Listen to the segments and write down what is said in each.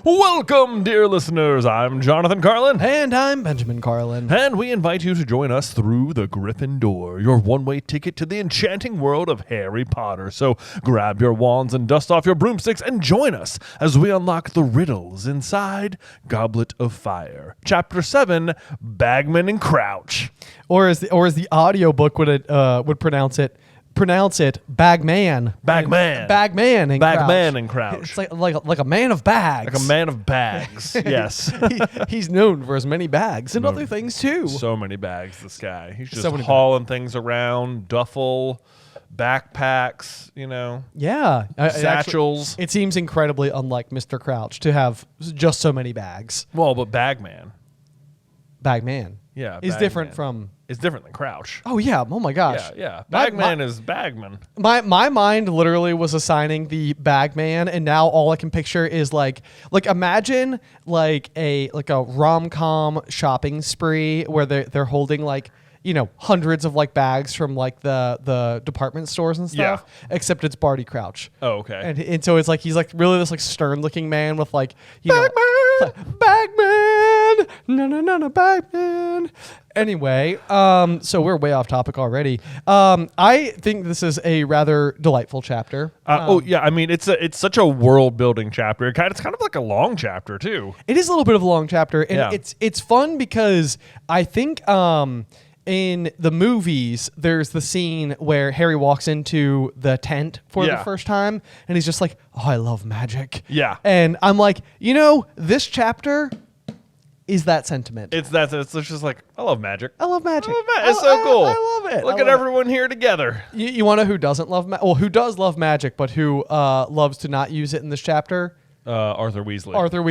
Welcome, dear listeners. I'm Jonathan Carlin. And I'm Benjamin Carlin. And we invite you to join us through the Griffin door, your one-way ticket to the enchanting world of Harry Potter. So grab your wands and dust off your broomsticks and join us as we unlock the riddles inside Goblet of Fire. Chapter 7, Bagman and Crouch. Or as the audiobook would pronounce it, Bagman. Bagman. Bagman and Crouch. Bagman and Crouch. It's like a man of bags. Like a man of bags. Yes. He's known for his many bags and other things too. So many bags, this guy. He's just So many hauling things around, duffel, backpacks, you know. Yeah. Satchels. It seems incredibly unlike Mr. Crouch to have just so many bags. Well, but Bagman. Bagman. Yeah. Is Bagman. different from... It's different than Crouch. Oh, yeah. Oh, my gosh. Yeah. Bagman is Bagman. My mind literally was assigning the Bagman, and now all I can picture is like imagine like a rom-com shopping spree where they're holding like, you know, hundreds of like bags from like the department stores and stuff, except it's Barty Crouch. Oh, okay. And so it's like he's like really this like stern looking man with like, you know, Bagman, no, Bagman. Anyway, so we're way off topic already. I think this is a rather delightful chapter. I mean, it's such a world building chapter. It's kind of like a long chapter too. It is a little bit of a long chapter, and it's fun because I think in the movies there's the scene where Harry walks into the tent for the first time, and he's just like, "Oh, I love magic." Yeah, and I'm like, you know, this chapter is that sentiment. It's just like, I love magic. I love magic. It's so cool. I love it. Look at everyone here together. You want to know who doesn't love magic? Well, who does love magic, but who loves to not use it in this chapter? Arthur Weasley. Arthur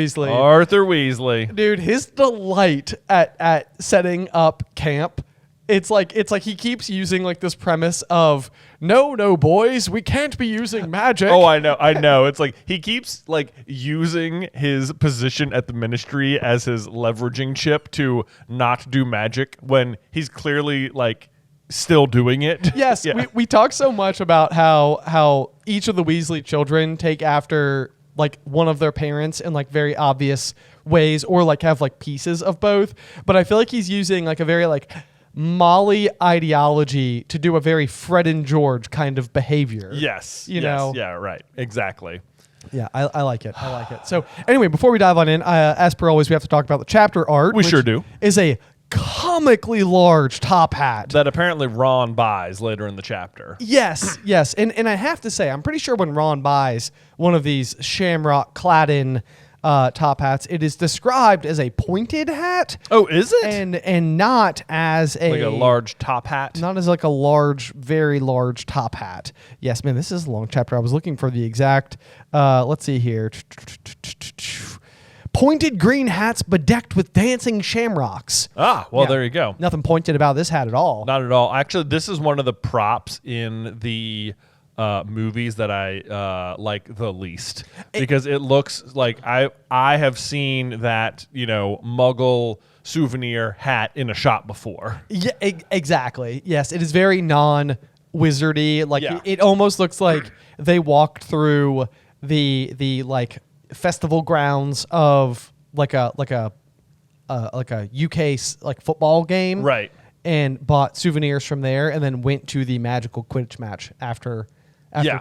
Weasley. Dude, his delight at setting up camp. It's like he keeps using like this premise of no boys, we can't be using magic. Oh, I know. It's like he keeps like using his position at the ministry as his leveraging chip to not do magic when he's clearly like still doing it. Yes, we talk so much about how each of the Weasley children take after like one of their parents in like very obvious ways, or like have like pieces of both. But I feel like he's using like a very like Molly ideology to do a very Fred and George kind of behavior. Yes. You know? Yeah, right. Exactly. Yeah, I like it. So anyway, before we dive on in, as per always, we have to talk about the chapter art. We sure do. Is a comically large top hat that apparently Ron buys later in the chapter. Yes. And I have to say, I'm pretty sure when Ron buys one of these shamrock claddin top hats, it is described as a pointed hat. Oh, is it? And not as like a large top hat. Not as like a large, very large top hat. Yes, man, this is a long chapter. I was looking for the exact. Let's see here. Pointed green hats bedecked with dancing shamrocks. Ah, well, there you go. Nothing pointed about this hat at all. Not at all. Actually, this is one of the props in the movies that I like the least, because it looks like I have seen that, you know, muggle souvenir hat in a shop before. Yeah, exactly. Yes, it is very non-wizardy. Like it almost looks like they walked through the like festival grounds of like a UK like football game, right? And bought souvenirs from there, and then went to the magical Quidditch match after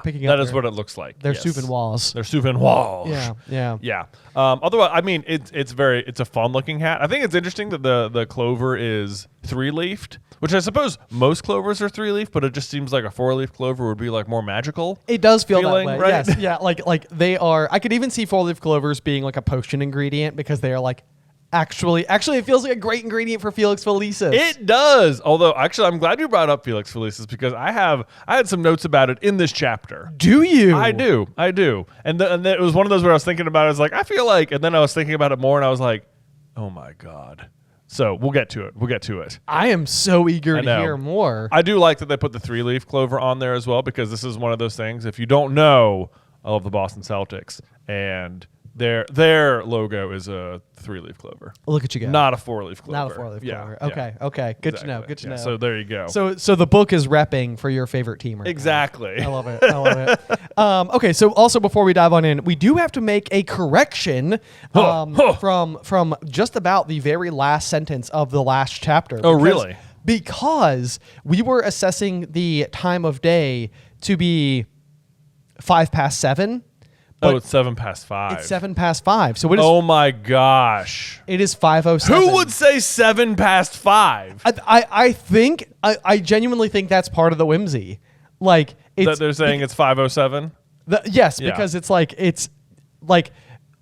picking up. That is what it looks like. Their souvenirs. Their souvenirs. Yeah. Otherwise, I mean, it's a fun looking hat. I think it's interesting that the clover is 3-leafed, which I suppose most clovers are 3-leaf, but it just seems like a 4-leaf clover would be like more magical. It does feel that way. Right? Yes. Yeah. Like they are. I could even see 4-leaf clovers being like a potion ingredient, because they are like. Actually, it feels like a great ingredient for Felix Felicis. It does. Although, actually, I'm glad you brought up Felix Felicis, because I had some notes about it in this chapter. Do you? I do. And then it was one of those where I was thinking about it. I was like, I feel like, and then I was thinking about it more, and I was like, oh my God. So we'll get to it. I am so eager to hear more. I do like that they put the 3-leaf clover on there as well, because this is one of those things. If you don't know, I love the Boston Celtics, and Their logo is a 3-leaf clover. Look at you go. Not a 4-leaf clover. Not a 4-leaf clover. Okay. Okay. Good to know. Good to know. So there you go. So the book is repping for your favorite team right now. Exactly. I love it. I love it. Okay. So also before we dive on in, we do have to make a correction from just about the very last sentence of the last chapter. Oh, really? Because we were assessing the time of day to be 7:05. Oh, it's 7:05. It's 7:05. So it is. Oh my gosh! It is 5:07. Who would say 7:05? I think I genuinely think that's part of the whimsy. Like That they're saying it's 5:07. Yes, Yeah. because it's like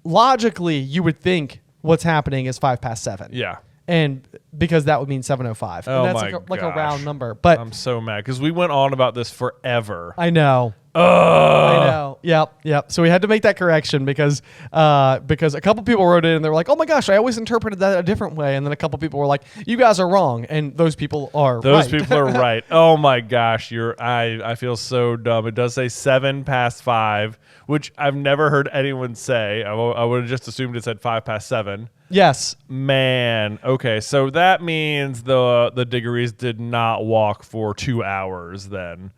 logically you would think what's happening is 7:05. Yeah. And because that would mean 7:05. Oh and that's my like a round gosh. number. But I'm so mad because we went on about this forever. I know. I know. Yep. So we had to make that correction because a couple people wrote in and they were like, "Oh my gosh, I always interpreted that a different way." And then a couple people were like, "You guys are wrong," and those people are Those right. people are right. Oh my gosh, I feel so dumb. It does say 7:05, which I've never heard anyone say. I would have just assumed it said 5:07. Yes. Man, okay, so that means the Diggories did not walk for 2 hours then,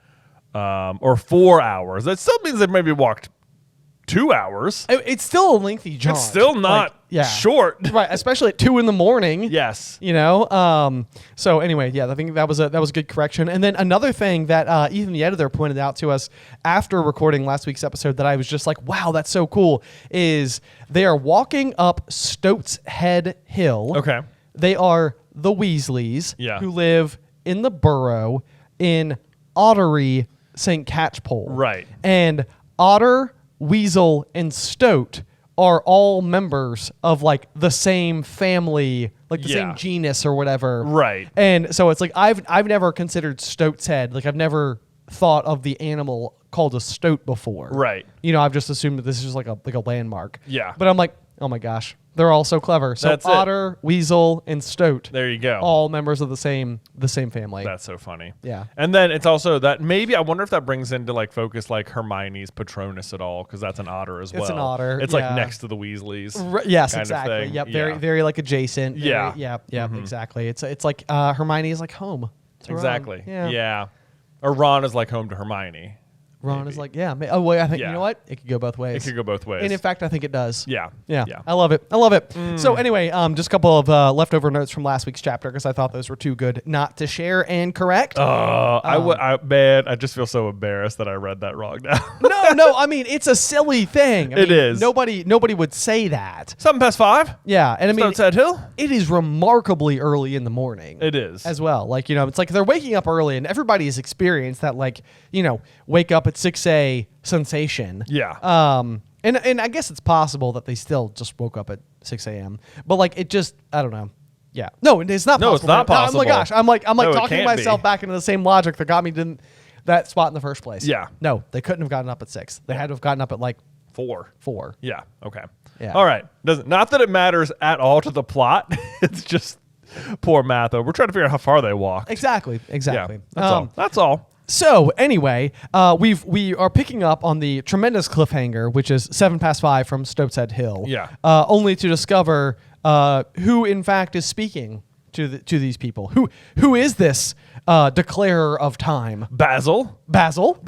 or 4 hours. That still means they maybe walked 2 hours. It's still a lengthy jaunt. It's still not short, right? Especially at 2 a.m. Yes. You know. So anyway, yeah, I think that was a good correction. And then another thing that Ethan the editor pointed out to us after recording last week's episode that I was just like, wow, that's so cool. Is they are walking up Stoats Head Hill. Okay. They are the Weasleys, who live in the borough in Ottery, St. Catchpole. Right. And Otter, Weasel, and Stoat are all members of like the same family, like the same genus or whatever. Right. And so it's like I've never considered Stoat's head. Like I've never thought of the animal called a stoat before. Right. You know, I've just assumed that this is just like a landmark. Yeah. But I'm like, oh my gosh, they're all so clever. So That's it. Otter, Weasel, and Stoat. There you go. All members of the same family. That's so funny. Yeah. And then it's also that maybe I wonder if that brings into like focus like Hermione's Patronus at all, because that's an otter as well. It's an otter. It's like next to the Weasleys. Yes, kind of exactly. thing. Yep. Yeah. Very like adjacent. Yeah. Exactly. It's like Hermione is like home to Ron. Exactly. Yeah. Yeah. Or Ron is like home to Hermione. Ron maybe. is like, yeah. Oh, wait, I think, Yeah. you know what? It could go both ways. It could go both ways. And in fact, I think it does. Yeah. Yeah. Yeah. I love it. I love it. So anyway, just a couple of leftover notes from last week's chapter because I thought those were too good not to share and correct. Man, I just feel so embarrassed that I read that wrong now. No. I mean, it's a silly thing. It is. Nobody would say that. 7:05. Yeah. And I mean, Stoats Head Hill. it is remarkably early in the morning. It is. As well. Like, you know, it's like they're waking up early and everybody has experienced that, like, you know, wake up at 6 a.m. sensation. Yeah. And I guess it's possible that they still just woke up at 6 a.m. But like it just, I don't know. Yeah. No, it's not possible. No, it's not possible. Oh my gosh. I'm like No, it talking can't myself be. back into the same logic that got me to that spot in the first place. Yeah. No, they couldn't have gotten up at 6. They had to have gotten up at like 4. 4. Yeah. Okay. Yeah. All right. Not that it matters at all to the plot. It's just poor Matho. We're trying to figure out how far they walk. Exactly. Yeah. That's all. So anyway, we are picking up on the tremendous cliffhanger, which is 7:05 from Stoats Head Hill. Yeah. Only to discover who in fact is speaking to these people. Who is this declarer of time? Basil. Basil.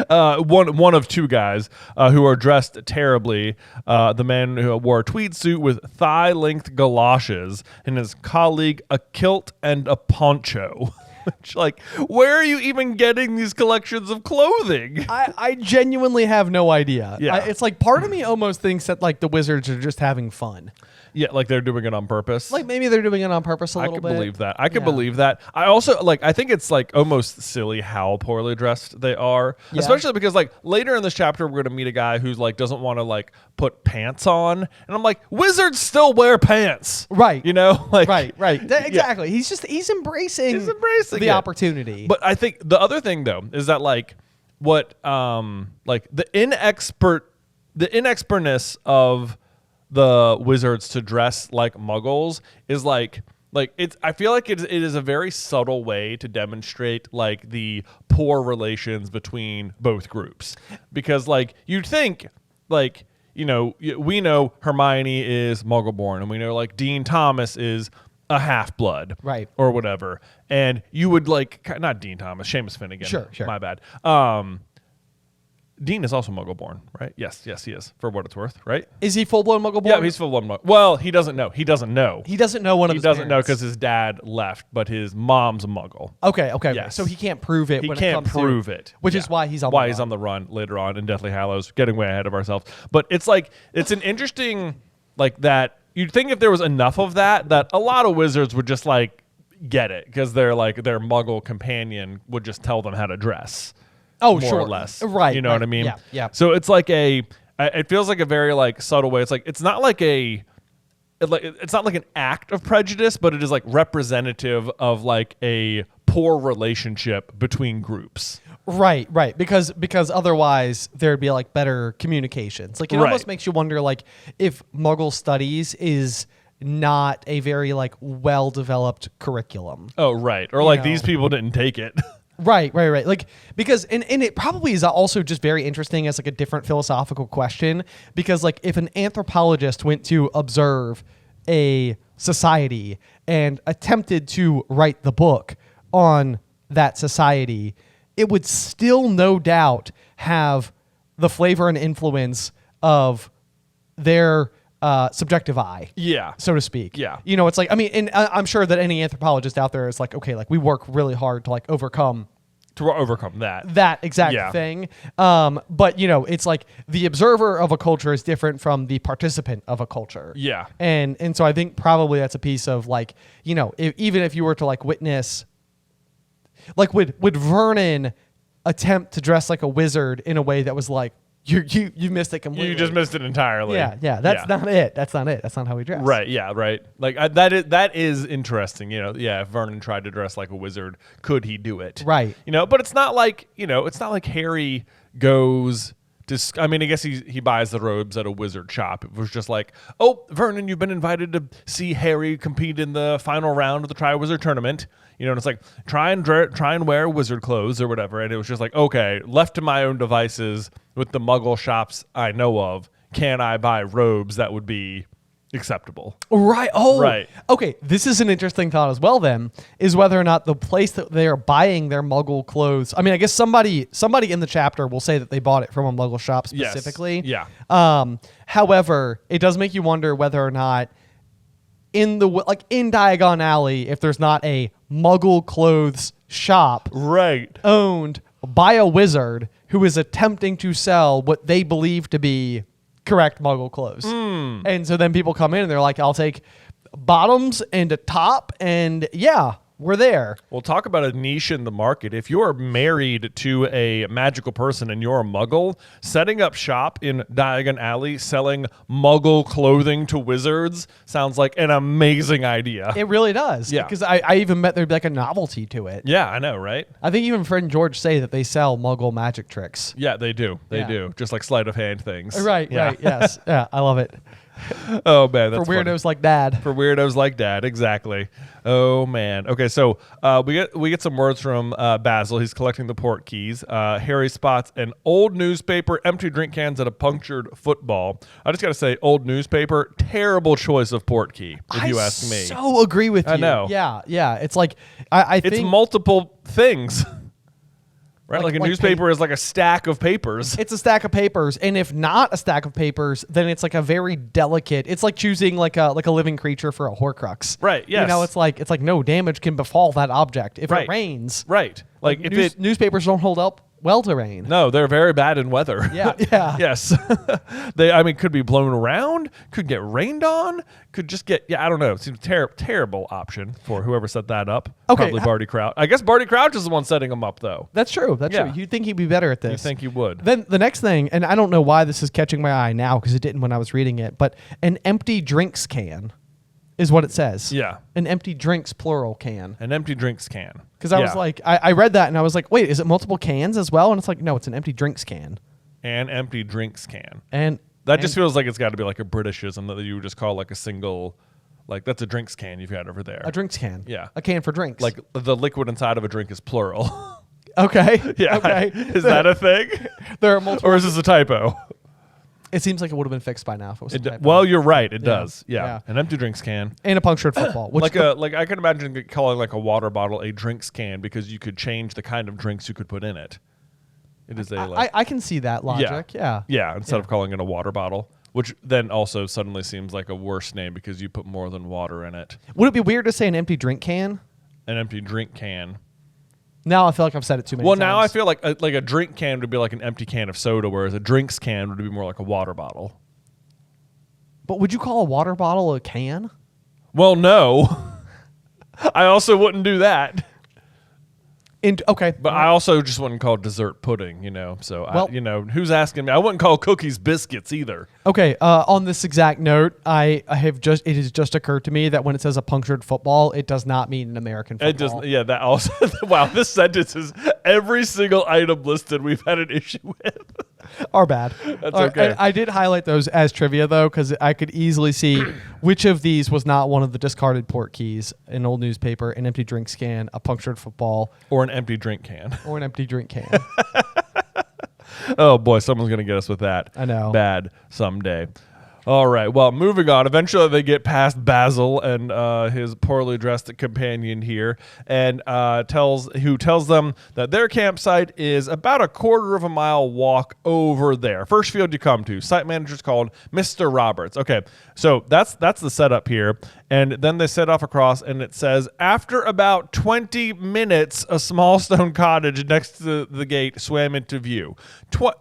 One of two guys who are dressed terribly. The man who wore a tweed suit with thigh-length galoshes, and his colleague a kilt and a poncho. Which, like, where are you even getting these collections of clothing? I genuinely have no idea. Yeah. It's like part of me almost thinks that like the wizards are just having fun. Yeah, like they're doing it on purpose. Like maybe they're doing it on purpose a I little could bit. believe that. I could Yeah. believe that. I also I think it's like almost silly how poorly dressed they are, Yeah. especially because like later in this chapter we're gonna meet a guy who's like doesn't want to like put pants on, and I'm like, wizards still wear pants, Right. You know, like Right. Yeah. Exactly. He's embracing the it. opportunity. But I think the other thing though is that like what like the inexpertness of the wizards to dress like muggles is like it's I feel like it is a very subtle way to demonstrate like the poor relations between both groups, because like you'd think like we know Hermione is Muggle-born, and we know like Dean Thomas is a half-blood, right, or whatever. And you would like not Dean Thomas, Seamus Finnegan. Sure. My bad. Dean is also Muggle-born, right? Yes, he is, for what it's worth, right? Is he full-blown Muggle-born? Yeah, he's full-blown Muggle. Well, he doesn't know. He doesn't know. He doesn't know one of his parents. He doesn't know because his dad left, but his mom's a Muggle. Okay. Yes. So he can't prove it. He when can't it comes prove to, it. Which is why he's on the run later on in Deathly Hallows, getting way ahead of ourselves. But it's like, it's an interesting, like that, you'd think if there was enough of that a lot of wizards would just like get it because they're like their Muggle companion would just tell them how to dress. Oh, more sure. or less. Right. You know what I mean? Yeah. So it's like it feels like a very like subtle way. It's like, it's not like it's not like an act of prejudice, but it is like representative of like a poor relationship between groups. Right. Because otherwise there'd be like better communications. Like it almost makes you wonder like if Muggle studies is not a very like well-developed curriculum. Oh, right. Or like these people didn't take it. Right. Like, because, and it probably is also just very interesting as like a different philosophical question, because like if an anthropologist went to observe a society and attempted to write the book on that society, it would still no doubt have the flavor and influence of their subjective eye, so to speak. Yeah. It's like, I mean, and I'm sure that any anthropologist out there is like, okay, like we work really hard to like overcome that exact thing. But it's like the observer of a culture is different from the participant of a culture. Yeah. And so I think probably that's a piece of like, even if you were to like witness, like would Vernon attempt to dress like a wizard in a way that was like, you missed it completely. You just missed it entirely. Yeah. That's not it. That's not how we dress. Right. Yeah. Right. Like that is interesting. If Vernon tried to dress like a wizard, could he do it? Right. But it's not like Harry goes to. I mean, I guess he buys the robes at a wizard shop. It was just like, oh, Vernon, you've been invited to see Harry compete in the final round of the Triwizard Tournament. And it's like try and wear wizard clothes or whatever. And it was just like, okay, left to my own devices with the Muggle shops I know of, can I buy robes that would be acceptable? Right. Oh, right. Okay. This is an interesting thought as well. Then is whether or not the place that they are buying their Muggle clothes. I mean, I guess somebody in the chapter will say that they bought it from a Muggle shop specifically. Yes. Yeah. However, it does make you wonder whether or not in Diagon Alley, if there's not a Muggle clothes shop owned by a wizard who is attempting to sell what they believe to be correct Muggle clothes. And so then people come in and they're like, I'll take bottoms and a top, and we're there. We'll talk about a niche in the market. If you're married to a magical person and you're a Muggle, setting up shop in Diagon Alley selling Muggle clothing to wizards sounds like an amazing idea. It really does. Yeah. Because I even bet there'd be like a novelty to it. Yeah, I know, right? I think even Fred and George say that they sell Muggle magic tricks. Yeah, they do. They do. Just like sleight of hand things. Right, yes. Yeah, I love it. Oh, man, that's for weirdos funny. like Dad. For weirdos like Dad, exactly. Oh, man. Okay, so we get some words from Basil. He's collecting the port keys. Harry spots an old newspaper, empty drink cans, and a punctured football. I just got to say, old newspaper, terrible choice of port key, if you ask me. I so agree with you. I know. Yeah. It's like, I think... It's multiple things. Right, like a newspaper is like a stack of papers. It's a stack of papers, and if not a stack of papers, then it's like a very delicate. It's like choosing like a living creature for a Horcrux. Right. Yes. It's like no damage can befall that object if it rains. Right. Like if newspapers don't hold up well to rain. No, they're very bad in weather. Yeah. Yes. Could be blown around, could get rained on, could just get, I don't know. It seems terrible option for whoever set that up. Okay. Probably Barty Crouch. I guess Barty Crouch is the one setting them up, though. That's true. True. You'd think he'd be better at this. You think he would. Then the next thing, and I don't know why this is catching my eye now because it didn't when I was reading it, but an empty drinks can is what it says. Yeah. An empty drinks, plural, can. An empty drinks can. Because I was like, I read that and I was like, wait, is it multiple cans as well? And it's like, no, it's an empty drinks can. An empty drinks can. And that just feels like it's got to be like a Britishism that you would just call like a single, like that's a drinks can you've got over there. A drinks can. Yeah. A can for drinks. Like the liquid inside of a drink is plural. Okay. Yeah. Okay. Is that a thing? There are multiple. Or is this a typo? It seems like it would have been fixed by now if it was. Well, you're right. It does. Yeah. An empty drinks can. And a punctured football. Which like I can imagine calling like a water bottle a drinks can because you could change the kind of drinks you could put in it. It is I can see that logic. Yeah. Yeah. Instead of calling it a water bottle, which then also suddenly seems like a worse name because you put more than water in it. Would it be weird to say an empty drink can? An empty drink can. Now I feel like I've said it too many times. Well, now I feel like a drink can would be like an empty can of soda, whereas a drinks can would be more like a water bottle. But would you call a water bottle a can? Well, no. I also wouldn't do that. Okay. But I also just wouldn't call dessert pudding, So, who's asking me? I wouldn't call cookies biscuits either. Okay. On this exact note, it has just occurred to me that when it says a punctured football, it does not mean an American football. It doesn't. Yeah, that also. Wow, this sentence is every single item listed we've had an issue with. Our bad. That's okay. I did highlight those as trivia, though, because I could easily see which of these was not one of the discarded port keys: an old newspaper, an empty drink can, a punctured football, or an empty drink can. Or an empty drink can. Oh, boy, someone's going to get us with that. I know. Bad someday. All right. Well, moving on. Eventually, they get past Basil and his poorly dressed companion here, and tells them that their campsite is about a quarter of a mile walk over there. First field you come to. Site manager's called Mr. Roberts. Okay, so that's the setup here, and then they set off across, and it says after about 20 minutes, a small stone cottage next to the gate swam into view.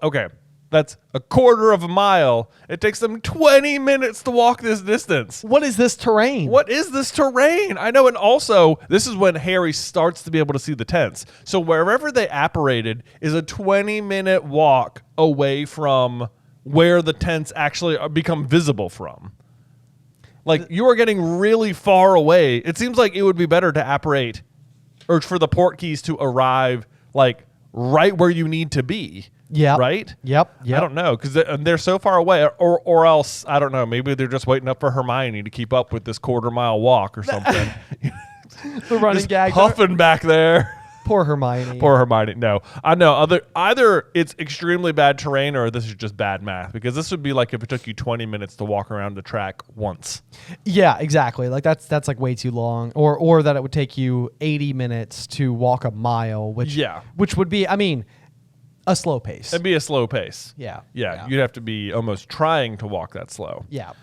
Okay. That's a quarter of a mile. It takes them 20 minutes to walk this distance. What is this terrain? What is this terrain? I know, and also, this is when Harry starts to be able to see the tents. So wherever they apparated is a 20-minute walk away from where the tents actually become visible from. Like, you are getting really far away. It seems like it would be better to apparate, or for the port keys to arrive, like, right where you need to be. Yeah. Right? Yep. I don't know, because they're so far away, or else, I don't know, maybe they're just waiting up for Hermione to keep up with this quarter-mile walk or something. The running gag. Huffing back there. Poor Hermione. Poor Hermione. No. I know. Either it's extremely bad terrain or this is just bad math, because this would be like if it took you 20 minutes to walk around the track once. Yeah, exactly. Like that's like way too long. Or that it would take you 80 minutes to walk a mile, which would be, I mean, a slow pace. It'd be a slow pace. Yeah. You'd have to be almost trying to walk that slow. Yeah.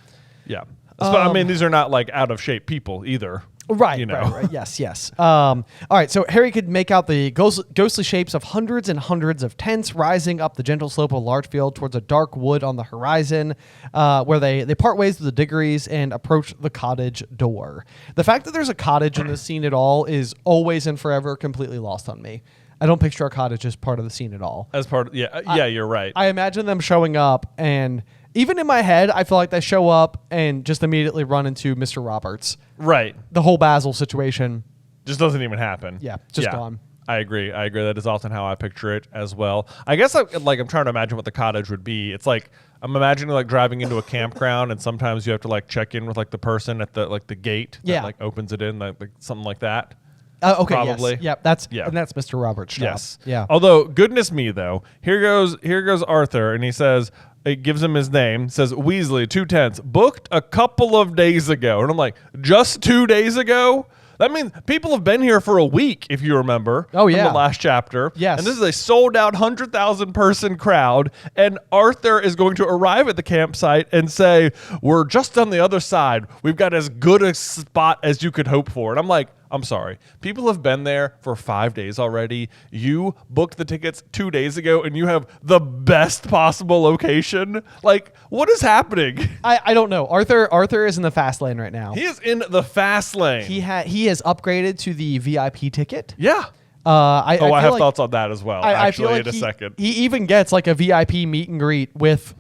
I mean, these are not like out of shape people either. Right, right. Yes. All right, so Harry could make out the ghostly shapes of hundreds and hundreds of tents rising up the gentle slope of a large field towards a dark wood on the horizon, where they part ways with the Diggories and approach the cottage door. The fact that there's a cottage in this scene at all is always and forever completely lost on me. I don't picture a cottage as part of the scene at all. As part of, you're right. I imagine them showing up, and even in my head, I feel like they show up and just immediately run into Mr. Roberts. Right. The whole Basil situation just doesn't even happen. Yeah, just gone. I agree. That is often how I picture it as well. I guess I'm trying to imagine what the cottage would be. It's like I'm imagining like driving into a campground, and sometimes you have to like check in with like the person at the gate that like opens it in, like something like that. Okay. Probably. Yes. Yep. And that's Mr. Roberts' job. Yes. Yeah. Although, goodness me, though, here goes Arthur, and he says, it gives him his name, says Weasley, 2 tents, booked a couple of days ago. And I'm like, just 2 days ago? That means people have been here for a week, if you remember. Oh, yeah. From the last chapter. Yes. And this is a sold-out 100,000 person crowd, and Arthur is going to arrive at the campsite and say, we're just on the other side. We've got as good a spot as you could hope for. And I'm like, I'm sorry. People have been there for 5 days already. You booked the tickets 2 days ago, and you have the best possible location. Like, what is happening? I don't know. Arthur is in the fast lane right now. He is in the fast lane. He has upgraded to the VIP ticket. Yeah. I have thoughts on that as well. I feel like in a second. He even gets like a VIP meet and greet with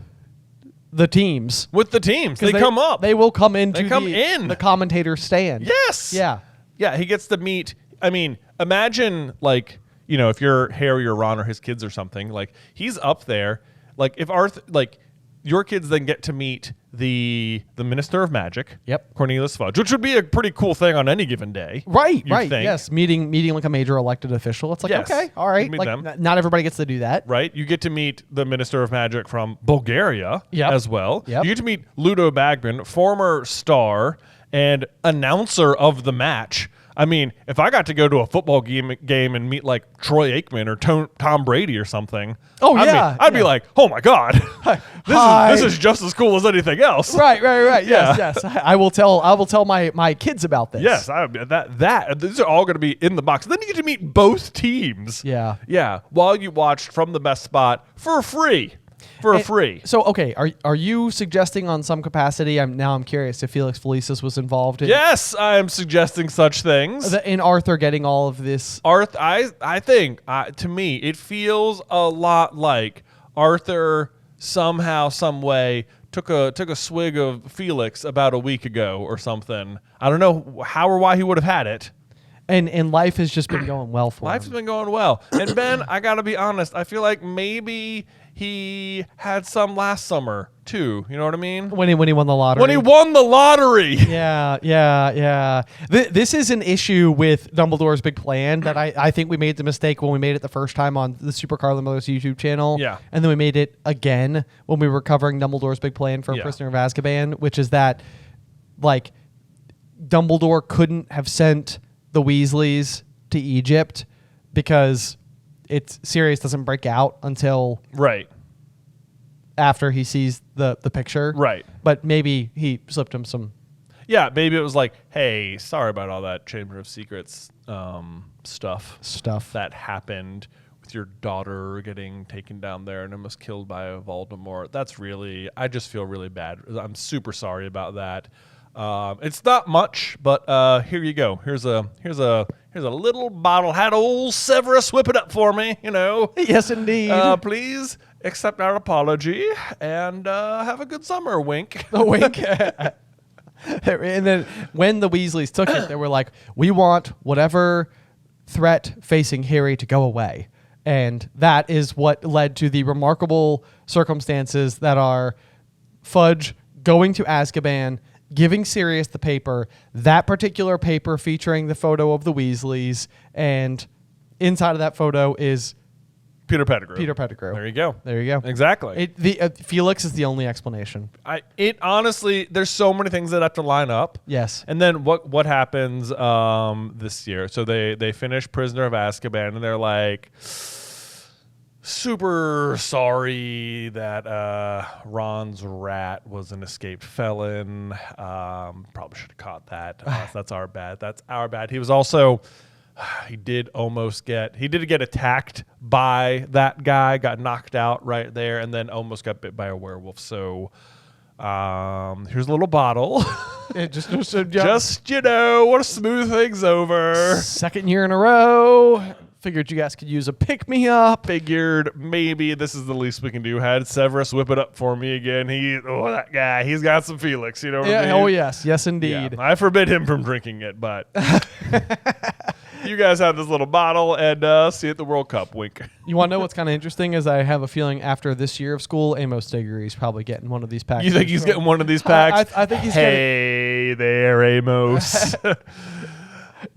the teams. They come up. They will come into the commentator stand. Yes. Yeah, he gets to meet. I mean, imagine like, if you're Harry or Ron or his kids or something, like he's up there. Like if Arthur, like your kids then get to meet the Minister of Magic. Yep. Cornelius Fudge, which would be a pretty cool thing on any given day. Right. you'd think. Yes. Meeting like a major elected official. It's like, Yes. okay, all right. Meet Like them. not everybody gets to do that. Right? You get to meet the Minister of Magic from Bulgaria Yep. as well. Yep. You get to meet Ludo Bagman, former star and announcer of the match. I mean, if I got to go to a football game and meet like Troy Aikman or Tom Brady or something, Oh, I'd be like, oh my God, this is just as cool as anything else. Right. Yeah. Yes. I will tell my kids about this. Yes, these are all going to be in the box. Then you get to meet both teams. Yeah. Yeah, while you watched from the best spot for free. So, okay, are you suggesting on some capacity? I'm curious if Felix Felicis was involved in, Yes, I am suggesting such things. in Arthur getting all of this. Arthur, I think to me it feels a lot like Arthur somehow, some way took a swig of Felix about a week ago or something. I don't know how or why he would have had it. And life has just been going well for Life's him. been going well. And Ben, I gotta be honest, I feel like maybe he had some last summer too. You know what I mean? When he won the lottery. When he won the lottery. Yeah. This is an issue with Dumbledore's big plan that I think we made the mistake when we made it the first time on the Super Carlin Brothers YouTube channel. Yeah. And then we made it again when we were covering Dumbledore's big plan for Yeah. Prisoner of Azkaban, which is that, like, Dumbledore couldn't have sent the Weasleys to Egypt because Sirius doesn't break out until Right. after he sees the picture. Right. But maybe he slipped him some. Yeah, maybe it was like, hey, sorry about all that Chamber of Secrets stuff that happened with your daughter getting taken down there and almost killed by Voldemort. That's really, I just feel really bad. I'm super sorry about that. It's not much, but here you go. Here's a little bottle. Had old Severus whip it up for me, you know. Yes, indeed. Please accept our apology and have a good summer. Wink. A wink. And then when the Weasleys took it, they were like, we want whatever threat facing Harry to go away. And that is what led to the remarkable circumstances that are Fudge going to Azkaban, giving Sirius the paper, that particular paper featuring the photo of the Weasleys, and inside of that photo is Peter Pettigrew. There you go. Exactly. Felix is the only explanation. It honestly, there's so many things that have to line up. Yes. And then what happens this year? So they finish Prisoner of Azkaban, and they're like, super sorry that Ron's rat was an escaped felon. Probably should have caught that. That's our bad. He was also, he did get attacked by that guy, got knocked out right there, and then almost got bit by a werewolf. So here's a little bottle. Just want to smooth things over. Second year in a row. Figured you guys could use a pick-me-up. Figured maybe this is the least we can do. Had Severus whip it up for me again. That guy, he's got some Felix. You know what I mean? Oh, yes, indeed. Yeah, I forbid him from drinking it, but you guys have this little bottle and see you at the World Cup. Wink. You want to know what's kind of interesting is I have a feeling after this year of school, Amos Diggory's probably getting one of these packs. You think he's getting one of these packs? I think he's Hey there, Amos.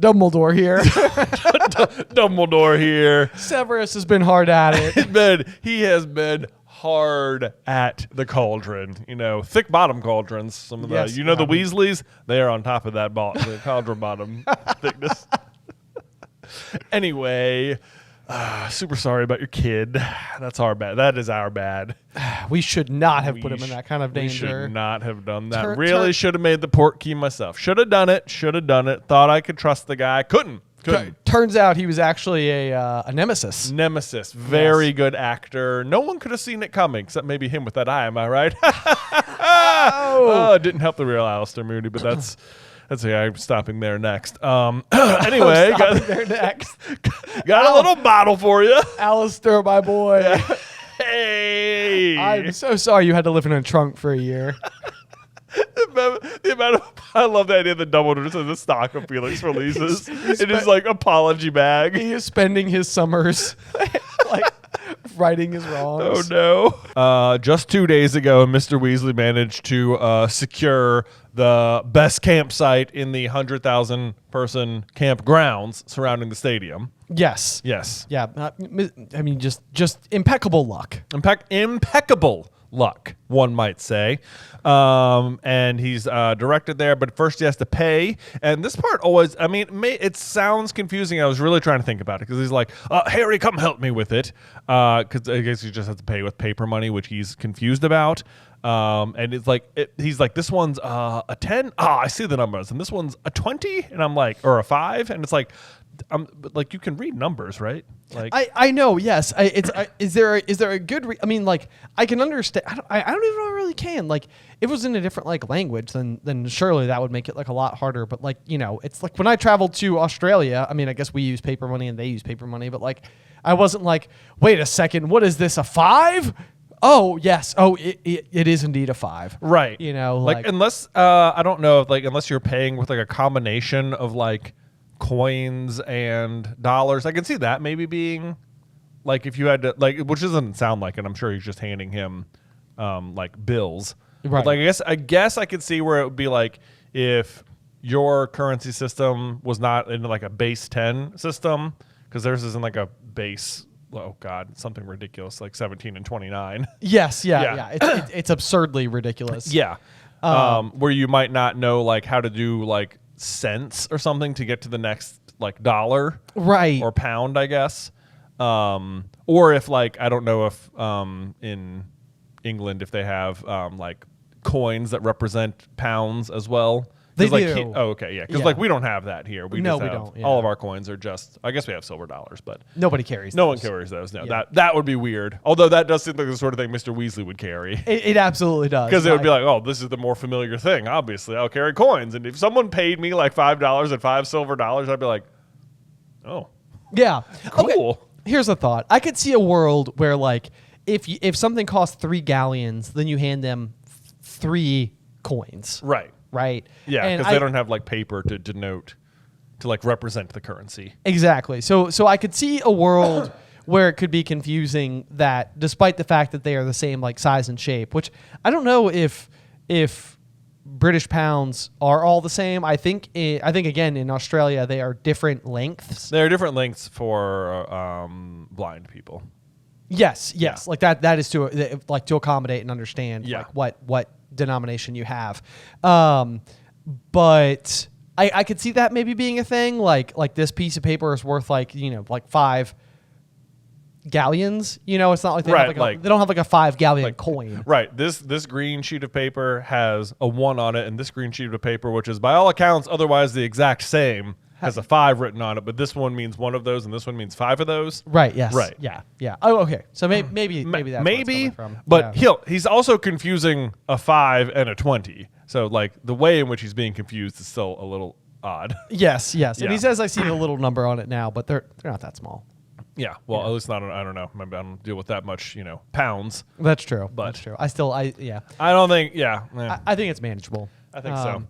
Dumbledore here. Dumbledore here. Severus has been hard at it. He has been hard at the cauldron. You know, thick bottom cauldrons. Some of the, Yes, the Weasleys, they are on top of that the cauldron bottom thickness. Anyway, super sorry about your kid. That's our bad. That is our bad. We should not have put him in that kind of danger. We should not have done that. Should have made the port key myself. Should have done it. Thought I could trust the guy. Couldn't. Turns out he was actually a nemesis. Very good actor. No one could have seen it coming, except maybe him with that eye. Am I right? It didn't help the real Alistair Moody, but that's okay. I'm stopping there next. Anyway, got a little bottle for you. Alistair, my boy. Hey. I'm so sorry you had to live in a trunk for a year. The amount of, I love the idea that Dumbledore says the stock of Felix releases in his like apology bag. He is spending his summers like righting his wrongs. Oh no! Just 2 days ago, Mr. Weasley managed to secure the best campsite in the 100,000 person campgrounds surrounding the stadium. Yes. Yes. Yeah. I mean, just impeccable luck. Impeccable luck, one might say. And he's directed there, but first he has to pay. And this part always, I mean, it sounds confusing. I was really trying to think about it because he's like, Harry, come help me with it. Because I guess he just has to pay with paper money, which he's confused about. And it's like, he's like, this one's a 10. I see the numbers. And this one's a 20. And I'm like, or a 5. And it's like, like you can read numbers, right? Like I know, yes. Is there a good? I mean, like I can understand. I don't even know I really can. Like if it was in a different like language, then surely that would make it like a lot harder. But like it's like when I traveled to Australia. I mean, I guess we use paper money and they use paper money, but like I wasn't like, wait a second, what is this, a 5? Oh yes. Oh, it is indeed a 5. Right. Like unless I don't know if unless you're paying with like a combination of like coins and dollars. I can see that maybe being like if you had to which doesn't sound like it. I'm sure he's just handing him like bills. Right. But like I guess I could see where it would be like if your currency system was not in like a base 10 system because theirs is in like a base. Oh God, something ridiculous like 17 and 29. Yes. Yeah. It's absurdly ridiculous. Yeah. Where you might not know like how to do like cents or something to get to the next like dollar, right, or pound, I guess. Or if like I don't know if in England if they have like coins that represent pounds as well. They like, do. Okay, yeah, because like we don't have that here. We no, just we have, don't. Yeah. All of our coins are just. I guess we have silver dollars, but nobody carries. No those. one carries those. No, Yeah. that would be weird. Although that does seem like the sort of thing Mr. Weasley would carry. It absolutely does. Because it would be like, oh, this is the more familiar thing. Obviously, I'll carry coins. And if someone paid me like $5 and 5 silver dollars, I'd be like, oh, yeah, cool. Okay. Here's a thought. I could see a world where like if something costs 3 galleons, then you hand them 3 coins. Right. Right. Yeah, because they don't have like paper to denote, to like represent the currency. Exactly. So I could see a world where it could be confusing that despite the fact that they are the same like size and shape, which I don't know if British pounds are all the same. I think again in Australia they are different lengths. There are different lengths for blind people. Yes. Yeah. Like that is to accommodate and understand Yeah. like what denomination you have. But I could see that maybe being a thing. Like this piece of paper is worth like 5 galleons. It's not like they have they don't have like a 5 galleon coin. Right. This green sheet of paper has a 1 on it, and this green sheet of paper, which is by all accounts otherwise the exact same, has a 5 written on it, but this one means 1 of those and this one means 5 of those. Right. Yes. Right. Yeah. Oh, okay. So maybe that's where it's coming from. But yeah. he's also confusing a 5 and a 20. So like the way in which he's being confused is still a little odd. Yes. Yeah. And he says I see the little number on it now, but they're not that small. Yeah. Well, at least not. I don't know. Maybe I don't deal with that much. Pounds. That's true. But that's true. I don't think. Yeah. I think it's manageable. I think so.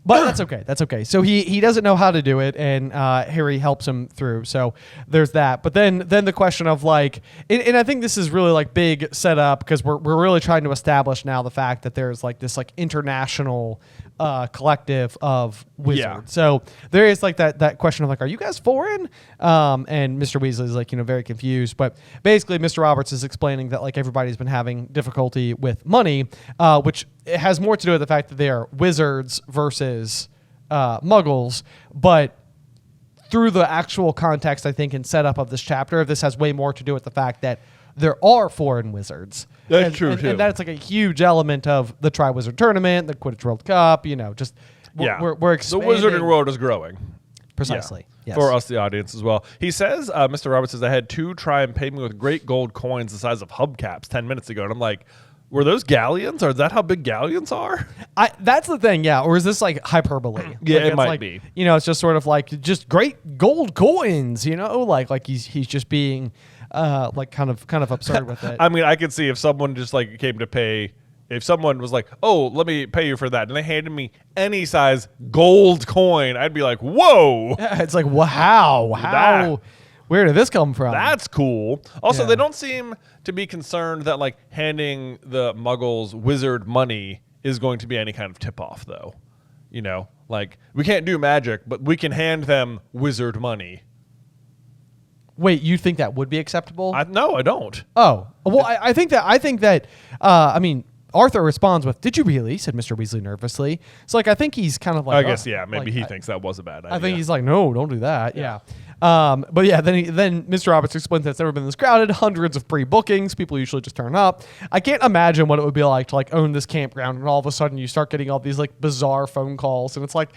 But that's okay. That's okay. So he doesn't know how to do it, and Harry helps him through. So there's that. But then the question of like, and I think this is really like big setup because we're really trying to establish now the fact that there's like this like international collective of wizards. Yeah. So there is like that question of like, are you guys foreign? And Mr. Weasley is like very confused. But basically, Mr. Roberts is explaining that like everybody's been having difficulty with money, which it has more to do with the fact that they are wizards versus muggles. But through the actual context, I think, and setup of this chapter, this has way more to do with the fact that there are foreign wizards. That's true, too. And that's like a huge element of the Tri-Wizard Tournament, the Quidditch World Cup, just we're expanding. The wizarding world is growing. Precisely. Yeah. Yes. For us, the audience, as well. He says, Mr. Roberts says, I had 2 try and pay me with great gold coins the size of hubcaps 10 minutes ago. And I'm like, were those galleons? Or is that how big galleons are? That's the thing, yeah. Or is this like hyperbole? Yeah, like, it might like, be. It's just sort of like just great gold coins, like he's just being like kind of absurd with it. I mean, I could see if someone just like came to pay, if someone was like, oh, let me pay you for that, and they handed me any size gold coin, I'd be like, whoa. Yeah, it's like, wow, how? Where did this come from? That's cool. Also, Yeah. they don't seem to be concerned that like handing the muggles wizard money is going to be any kind of tip-off, though. You know, like we can't do magic, but we can hand them wizard money. Wait, you think that would be acceptable? No, I don't. Oh, well, I think that. I mean, Arthur responds with, "Did you really?" said Mr. Weasley nervously. So, like, I think he's kind of like, I guess, yeah, maybe like, he thinks that was a bad idea. I think he's like, "No, don't do that." Yeah. But yeah, then Mr. Roberts explains that it's never been this crowded, hundreds of pre-bookings, people usually just turn up. I can't imagine what it would be like to like own this campground and all of a sudden you start getting all these like bizarre phone calls and it's like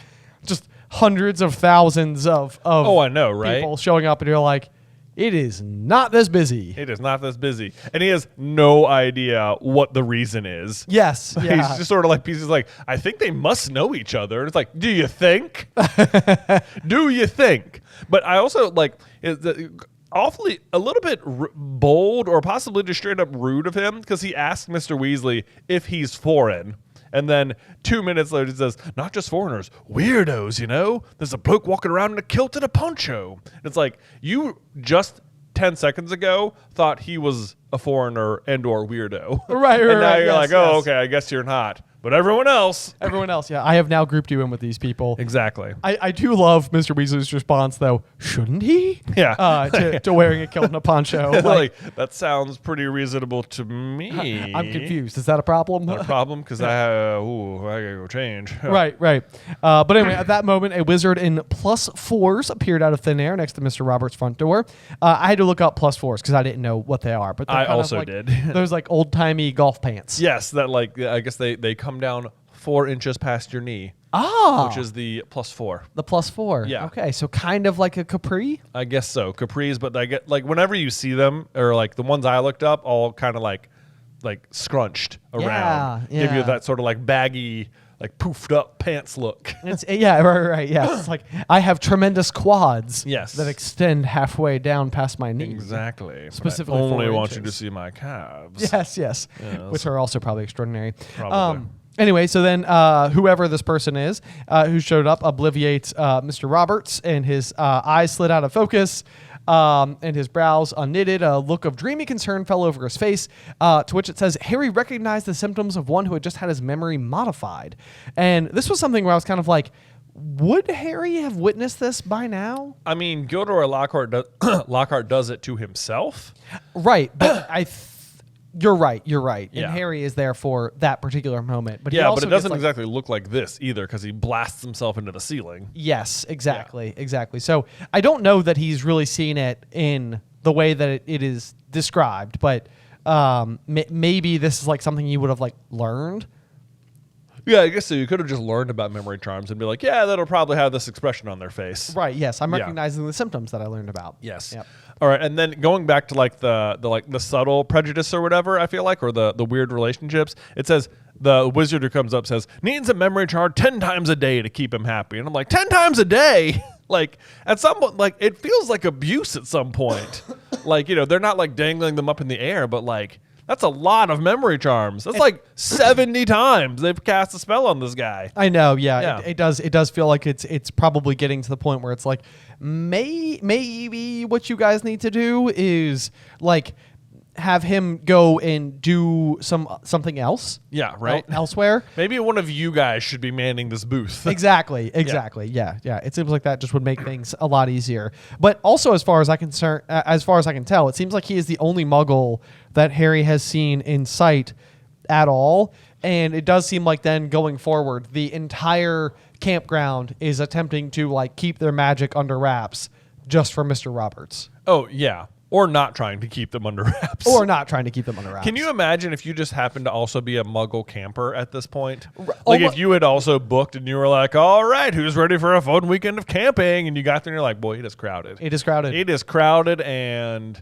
just hundreds of thousands of Oh, I know, right? people showing up and you're like, it is not this busy. It is not this busy. And he has no idea what the reason is. Yes. Yeah. He's just sort of like, pieces like, I think they must know each other. And it's like, do you think? Do you think? But I also like, awfully a little bit bold or possibly just straight up rude of him because he asked Mr. Weasley if he's foreign. And then 2 minutes later, he says, not just foreigners, weirdos, you know? There's a bloke walking around in a kilt and a poncho. It's like, you just 10 seconds ago thought he was a foreigner and or weirdo. Right, And now you're yes, like, oh, yes. okay, I guess you're not. But everyone else. Everyone else, yeah. I have now grouped you in with these people. Exactly. I do love Mr. Weasley's response, though. Shouldn't he? Yeah. To wearing a kilt and a poncho. Like, that sounds pretty reasonable to me. I'm confused. Is that a problem? Not a problem because I gotta go change. Right. But anyway, at that moment, a wizard in +4s appeared out of thin air next to Mr. Roberts' front door. I had to look up +4s because I didn't know what they are. But I kind of also like did. Those like old timey golf pants. Yes, that like I guess they come down 4 inches past your knee. Ah, Which is the +4. the +4. Yeah. Okay, so kind of like a capri. I guess so. Capris, but I get like whenever you see them, or like the ones I looked up, all kind of like scrunched around. Yeah, Give you yeah. that sort of like baggy, like poofed up pants look. It's right. Yeah, it's like I have tremendous quads. Yes. that extend halfway down past my knee. Exactly. Specifically But I only 4 want you to inches. see my calves. Yes, which are also probably extraordinary. Probably. Anyway, so then whoever this person is who showed up obliviates Mr. Roberts, and his eyes slid out of focus, and his brows unknitted. A look of dreamy concern fell over his face, to which it says, Harry recognized the symptoms of one who had just had his memory modified. And this was something where I was kind of like, would Harry have witnessed this by now? I mean, Gilderoy Lockhart does it to himself. Right, but you're right. Yeah. And Harry is there for that particular moment. But he Yeah, also but it doesn't gets, like, exactly look like this either because he blasts himself into the ceiling. Yes, exactly. So I don't know that he's really seen it in the way that it is described, but maybe this is like something you would have like learned. Yeah, I guess so. You could have just learned about memory charms and be like, yeah, that'll probably have this expression on their face. Right. Yes, I'm Yeah. recognizing the symptoms that I learned about. Yes. Yep. All right, and then going back to like the subtle prejudice or whatever, I feel like, or the weird relationships. It says the wizard who comes up says needs a memory charm 10 times a day to keep him happy, and I'm like 10 times a day. Like at some point, like it feels like abuse at some point. Like, you know, they're not like dangling them up in the air, but like that's a lot of memory charms. That's like 70 times they've cast a spell on this guy. I know, yeah. Yeah. It does feel like it's probably getting to the point where it's like maybe what you guys need to do is like have him go and do something else. Yeah, right. Elsewhere. Maybe one of you guys should be manning this booth. Exactly. Yeah. It seems like that just would make things a lot easier. But also, as far as I can tell, it seems like he is the only Muggle that Harry has seen in sight at all. And it does seem like then going forward, the entire campground is attempting to like keep their magic under wraps just for Mr. Roberts. Oh, yeah. Or not trying to keep them under wraps. Or not trying to keep them under wraps. Can you imagine if you just happened to also be a Muggle camper at this point? Like almo- if you had also booked and you were like, all right, who's ready for a fun weekend of camping? And you got there and you're like, boy, it is crowded. It is crowded. It is crowded and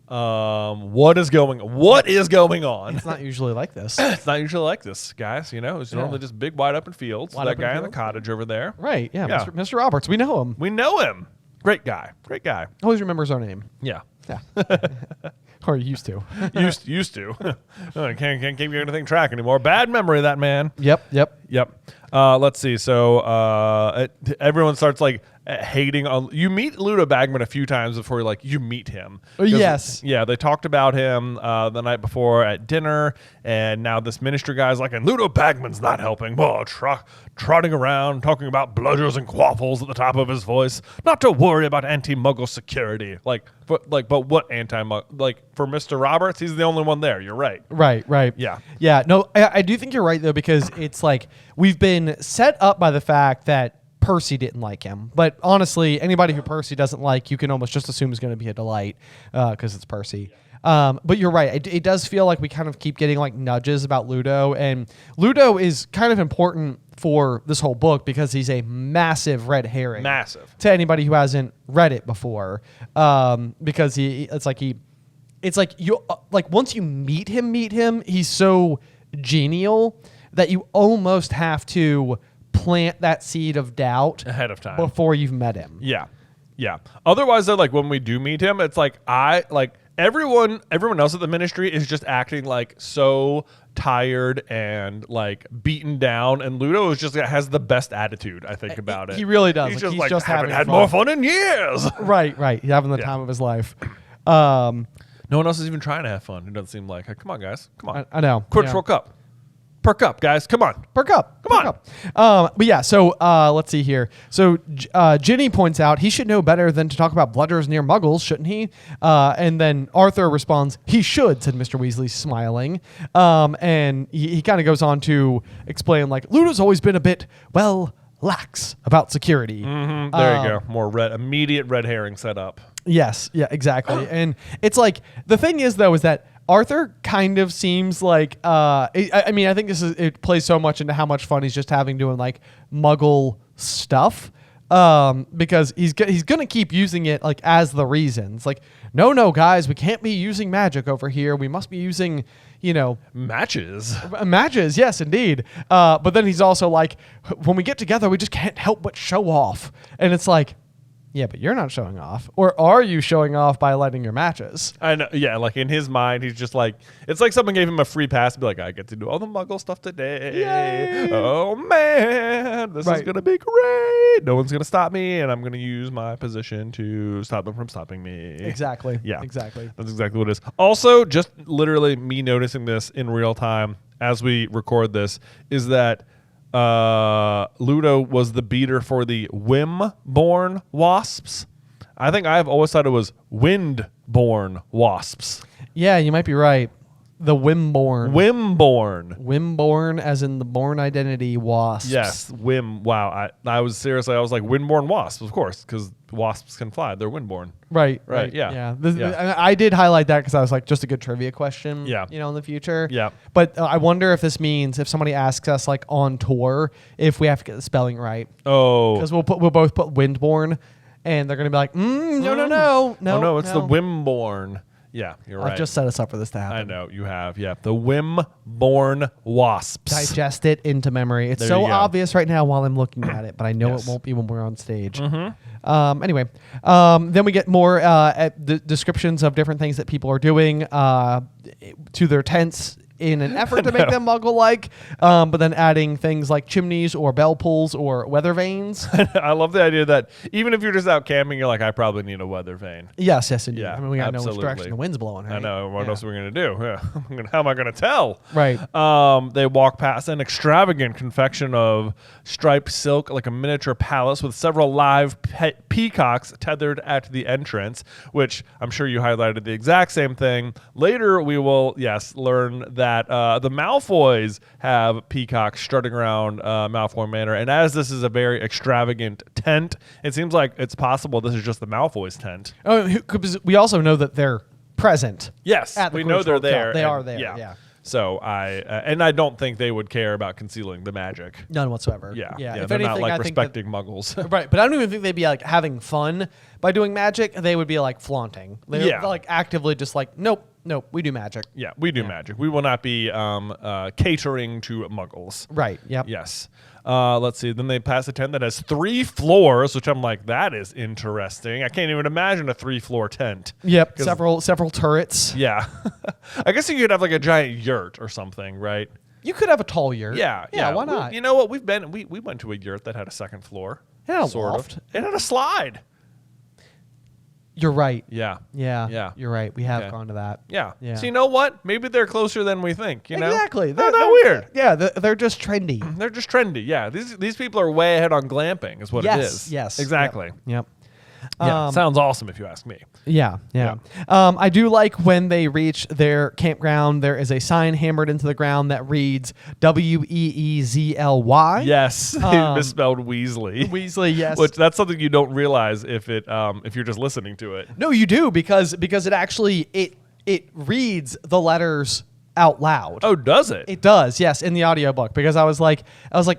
what is going on? It's not usually like this. It's not usually like this, guys. You know, it's normally just big, wide open fields. Wide That open guy in the fields. cottage over there. Right. Yeah. Yeah. Mr. Roberts. We know him. We know him. Great guy. Always remembers our name. Yeah. Yeah. Or used to. used to. I can't keep anything track anymore. Bad memory of that man. Yep. Yep. Let's see. So everyone starts like hating on. You meet Ludo Bagman a few times before you meet him. Yes. Yeah, they talked about him the night before at dinner, and now this ministry guy's like, and Ludo Bagman's not helping. Well, trotting around talking about bludgers and quaffles at the top of his voice. Not to worry about anti-muggle security. But what anti-muggle? Like for Mr. Roberts, he's the only one there. You're right. Right. Yeah. No, I do think you're right though, because it's like we've been set up by the fact that Percy didn't like him. But honestly, anybody who Percy doesn't like, you can almost just assume is going to be a delight because it's Percy. But you're right. It does feel like we kind of keep getting like nudges about Ludo. And Ludo is kind of important for this whole book because he's a massive red herring. Massive. To anybody who hasn't read it before. Because it's like you once you meet him, he's so genial that you almost have to plant that seed of doubt ahead of time before you've met him. Yeah. Otherwise, though, like when we do meet him, it's like everyone else at the ministry is just acting like so tired and like beaten down, and Ludo is just has the best attitude. I think about it. He really does. He's He's just haven't having had fun. more fun in years. Right. He's having the time of his life. No one else is even trying to have fun. It doesn't seem like. Come on, guys. Come on. I know. Quidditch World Cup. Perk up, guys. Come on. Perk up. But yeah, so let's see here. So Ginny points out he should know better than to talk about bludgers near muggles, shouldn't he? And then Arthur responds, he should, said Mr. Weasley, smiling. And he kind of goes on to explain, like, Ludo's always been a bit, lax about security. Mm-hmm. There you go. More immediate red herring set up. Yes. Yeah, exactly. And it's like, the thing is, though, is that Arthur kind of seems like, I think it plays so much into how much fun he's just having doing like muggle stuff. Because he's going to keep using it like as the reason. It's like, no, guys, we can't be using magic over here. We must be using, matches. Matches. Yes, indeed. But then he's also like, when we get together, we just can't help but show off. And it's like, yeah, but you're not showing off. Or are you showing off by lighting your matches? I know. Yeah, like in his mind, he's just like, it's like someone gave him a free pass to be like, I get to do all the muggle stuff today. Yay. Oh, man. This is going to be great. No one's going to stop me, and I'm going to use my position to stop them from stopping me. Exactly. Yeah. Exactly. That's exactly what it is. Also, just literally me noticing this in real time as we record this is that Ludo was the beater for the Whim-born wasps. I think I've always thought it was wind-born wasps. Yeah, you might be right. The Whim-born. Whim-born as in the born identity wasps. Yes, Whim. Wow. I was like wind-born wasps, of course, because wasps can fly. They're wind-born. Right. Yeah. I did highlight that because I was like, just a good trivia question. Yeah. In the future. Yeah. But I wonder if this means if somebody asks us like on tour if we have to get the spelling right. Oh. Because we'll both put windborn, and they're gonna be like, no. No, it's the Whim-born. Yeah, you're right. I've just set us up for this to happen. I know, you have. Yeah, the Whim-born wasps. Digest it into memory. It's There so you go. obvious right now while I'm looking at it, but I know Yes. it won't be when we're on stage. Mm-hmm. Anyway, then we get more descriptions of different things that people are doing to their tents in an effort to make them muggle-like, but then adding things like chimneys or bell pulls or weather vanes. I love the idea that even if you're just out camping, you're like, I probably need a weather vane. Yes, indeed. Yeah, I mean, we got no absolutely. direction the wind's blowing, right? I know. What else are we going to do? Yeah. How am I going to tell? Right. They walk past an extravagant confection of striped silk, like a miniature palace with several live peacocks tethered at the entrance, which I'm sure you highlighted the exact same thing. Later, we will, learn that the Malfoys have peacocks strutting around Malfoy Manor. And as this is a very extravagant tent, it seems like it's possible this is just the Malfoys' tent. Oh, because we also know that they're present. Yes, at the we know Quidditch they're World Cup. there. They and- are there, yeah. So I don't think they would care about concealing the magic. None whatsoever. Yeah. If They're anything, not like I think that- respecting muggles. Right, but I don't even think they'd be like having fun by doing magic. They would be like flaunting. They're like actively just like, nope, we do magic. Yeah, we do magic. We will not be catering to muggles. Right, yep. Yes. Let's see. Then they pass a tent that has 3 floors, which I'm like, that is interesting. I can't even imagine a 3-floor tent. Yep, several turrets. Yeah. I guess you could have like a giant yurt or something, right? You could have a tall yurt. Yeah. Why not? You know what? We went to a yurt that had a 2nd floor. It had a sort loft. of. It had a slide. You're right. Yeah. Yeah. You're right. We have gone to that. Yeah. Yeah. So you know what? Maybe they're closer than we think. You know? Exactly. They're not weird. Yeah, they're just trendy. They're just trendy. Yeah. These people are way ahead on glamping, is what it is. Yes. Exactly. Yep. Yeah. Sounds awesome if you ask me. Yeah. I do like when they reach their campground, there is a sign hammered into the ground that reads Weezly. Yes. He misspelled Weasley. Weasley, yes. Which that's something you don't realize if you're just listening to it. No, you do because it actually it reads the letters out loud. Oh, does it? It does, yes, in the audiobook because I was like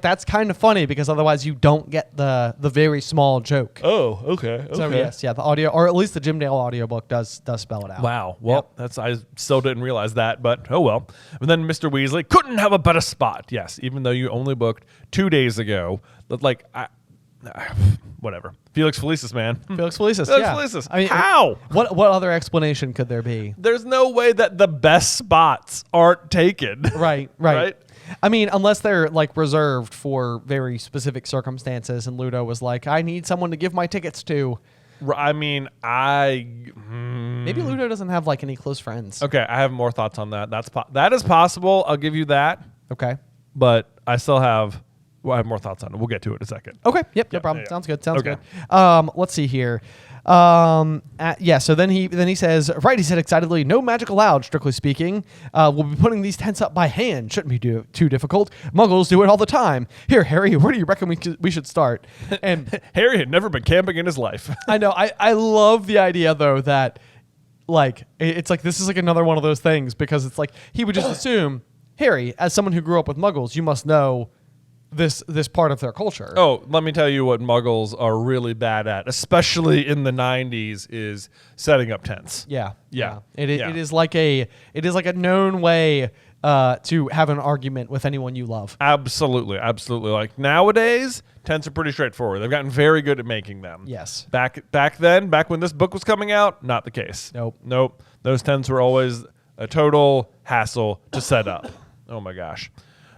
that's kind of funny because otherwise you don't get the very small joke. Oh, okay. So yes, the audio, or at least the Jim Dale audiobook does spell it out. Wow. Well, I still didn't realize that, but oh well. And then Mr. Weasley couldn't have a better spot. Yes, even though you only booked 2 days ago. But whatever. Felix Felicis, man. Felix Felicis. Felicis. I mean, how? What other explanation could there be? There's no way that the best spots aren't taken. Right. I mean, unless they're like reserved for very specific circumstances, and Ludo was like, "I need someone to give my tickets to." I mean, maybe Ludo doesn't have like any close friends. Okay, I have more thoughts on that. That is possible. I'll give you that. Okay. But I still have. Well, I have more thoughts on it. We'll get to it in a second. Okay. Yep. No problem. Yeah. Sounds good. Sounds Okay. good. Let's see here. So then he says, right, he said excitedly, no magic allowed, strictly speaking. We'll be putting these tents up by hand. Shouldn't be too difficult. Muggles do it all the time. Here, Harry, where do you reckon we should start? And Harry had never been camping in his life. I know. I love the idea, though, that like it's like this is like another one of those things because it's like he would just assume, Harry, as someone who grew up with Muggles, you must know this part of their culture. Oh, let me tell you what Muggles are really bad at, especially in the 90s, is setting up tents. Yeah. Yeah. It is like a known way to have an argument with anyone you love. Absolutely. Like nowadays, tents are pretty straightforward. They've gotten very good at making them. Yes. Back when this book was coming out, not the case. Nope. Those tents were always a total hassle to set up. Oh my gosh.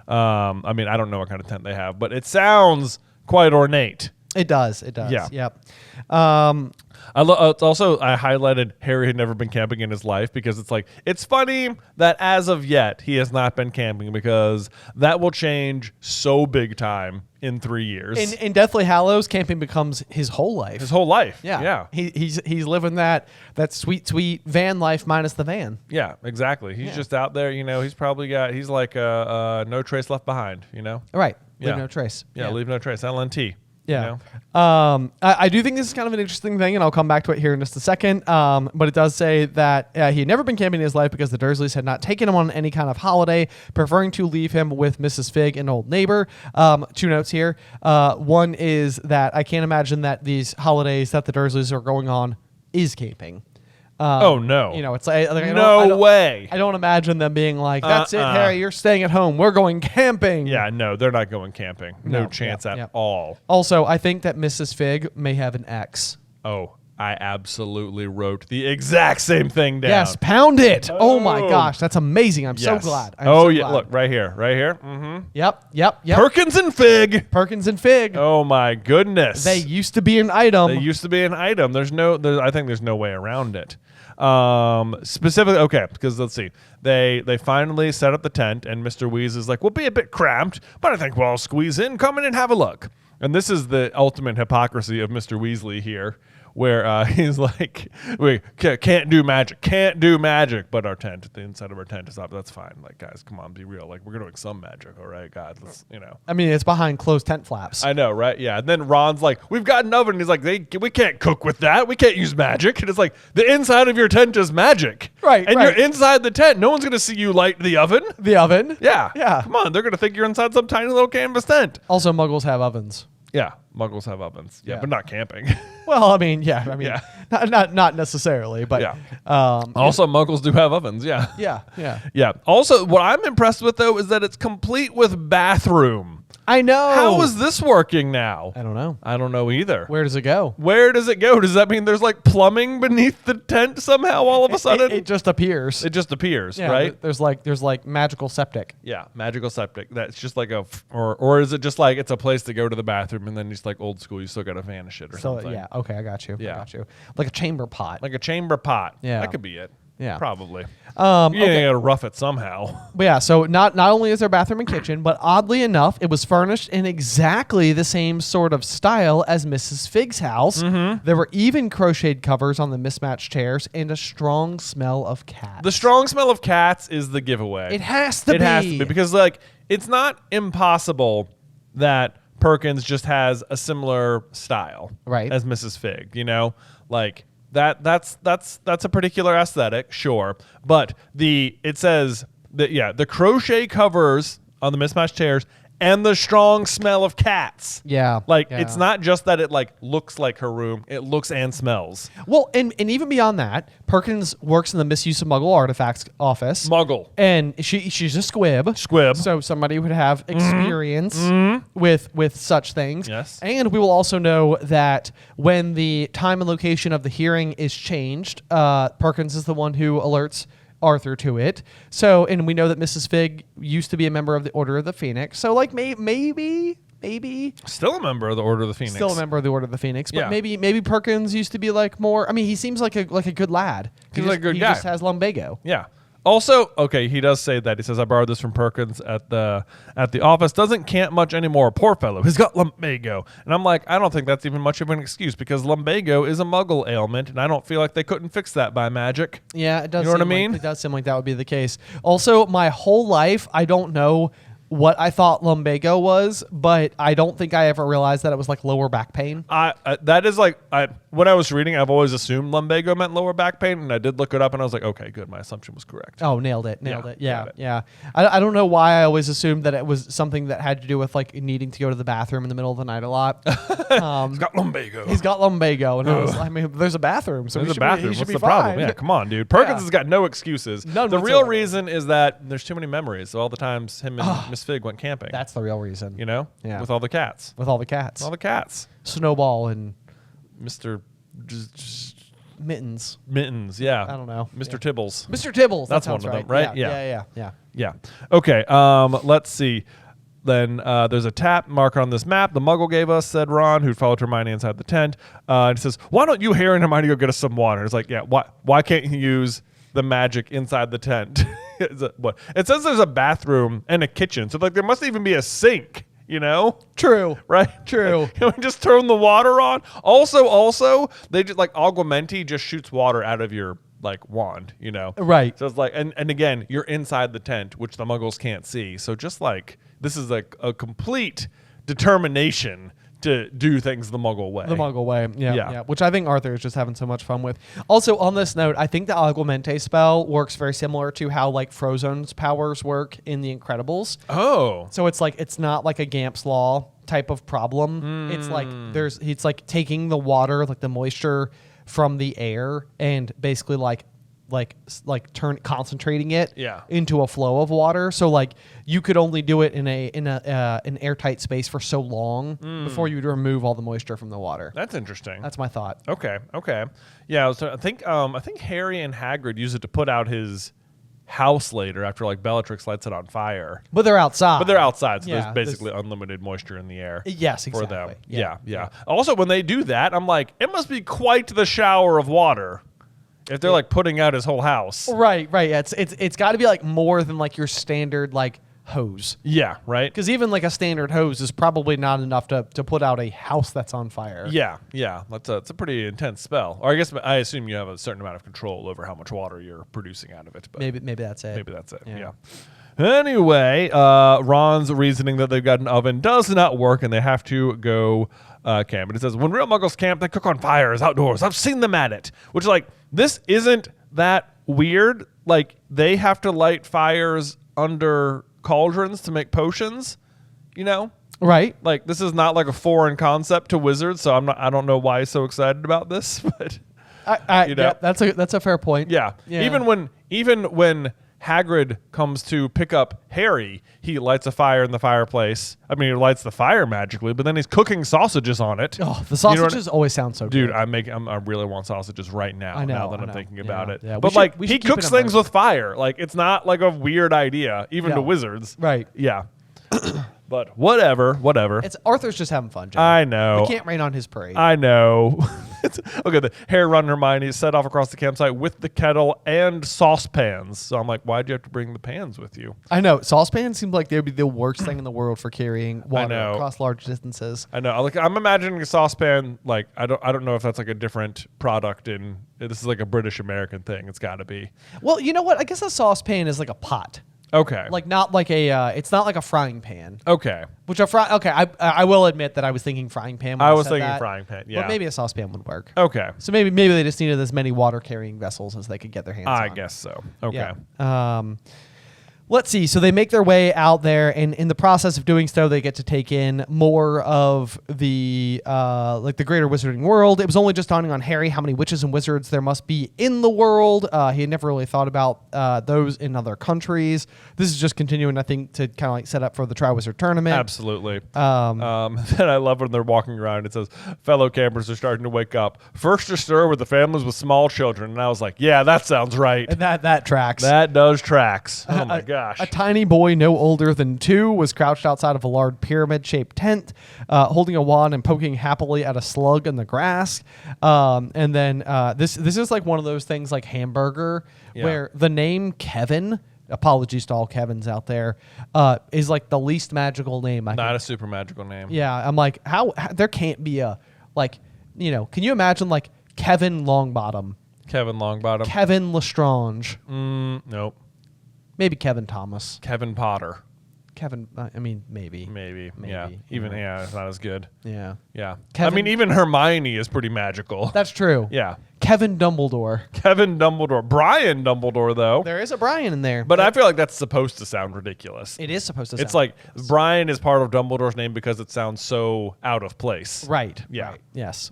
I mean, I don't know what kind of tent they have, but it sounds quite ornate. It does. Yeah. Yep. I highlighted Harry had never been camping in his life because it's funny that as of yet he has not been camping because that will change so big time in 3 years. In Deathly Hallows, camping becomes his whole life. His whole life. Yeah. He's living that sweet van life minus the van. Yeah, exactly. He's just out there, he's like no trace left behind, Right. Yeah. Leave no trace. Yeah, leave no trace. LNT. Yeah. I do think this is kind of an interesting thing, and I'll come back to it here in just a second. But it does say that he had never been camping in his life because the Dursleys had not taken him on any kind of holiday, preferring to leave him with Mrs. Figg, an old neighbor. 2 notes here. One is that I can't imagine that these holidays that the Dursleys are going on is camping. Oh, no. It's like no way. I don't imagine them being like, that's it, Harry, you're staying at home. We're going camping. Yeah, no, they're not going camping. No chance at all. Also, I think that Mrs. Figg may have an ex. Oh, I absolutely wrote the exact same thing down. Yes, pound it. Oh my gosh, that's amazing. I'm so glad. Look, right here. Mm-hmm. Yep. Perkins and Figg. Oh my goodness. They used to be an item. I think there's no way around it. Specifically, okay, because let's see. They finally set up the tent, and Mr. Weeze is like, we'll be a bit cramped, but I think we'll all squeeze in. Come in and have a look. And this is the ultimate hypocrisy of Mr. Weasley here, where he's like, we can't do magic, but our tent, the inside of our tent is up. That's fine. Like, guys, come on, be real. Like, we're doing some magic, all right, God, let's. I mean, it's behind closed tent flaps. I know, right? Yeah. And then Ron's like, we've got an oven. And he's like, we can't cook with that. We can't use magic. And it's like, the inside of your tent is magic. Right, And right. you're inside the tent. No one's going to see you light the oven. The oven? Yeah. Yeah. Come on. They're going to think you're inside some tiny little canvas tent. Also, Muggles have ovens. Yeah. Muggles have ovens. Yeah. But not camping. Well, I mean, not necessarily, but yeah. Also, Muggles do have ovens. Yeah. Yeah. Yeah. Also, what I'm impressed with, though, is that it's complete with bathroom. I know. How is this working now? I don't know. I don't know either. Where does it go? Where does it go? Does that mean there's like plumbing beneath the tent somehow all of a sudden? It just appears. It just appears, Yeah, right? There's like magical septic. Yeah, magical septic. That's just like or is it just like it's a place to go to the bathroom and then just like old school, you still got to vanish it or something? Yeah, okay, I got you. Yeah. I got you. Like a chamber pot. Like a chamber pot. Yeah. That could be it. Yeah. Probably. Okay. You gotta rough it somehow. But yeah, so not only is there bathroom and kitchen, but oddly enough, it was furnished in exactly the same sort of style as Mrs. Figg's house. Mm-hmm. There were even crocheted covers on the mismatched chairs and a strong smell of cats. The strong smell of cats is the giveaway. It has to be. It has to be because like it's not impossible that Perkins just has a similar style Right. as Mrs. Figg, you know? Like that's a particular aesthetic, sure. But it says that the crochet covers on the mismatched chairs and the strong smell of cats. Yeah. Like yeah. it's not just that it like looks like her room, it looks and smells. Well, and even beyond that, Perkins works in the misuse of Muggle artifacts office. Muggle. And she's a squib. Squib. So somebody would have experience with such things. Yes. And we will also know that when the time and location of the hearing is changed, Perkins is the one who alerts Arthur to it. So, and we know that Mrs. Figg used to be a member of the Order of the Phoenix. So, like, maybe Still a member of the Order of the Phoenix. still a member of the Order of the Phoenix, but Yeah. maybe Perkins used to be like more. I mean, he seems like a good lad. He's like a good he guy. just has lumbago. Yeah. Also, okay, he does say that. He says, I borrowed this from Perkins at the office. Doesn't camp much anymore. Poor fellow. He's got lumbago. And I'm like, I don't think that's even much of an excuse because lumbago is a Muggle ailment, and I don't feel like they couldn't fix that by magic. Yeah, it does. You know what I seem mean? It does seem like that would be the case. Also, my whole life, I don't know what I thought lumbago was, but I don't think I ever realized that it was like lower back pain. That is like when I was reading, I've always assumed lumbago meant lower back pain, and I did look it up, and I was like, okay, good, my assumption was correct. Oh, nailed it. got Yeah, it. yeah. I don't know why I always assumed that it was something that had to do with like needing to go to the bathroom in the middle of the night a lot. He's got lumbago. He's got lumbago, and I mean, there's a bathroom, so There's he a bathroom. He should What's be the fine. problem? Yeah, come on, dude. Perkins Yeah. has got no excuses. None the real whatsoever. reason is that there's too many memories of all the times him and Miss Figg went camping. That's the real reason. You know? Yeah. With all the cats. With all the cats, All the cats. Snowball and Mr. Mittens. Mittens, yeah. I don't know. Mr. Yeah. Tibbles. Mr. Tibbles. That's that sounds one of them, right? Yeah. Yeah. Okay, let's see. Then there's a tap marker on this map the Muggle gave us, said Ron, who followed Hermione inside the tent. And it says, why don't you, Harry and Hermione, go get us some water? It's like, yeah, why can't you use the magic inside the tent? What? It says there's a bathroom and a kitchen. So like there must even be a sink, you know? True. Right? True. Can we just turn the water on? Also, they just like Augmenti just shoots water out of your like wand, you know? Right. So it's like, and again, you're inside the tent, which the Muggles can't see. So just like, this is like a complete determination to do things the Muggle way. The Muggle way, Yeah. yeah. Which I think Arthur is just having so much fun with. Also, on this note, I think the Augmente spell works very similar to how like Frozone's powers work in The Incredibles. Oh. So it's like it's not like a Gamp's Law type of problem. It's like it's like taking the water, like the moisture from the air, and basically concentrating it into a flow of water. So like you could only do it in an airtight space for so long before you would remove all the moisture from the water. That's interesting. That's my thought. Okay. Yeah, so I think Harry and Hagrid use it to put out his house later after like Bellatrix lights it on fire. But they're outside. So Yeah, there's basically unlimited moisture in the air. Yes, For exactly. them. Yeah. Also, when they do that, I'm like, it must be quite the shower of water if they're like putting out his whole house. Right. Yeah, it's got to be like more than like your standard like hose. Yeah, right? Because even like a standard hose is probably not enough to put out a house that's on fire. Yeah. It's a pretty intense spell. Or I assume you have a certain amount of control over how much water you're producing out of it. But Maybe that's it. Maybe that's it. Yeah. Anyway, Ron's reasoning that they've got an oven does not work and they have to go camp. And it says, when real Muggles camp, they cook on fires outdoors. I've seen them at it. Which, like, this isn't that weird. Like, they have to light fires under cauldrons to make potions, you know? Right. Like, this is not like a foreign concept to wizards, so I don't know why he's so excited about this, but You know? Yeah, that's a fair point. yeah. Even when Hagrid comes to pick up Harry, he lights a fire in the fireplace. I mean, he lights the fire magically, but then he's cooking sausages on it. Oh, the sausages always sound so Dude, good. I really want sausages right now. I know, now that I I'm know. thinking about it. Yeah. But he cooks things with fire. Like, it's not like a weird idea, even to wizards. Right. Yeah. But whatever. It's Arthur's just having fun, John. I know. We can't rain on his parade. I know. Okay, the Harry, Ron, and Hermione set off across the campsite with the kettle and saucepans. So I'm like, why'd you have to bring the pans with you? I know. Saucepans seem like they would be the worst thing in the world for carrying water know. across large distances. I know. Like, I'm imagining a saucepan. Like, I don't know if that's like a different product. This is like a British American thing. It's got to be. Well, you know what? I guess a saucepan is like a pot. Okay. Like not like it's not like a frying pan. Okay. I will admit that I was thinking frying pan. When I was said thinking that, frying pan. Yeah. But maybe a saucepan would work. Okay. So maybe they just needed as many water carrying vessels as they could get their hands on. I guess so. Okay. Yeah. Let's see. So they make their way out there, and in the process of doing so, they get to take in more of the like the greater wizarding world. It was only just dawning on Harry how many witches and wizards there must be in the world. He had never really thought about those in other countries. This is just continuing, I think, to kind of like set up for the Triwizard Tournament. Absolutely. And I love when they're walking around. It says, fellow campers are starting to wake up. First to stir with the families with small children. And I was like, yeah, that sounds right. And that tracks. That does tracks. Oh, my gosh. A tiny boy no older than 2 was crouched outside of a large pyramid-shaped tent, holding a wand and poking happily at a slug in the grass. And then this is like one of those things like Hamburger, where the name Kevin, apologies to all Kevins out there, is like the least magical name. Not a super magical name. Yeah, I'm like, how there can't be a, like, you know, can you imagine like Kevin Longbottom? Kevin Longbottom. Kevin Lestrange. Nope. Maybe Kevin Thomas. Kevin Potter. Kevin, I mean, maybe. Yeah. Even, it's not as good. Yeah. Yeah. Kevin- I mean, even Hermione is pretty magical. That's true. Yeah. Kevin Dumbledore. Kevin Dumbledore. Brian Dumbledore, though. There is a Brian in there. But I feel like that's supposed to sound ridiculous. It is supposed to It's sound like ridiculous. Brian is part of Dumbledore's name because it sounds so out of place. Right. Yeah. Right. Yes.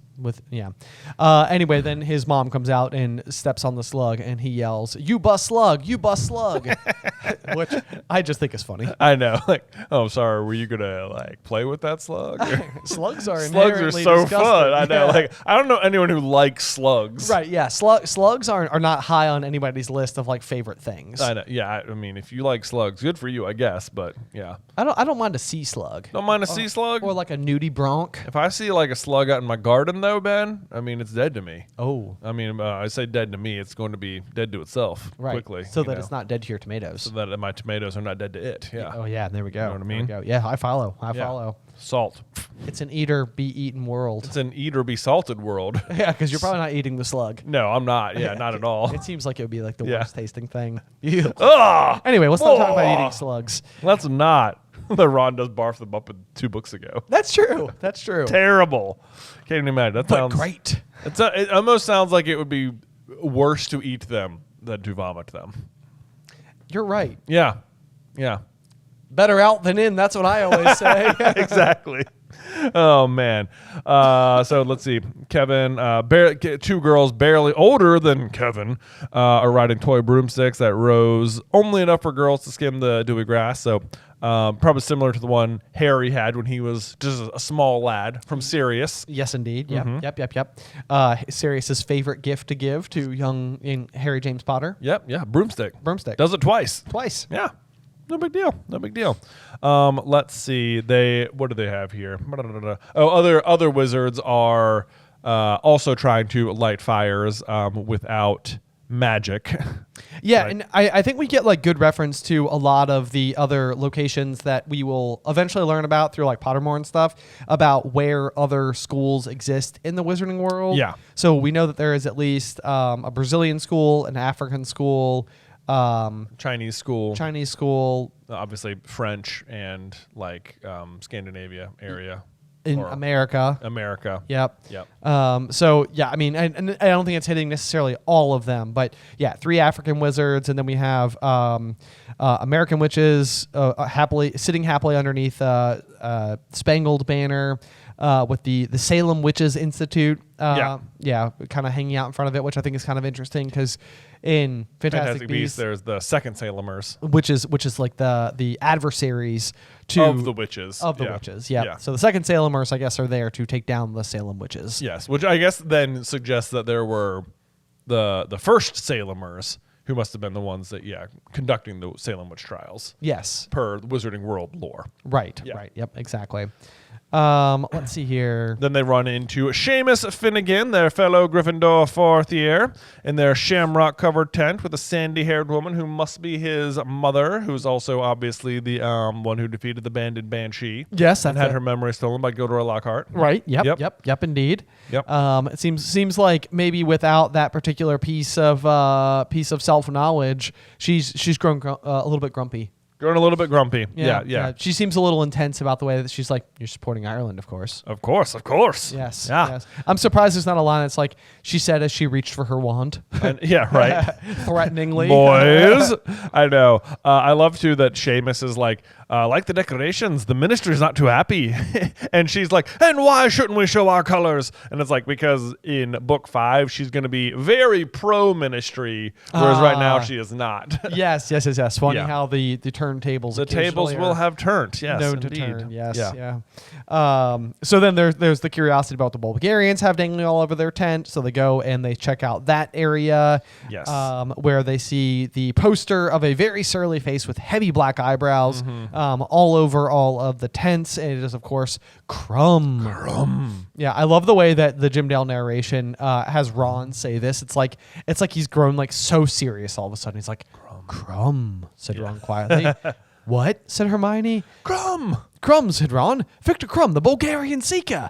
Anyway, then his mom comes out and steps on the slug and he yells, "You bust slug! You bust slug!" Which I just think is funny. I know. Like, oh, sorry. Were you gonna like play with that slug? Slugs are Slugs are inherently so disgusting. fun. I know. Yeah. Like, I don't know anyone who likes slugs. Right. Yeah. Slugs are not high on anybody's list of like favorite things. I know. Yeah. I mean, if you like slugs, good for you, I guess. But yeah, I don't mind a sea slug. don't mind a sea slug. Or like a nudie bronc. If I see like a slug out in my garden, though, Ben, I mean, it's dead to me. Oh. I mean, I say dead to me. It's going to be dead to itself quickly. So you that know? it's not dead to your tomatoes. So that my tomatoes are not dead to it. Yeah. Oh yeah, there we go. know what I mean? There we go. Yeah, I follow. I Yeah. follow. Salt. It's an eater be eaten world. It's an eat or be salted world. Yeah, because you're probably not eating the slug. No, I'm not. Yeah, not at all. It seems like it would be like the Yeah. worst tasting thing. Ugh! Anyway, let's not talk about Ugh! eating slugs. Let's not. The Ron does barf them up 2 books ago. That's true. That's true. Terrible. Can't even imagine. That But sounds great. It almost sounds like it would be worse to eat them than to vomit them. You're right. Yeah. Yeah. Better out than in. That's what I always say. Exactly. Oh man. So let's see. Kevin, 2 girls barely older than Kevin, are riding toy broomsticks that rose only enough for girls to skim the dewy grass. So probably similar to the one Harry had when he was just a small lad from Sirius. Yes, indeed. Yep. Mm-hmm. Yep. Sirius's favorite gift to give to young Harry James Potter. Yep. Yeah. Broomstick. Broomstick. Does it twice. Twice. Yeah. No big deal. No big deal. Let's see. What do they have here? Oh, other wizards are also trying to light fires without magic. Yeah, Right. and I think we get like good reference to a lot of the other locations that we will eventually learn about through like Pottermore and stuff about where other schools exist in the wizarding world. Yeah. So we know that there is at least a Brazilian school, an African school, Chinese school. Obviously French and like Scandinavia area. in Or America. America. Yep. Yep. So yeah, I mean, and I don't think it's hitting necessarily all of them, but yeah, 3 African wizards, and then we have American witches sitting happily underneath Spangled Banner. with the Salem Witches Institute. Yeah. Kind of hanging out in front of it, which I think is kind of interesting because in Fantastic Beasts, there's the second Salemers, which is like the adversaries of the witches. Witches. Yeah. So the second Salemers, I guess, are there to take down the Salem Witches. Yes, which I guess then suggests that there were the first Salemers who must have been the ones that conducting the Salem witch trials. Yes. Per Wizarding World lore. Right. Yeah. Right. Yep. Exactly. Let's see here. Then they run into Seamus Finnegan, their fellow Gryffindor fourth year, in their shamrock-covered tent with a sandy-haired woman who must be his mother, who's also obviously the one who defeated the banded Banshee. Yes, and had her memory stolen by Gilderoy Lockhart. Right. Yep. Indeed. Yep. It seems like maybe without that particular piece of self-knowledge, she's grown a little bit grumpy. Growing a little bit grumpy. Yeah. She seems a little intense about the way that she's like, you're supporting Ireland, of course. Of course. Yes. Yeah. Yes. I'm surprised there's not a line that's like, she said as she reached for her wand. And, yeah, right. Threateningly. Boys. I know. I love, too, that Seamus is like the decorations, the ministry's not too happy. And she's like, and why shouldn't we show our colors? And it's like, because in book 5, she's going to be very pro-ministry, whereas right now she is not. Yes. Funny how the turntables. The tables will have turned. Yes, known indeed. to turn. Yes. Yeah. So then there's the curiosity about the Bulgarians have dangling all over their tent. So they go and they check out that area. Yes. Where they see the poster of a very surly face with heavy black eyebrows all over all of the tents. And it is, of course, Crumb. Yeah, I love the way that the Jim Dale narration has Ron say this. It's like he's grown like so serious all of a sudden. He's like, Crumb, said Ron quietly. What? Said Hermione. Crumb, said Ron. Victor Crumb, the Bulgarian Seeker.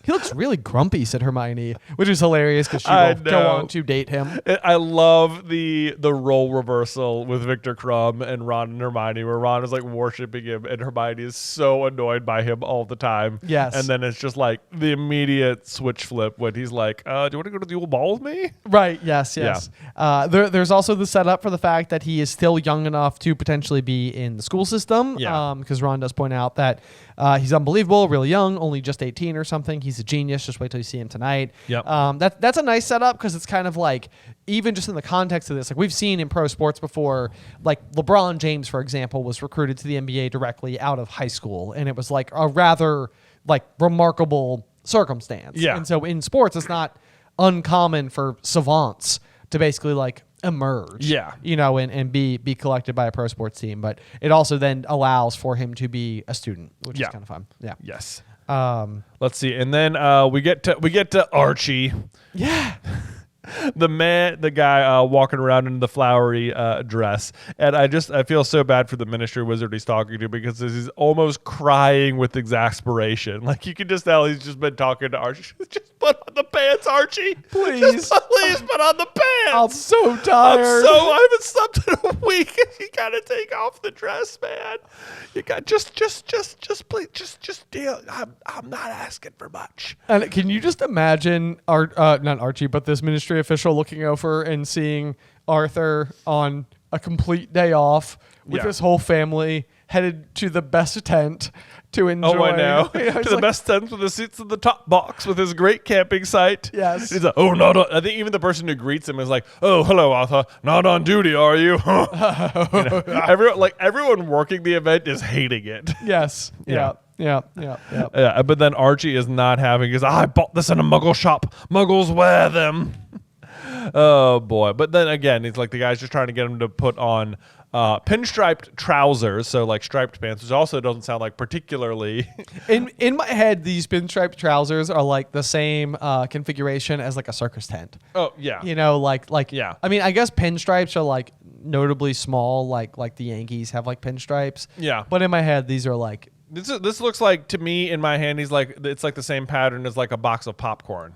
He looks really grumpy, said Hermione, which is hilarious because she will go on to date him. I love the role reversal with Victor Crumb and Ron and Hermione, where Ron is like worshiping him and Hermione is so annoyed by him all the time. Yes. And then it's just like the immediate switch flip when he's like, do you want to go to the old ball with me? Right, yes. There's also the setup for the fact that he is still young enough to potentially be in the school system. Yeah. Because Ron does point out that he's unbelievable, really young, only just 18 or something. He's a genius. Just wait till you see him tonight. Yep. That's a nice setup because it's kind of like, even just in the context of this, like we've seen in pro sports before, like LeBron James, for example, was recruited to the NBA directly out of high school. And it was like a rather like remarkable circumstance. Yeah. And so in sports, it's not uncommon for savants to basically like emerge, and be collected by a pro sports team. But it also then allows for him to be a student, which is kind of fun. Yeah. Yes. Let's see. And then we get to Archie. Yeah. The guy walking around in the flowery dress, and I feel so bad for the ministry wizard he's talking to because he's almost crying with exasperation. Like you can just tell he's just been talking to Archie. Just put on the pants, Archie. Please Put on the pants. I'm so tired. I haven't slept in a week. You gotta take off the dress, man. You got just please just deal. I'm not asking for much. And can you just imagine not Archie, but this ministry official looking over and seeing Arthur on a complete day off with his whole family headed to the best tent to enjoy. Oh, I know. To the best tent with the seats in the top box with his great camping site. Yes. He's like, I think even the person who greets him is like, oh, hello, Arthur. Not on duty, are you? Everyone working the event is hating it. Yes. Yeah. But then Archie is not having his, I bought this in a muggle shop. Muggles wear them. Oh, boy. But then again, it's like the guy's just trying to get him to put on pinstriped trousers, so like striped pants, which also doesn't sound like particularly. in my head, these pinstriped trousers are like the same configuration as like a circus tent. Oh yeah, yeah. I mean, I guess pinstripes are like notably small, like the Yankees have like pinstripes. Yeah, but in my head, these are like. This looks like, to me, in my hand, it's like the same pattern as like a box of popcorn,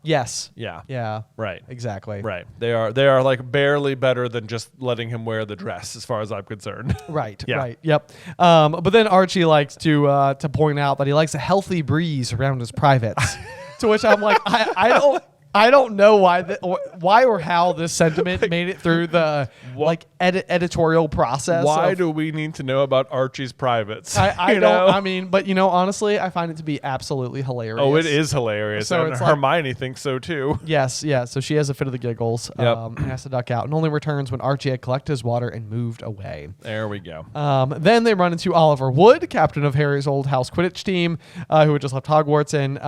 Yes. Yeah. Right. Exactly. Right. They are like barely better than just letting him wear the dress, as far as I'm concerned. Right. Yeah. Right. Yep. But then Archie likes to point out that he likes a healthy breeze around his privates. To which I'm like, I I don't know why or how this sentiment made it through the editorial process. Why do we need to know about Archie's privates? I don't. I mean, but honestly, I find it to be absolutely hilarious. Oh, it is hilarious. So and it's Hermione thinks so too. Yes, yeah. So she has a fit of the giggles. And has to duck out, and only returns when Archie had collected his water and moved away. There we go. Then they run into Oliver Wood, captain of Harry's old house Quidditch team, who had just left Hogwarts, and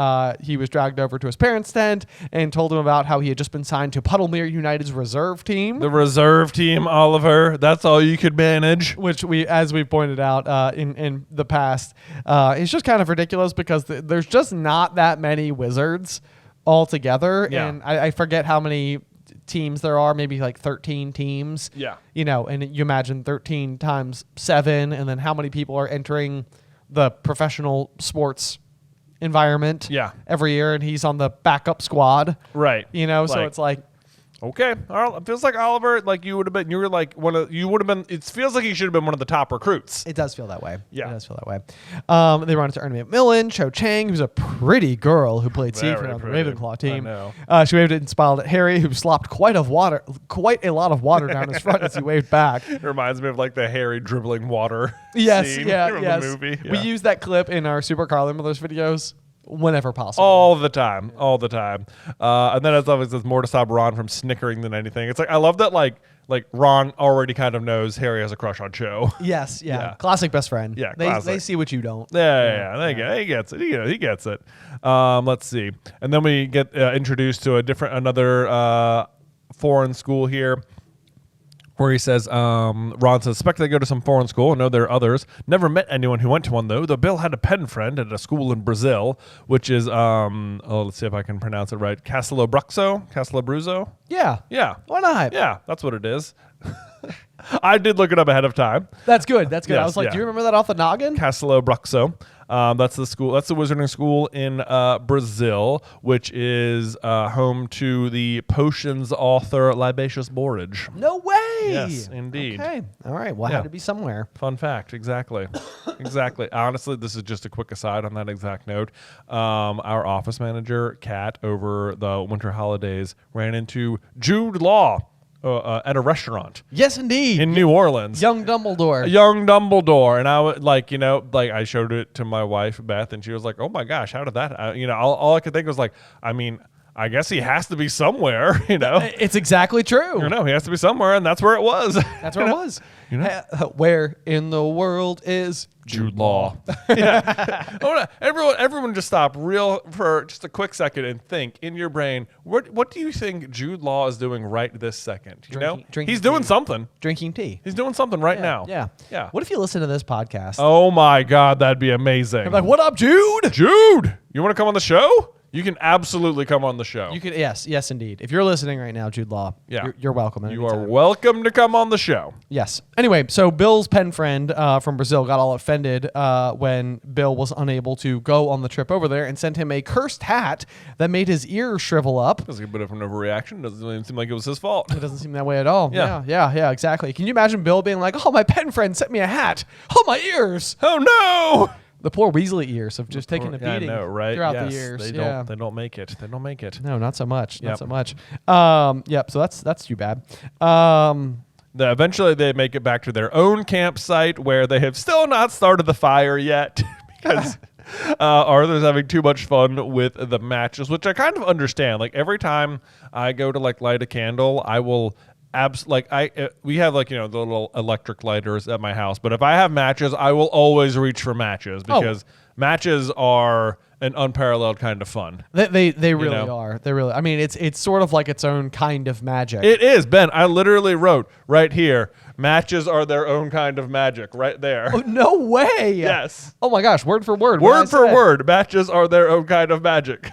he was dragged over to his parents' tent and told him about how he had just been signed to Puddlemere United's reserve team. The reserve team, Oliver. That's all you could manage. Which as we pointed out in the past, it's just kind of ridiculous because there's just not that many wizards altogether. Yeah. And I forget how many teams there are, maybe like 13 teams. Yeah. And you imagine 13 times 7, and then how many people are entering the professional sports environment every year, and he's on the backup squad. Right. So it's like, okay. It feels like Oliver, you would have been, it feels like he should have been one of the top recruits. It does feel that way. Yeah. It does feel that way. They run into Ernie McMillan, Cho Chang, who's a pretty girl who played Siegfried on the Ravenclaw team. I know. She waved and smiled at Harry, who slopped quite a lot of water down his front as he waved back. It reminds me of the Harry dribbling water Yes, scene yes. from the movie. Yeah. We use that clip in our Super Carlin Brothers videos whenever possible. All the time. And then it's obviously more to stop Ron from snickering than anything. It's I love that Ron already kind of knows Harry has a crush on Cho. Yes, yeah. Classic best friend. Yeah, they see what you don't. Yeah. He gets it. He gets it. Let's see. And then we get introduced to another foreign school here, where he says, Ron says, suspect they go to some foreign school. I know there are others. Never met anyone who went to one, though. Bill had a pen friend at a school in Brazil, which is, let's see if I can pronounce it right. Castelabruzo? Yeah. Yeah. Why not? Yeah, that's what it is. I did look it up ahead of time. That's good. Yes, I was like, yeah. do you remember that off the noggin? Castelabruzo. That's the school. That's the wizarding school in Brazil, which is home to the potions author Libatius Borage. No way. Yes, indeed. Okay. All right. Well, it had to be somewhere. Fun fact. Exactly. Exactly. Honestly, this is just a quick aside on that exact note. Our office manager, Kat, over the winter holidays, ran into Jude Law at a restaurant. Yes, indeed. In New Orleans. Young Dumbledore. And I would I showed it to my wife, Beth, and she was like, oh my gosh, how did that, all I could think was I guess he has to be somewhere, It's exactly true. He has to be somewhere, and that's where it was. That's where it was. Where in the world is Jude Law? Yeah. Everyone just stop for just a quick second and think in your brain, what do you think Jude Law is doing right this second? Drinking He's doing something. Drinking tea. He's doing something right now. Yeah. What if you listen to this podcast? Oh my God, that'd be amazing. I'm like, what up, Jude? Jude, you want to come on the show? You can absolutely come on the show. You could, yes, indeed. If you're listening right now, Jude Law, you're welcome. You are welcome to come on the show. Yes. Anyway, so Bill's pen friend from Brazil got all offended when Bill was unable to go on the trip over there and sent him a cursed hat that made his ears shrivel up. That's a bit of an overreaction. Doesn't even seem like it was his fault. It doesn't seem that way at all. Yeah, Exactly. Can you imagine Bill being like, oh, my pen friend sent me a hat. Oh, my ears. Oh, no. The poor Weasley ears have just taken a beating throughout the years. They don't make it. They don't make it. No, not so much. Yep. Not so much. So that's too bad. Eventually, they make it back to their own campsite where they have still not started the fire yet because Arthur's having too much fun with the matches, which I kind of understand. Every time I go to light a candle, I will. We have the little electric lighters at my house, but if I have matches, I will always reach for matches because matches are an unparalleled kind of fun. They really are. They really. I mean, it's sort of like its own kind of magic. It is, Ben. I literally wrote right here, matches are their own kind of magic right there. Oh, no way. Yes. Oh my gosh, word for word. Word for word, matches are their own kind of magic.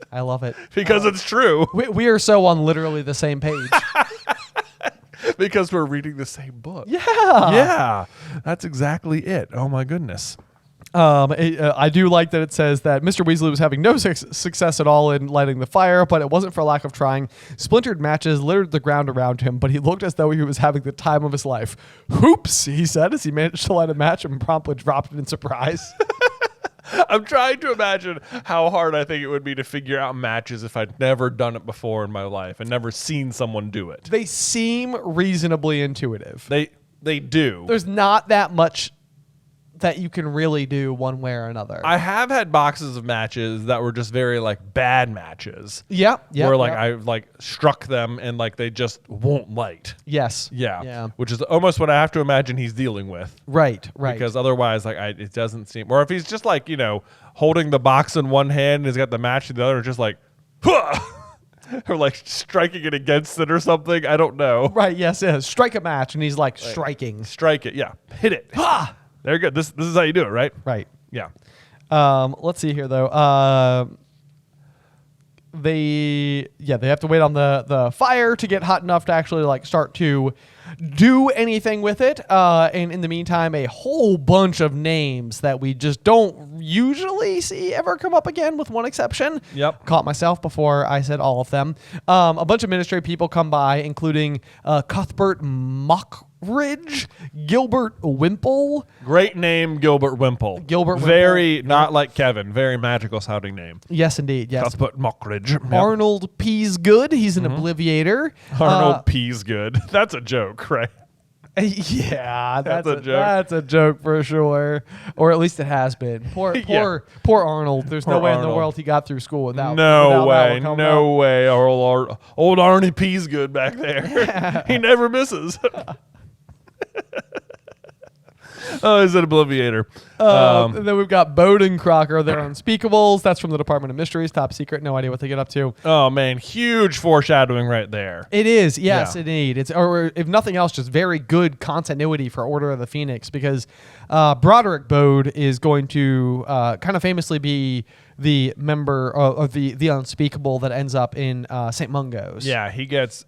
I love it. Because it's true. We are so on literally the same page. Because we're reading the same book. Yeah. Yeah. That's exactly it. Oh, my goodness. I do like that it says that Mr. Weasley was having no success at all in lighting the fire, but it wasn't for lack of trying. Splintered matches littered the ground around him, but he looked as though he was having the time of his life. Hoops, he said as he managed to light a match and promptly dropped it in surprise. I'm trying to imagine how hard I think it would be to figure out matches if I'd never done it before in my life and never seen someone do it. They seem reasonably intuitive. They do. There's not that much that you can really do one way or another. I have had boxes of matches that were just very like bad matches. Yeah. Where like I like struck them and like they just won't light. Yes. Yeah. Which is almost what I have to imagine he's dealing with. Right. Because otherwise, like it doesn't seem. Or if he's just like holding the box in one hand and he's got the match in the other, just like, or like striking it against it or something. I don't know. Right. Yes. Strike a match, and he's like striking. Strike it. Yeah. Hit it. There you go. This is how you do it, right? Right. Yeah. Let's see here though. They have to wait on the fire to get hot enough to actually like start to do anything with it. And in the meantime, a whole bunch of names that we just don't usually see ever come up again, with one exception. Yep. Caught myself before I said all of them. A bunch of ministry people come by, including Cuthbert Mockridge, Gilbert Wimple. Great name, Gilbert Wimple. Very not like Kevin. Very magical sounding name. Yes, indeed. Yes. Cuthbert Mockridge. Yep. Arnold Peasgood. He's an obliviator. Arnold Peasgood. That's a joke, right? Yeah, that's a joke. That's a joke for sure, or at least it has been. Poor Arnold. There's no way in the world he got through school without. No way. Old Arnie Peasgood back there. He never misses. Oh, he's an obliviator. And then we've got Bowden Crocker. They're unspeakables. That's from the Department of Mysteries. Top secret. No idea what they get up to. Oh man, huge foreshadowing right there. It is. Yes, indeed. It's, or if nothing else, just very good continuity for Order of the Phoenix, because Broderick Bode is going to kind of famously be the member of the unspeakable that ends up in St. Mungo's. Yeah, he gets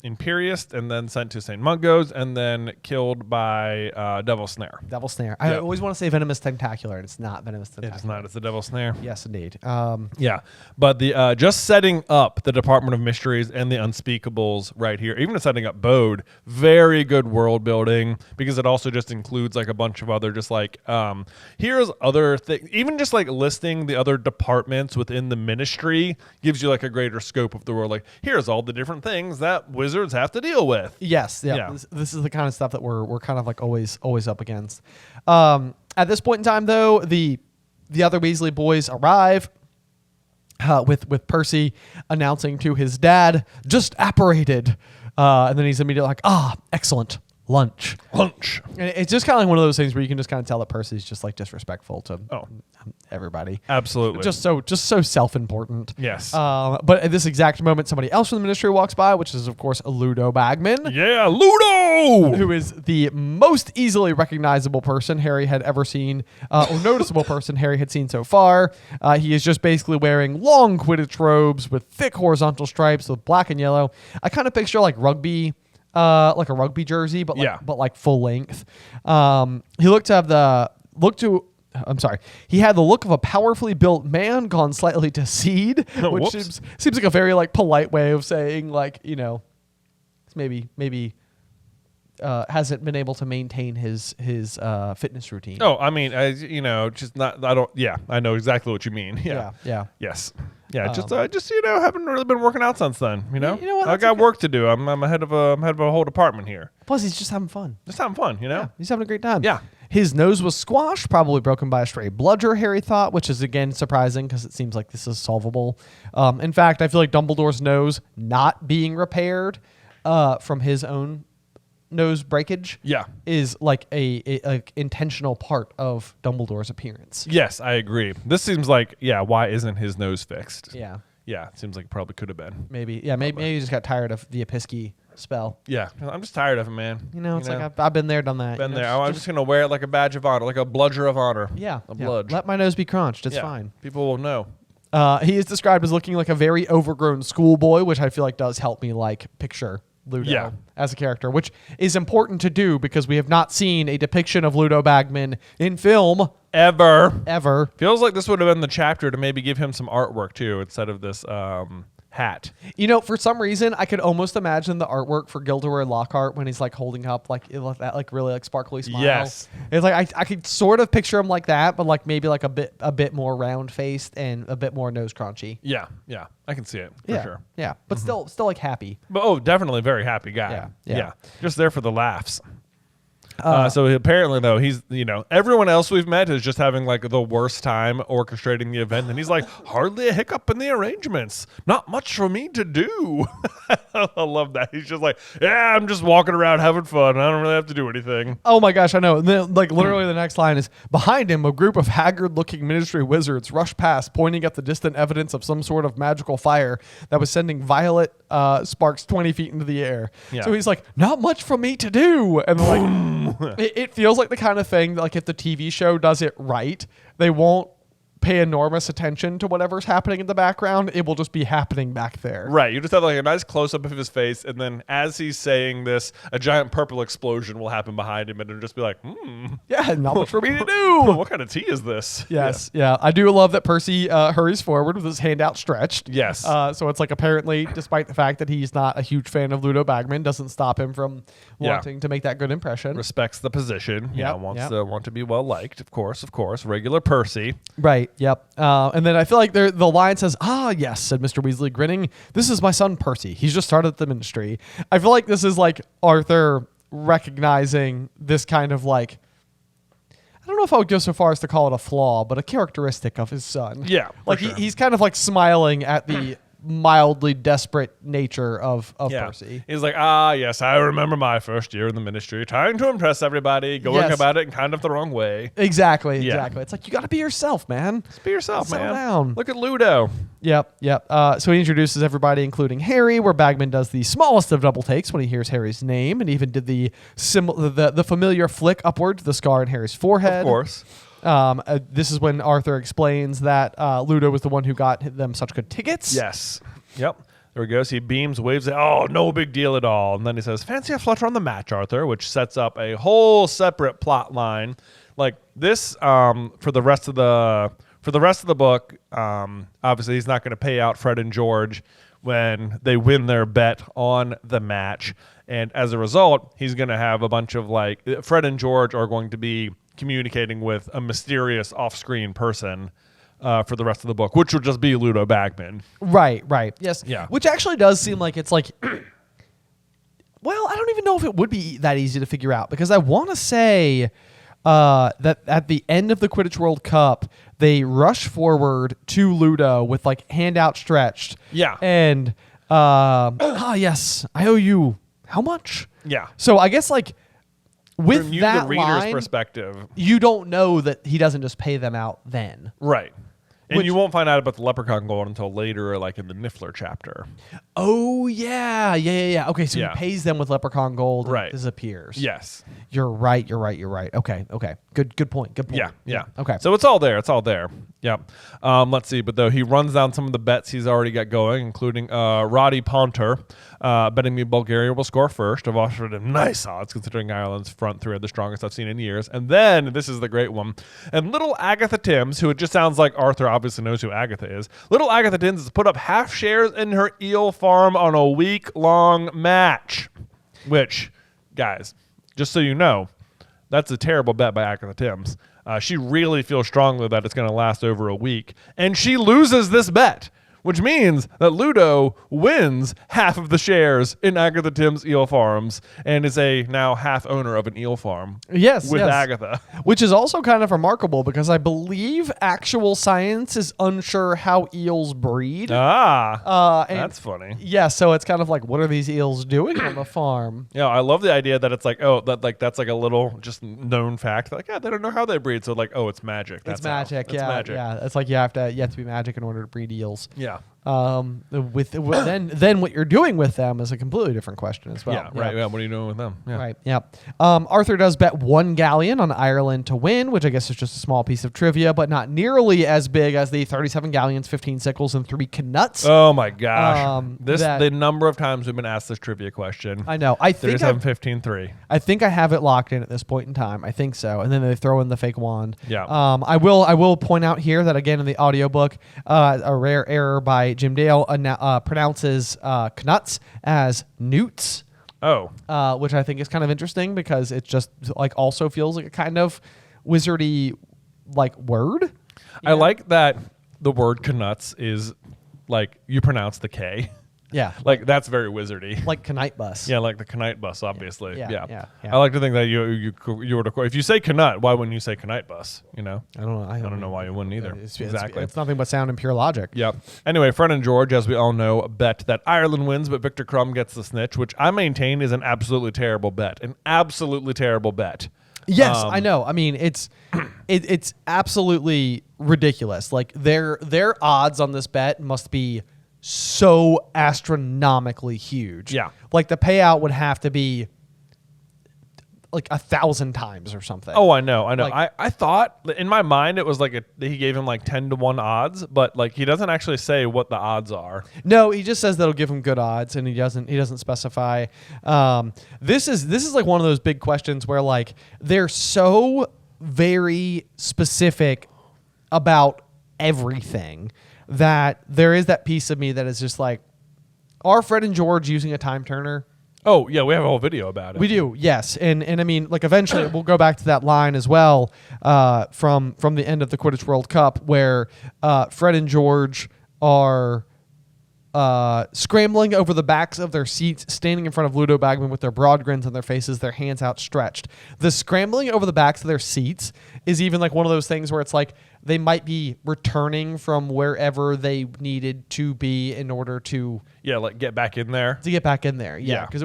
Imperious and then sent to St. Mungo's and then killed by Devil Snare. Devil Snare. I always want to say Venomous Tentacular, and it's not Venomous Tentacular. It's not. It's the Devil Snare. Yes, indeed. Yeah, but the just setting up the Department of Mysteries and the Unspeakables right here, even setting up Bode, very good world building, because it also just includes like a bunch of other just like here's other things, even just like listing the other departments within the ministry gives you like a greater scope of the world. Like here's all the different things that wizards have to deal with. Yes, yeah. This is the kind of stuff that we're kind of like always up against. At this point in time, though, the other Weasley boys arrive with Percy announcing to his dad, "Just apparated," and then he's immediately like, excellent. Lunch. And it's just kind of like one of those things where you can just kind of tell that Percy's just like disrespectful to everybody. Absolutely. Just so self-important. Yes. But at this exact moment, somebody else from the ministry walks by, which is, of course, Ludo Bagman. Yeah, Ludo! Who is the most easily recognizable person Harry had ever seen, or noticeable person Harry had seen so far. He is just basically wearing long Quidditch robes with thick horizontal stripes with black and yellow. I kind of picture like rugby, like a rugby jersey, but like full length. He he had the look of a powerfully built man gone slightly to seed, which seems like a very like polite way of saying like, maybe hasn't been able to maintain his fitness routine. Oh, I mean, just not. I know exactly what you mean. Yeah. Yes. Yeah. Just haven't really been working out since then. You know what? I got work to do. I'm ahead of a whole department here. Plus, he's just having fun. Yeah, he's having a great time. Yeah. His nose was squashed, probably broken by a stray bludger, Harry thought, which is, again, surprising because it seems like this is solvable. In fact, I feel like Dumbledore's nose not being repaired from his own nose breakage is like a intentional part of Dumbledore's appearance. Yes, I agree. This seems like, why isn't his nose fixed? Yeah. Yeah, it seems like it probably could have been. Maybe he just got tired of the Episci spell. Yeah, I'm just tired of it, man. It's like I've been there, done that. Been there. I'm just going to wear it like a badge of honor, like a bludger of honor. Yeah. A bludge. Let my nose be crunched. It's fine. People will know. He is described as looking like a very overgrown schoolboy, which I feel like does help me like picture Ludo as a character, which is important to do because we have not seen a depiction of Ludo Bagman in film ever. Feels like this would have been the chapter to maybe give him some artwork too, instead of this hat. You know, for some reason, I could almost imagine the artwork for Gilderoy Lockhart when he's like holding up like that like really like sparkly smile. Yes. It's like I could sort of picture him like that, but like maybe like a bit more round faced and a bit more nose crunchy. Yeah, I can see it for sure. Yeah, but still like happy. But definitely very happy guy. Yeah. Just there for the laughs. So apparently, though, he's, everyone else we've met is just having like the worst time orchestrating the event. And he's like, hardly a hiccup in the arrangements. Not much for me to do. I love that. He's just like, yeah, I'm just walking around having fun. I don't really have to do anything. Oh my gosh, I know. And then, like literally the next line is, behind him, a group of haggard-looking ministry wizards rushed past, pointing at the distant evidence of some sort of magical fire that was sending violet sparks 20 feet into the air. Yeah. So he's like, not much for me to do. And like, it feels like the kind of thing that, like, if the TV show does it right, they won't pay enormous attention to whatever's happening in the background. It will just be happening back there. Right. You just have like a nice close-up of his face, and then as he's saying this, a giant purple explosion will happen behind him, and it'll just be like, Yeah, not much for me to do. what kind of tea is this? Yes, yeah. I do love that Percy hurries forward with his hand outstretched. Yes. So it's like apparently, despite the fact that he's not a huge fan of Ludo Bagman, doesn't stop him from wanting to make that good impression. Respects the position. Wants Yep. to want to be well liked. Of course. Regular Percy. Right. Yep. And then I feel like the line says, "Ah, yes," said Mr. Weasley, grinning. "This is my son Percy. He's just started the ministry." I feel like this is like Arthur recognizing this kind of like, I don't know if I would go so far as to call it a flaw, but a characteristic of his son. Yeah, for like sure. he's kind of like smiling at the mildly desperate nature of Percy. He's like, yes, I remember my first year in the ministry, trying to impress everybody, going about it in kind of the wrong way. Exactly. It's like, you got to be yourself, man. Just be yourself, Settle man. down. Look at Ludo. Yep. So he introduces everybody, including Harry, where Bagman does the smallest of double takes when he hears Harry's name, and even did the familiar flick upward to the scar in Harry's forehead. Of course. This is when Arthur explains that Ludo was the one who got them such good tickets. Yes. Yep. There he goes. He beams, waves it. Oh, no big deal at all. And then he says, "Fancy a flutter on the match, Arthur," which sets up a whole separate plot line. Like this, for the rest of the book, obviously he's not going to pay out Fred and George when they win their bet on the match. And as a result, he's going to have a bunch of like, Fred and George are going to be communicating with a mysterious off-screen person for the rest of the book, which will just be Ludo Bagman. Right. Yes. Yeah. Which actually does seem like it's like, well, I don't even know if it would be that easy to figure out, because I want to say that at the end of the Quidditch World Cup, they rush forward to Ludo with like hand outstretched. Yeah. And, yes, I owe you how much? Yeah. So I guess like with From that the reader's line, perspective. you don't know that he doesn't just pay them out then. Right. And Which- you won't find out about the leprechaun gold until later, like in the Niffler chapter. Oh, yeah. Okay, so he pays them with leprechaun gold and Right. disappears. Yes. You're right. Okay. Good point. Yeah. Okay. So it's all there. Yep. Let's see. But though he runs down some of the bets he's already got going, including Roddy Ponter, betting me Bulgaria will score first. I've offered him nice odds considering Ireland's front three are the strongest I've seen in years. And then, this is the great one, and little Agatha Timms, who it just sounds like Arthur obviously knows who Agatha is. Little Agatha Timms has put up half shares in her eel farm on a week-long match. Which, guys, just so you know, that's a terrible bet by Agatha Timms. She really feels strongly that it's going to last over a week. And she loses this bet, which means that Ludo wins half of the shares in Agatha Timms Eel Farms and is a now half owner of an eel farm. Yes. With Agatha. Which is also kind of remarkable because I believe actual science is unsure how eels breed. And And- that's funny. Yeah, so it's kind of like, what are these eels doing on the farm? Yeah, I love the idea that it's like, that's like a little just known fact. Like, they don't know how they breed, so like, it's magic. That's It's magic. how. It's magic. Yeah. It's like you have to be magic in order to breed eels. Yeah. Then what you're doing with them is a completely different question as well. Yeah, right. Yeah, what are you doing with them? Yeah. Right. Yeah. Arthur does bet 1 galleon on Ireland to win, which I guess is just a small piece of trivia, but not nearly as big as the 37 galleons, 15 sickles, and 3 knuts. Oh my gosh. That- The number of times we've been asked this trivia question. I know. I think 37, 15, 3. I think I have it locked in at this point in time. I think so. And then they throw in the fake wand. Yeah. I will point out here that again in the audiobook, a rare error by Jim Dale pronounces knuts as newts. Oh. Which I think is kind of interesting because it just like also feels like a kind of wizardy like word. I like that the word knuts is like you pronounce the K. Yeah. Like that's very wizardy. Like Knight bus. Yeah, like the Knight bus, obviously. Yeah. I like to think that you were to, if you say Knut, why wouldn't you say Knight bus? You know. I don't know. I don't know why you wouldn't either. Exactly. It's nothing but sound and pure logic. Yep. Anyway, Fred and George, as we all know, bet that Ireland wins, but Victor Crumb gets the snitch, which I maintain is an absolutely terrible bet. An absolutely terrible bet. Yes, I know. I mean, it's absolutely ridiculous. Like their odds on this bet must be so astronomically huge. Yeah. Like the payout would have to be like 1,000 times or something. Oh, I know. Like, I thought in my mind it was like he gave him like 10-1 odds, but like he doesn't actually say what the odds are. No, he just says that'll give him good odds, and he doesn't specify. This is like one of those big questions where like they're so very specific about everything that there is that piece of me that is just like, are Fred and George using a time turner? Oh, yeah, we have a whole video about it. We do, yes. And I mean, like, eventually we'll go back to that line as well from the end of the Quidditch World Cup where Fred and George are scrambling over the backs of their seats, standing in front of Ludo Bagman with their broad grins on their faces, their hands outstretched. The scrambling over the backs of their seats is even like one of those things where it's like they might be returning from wherever they needed to be in order to like get back in there. To get back in there, yeah. Because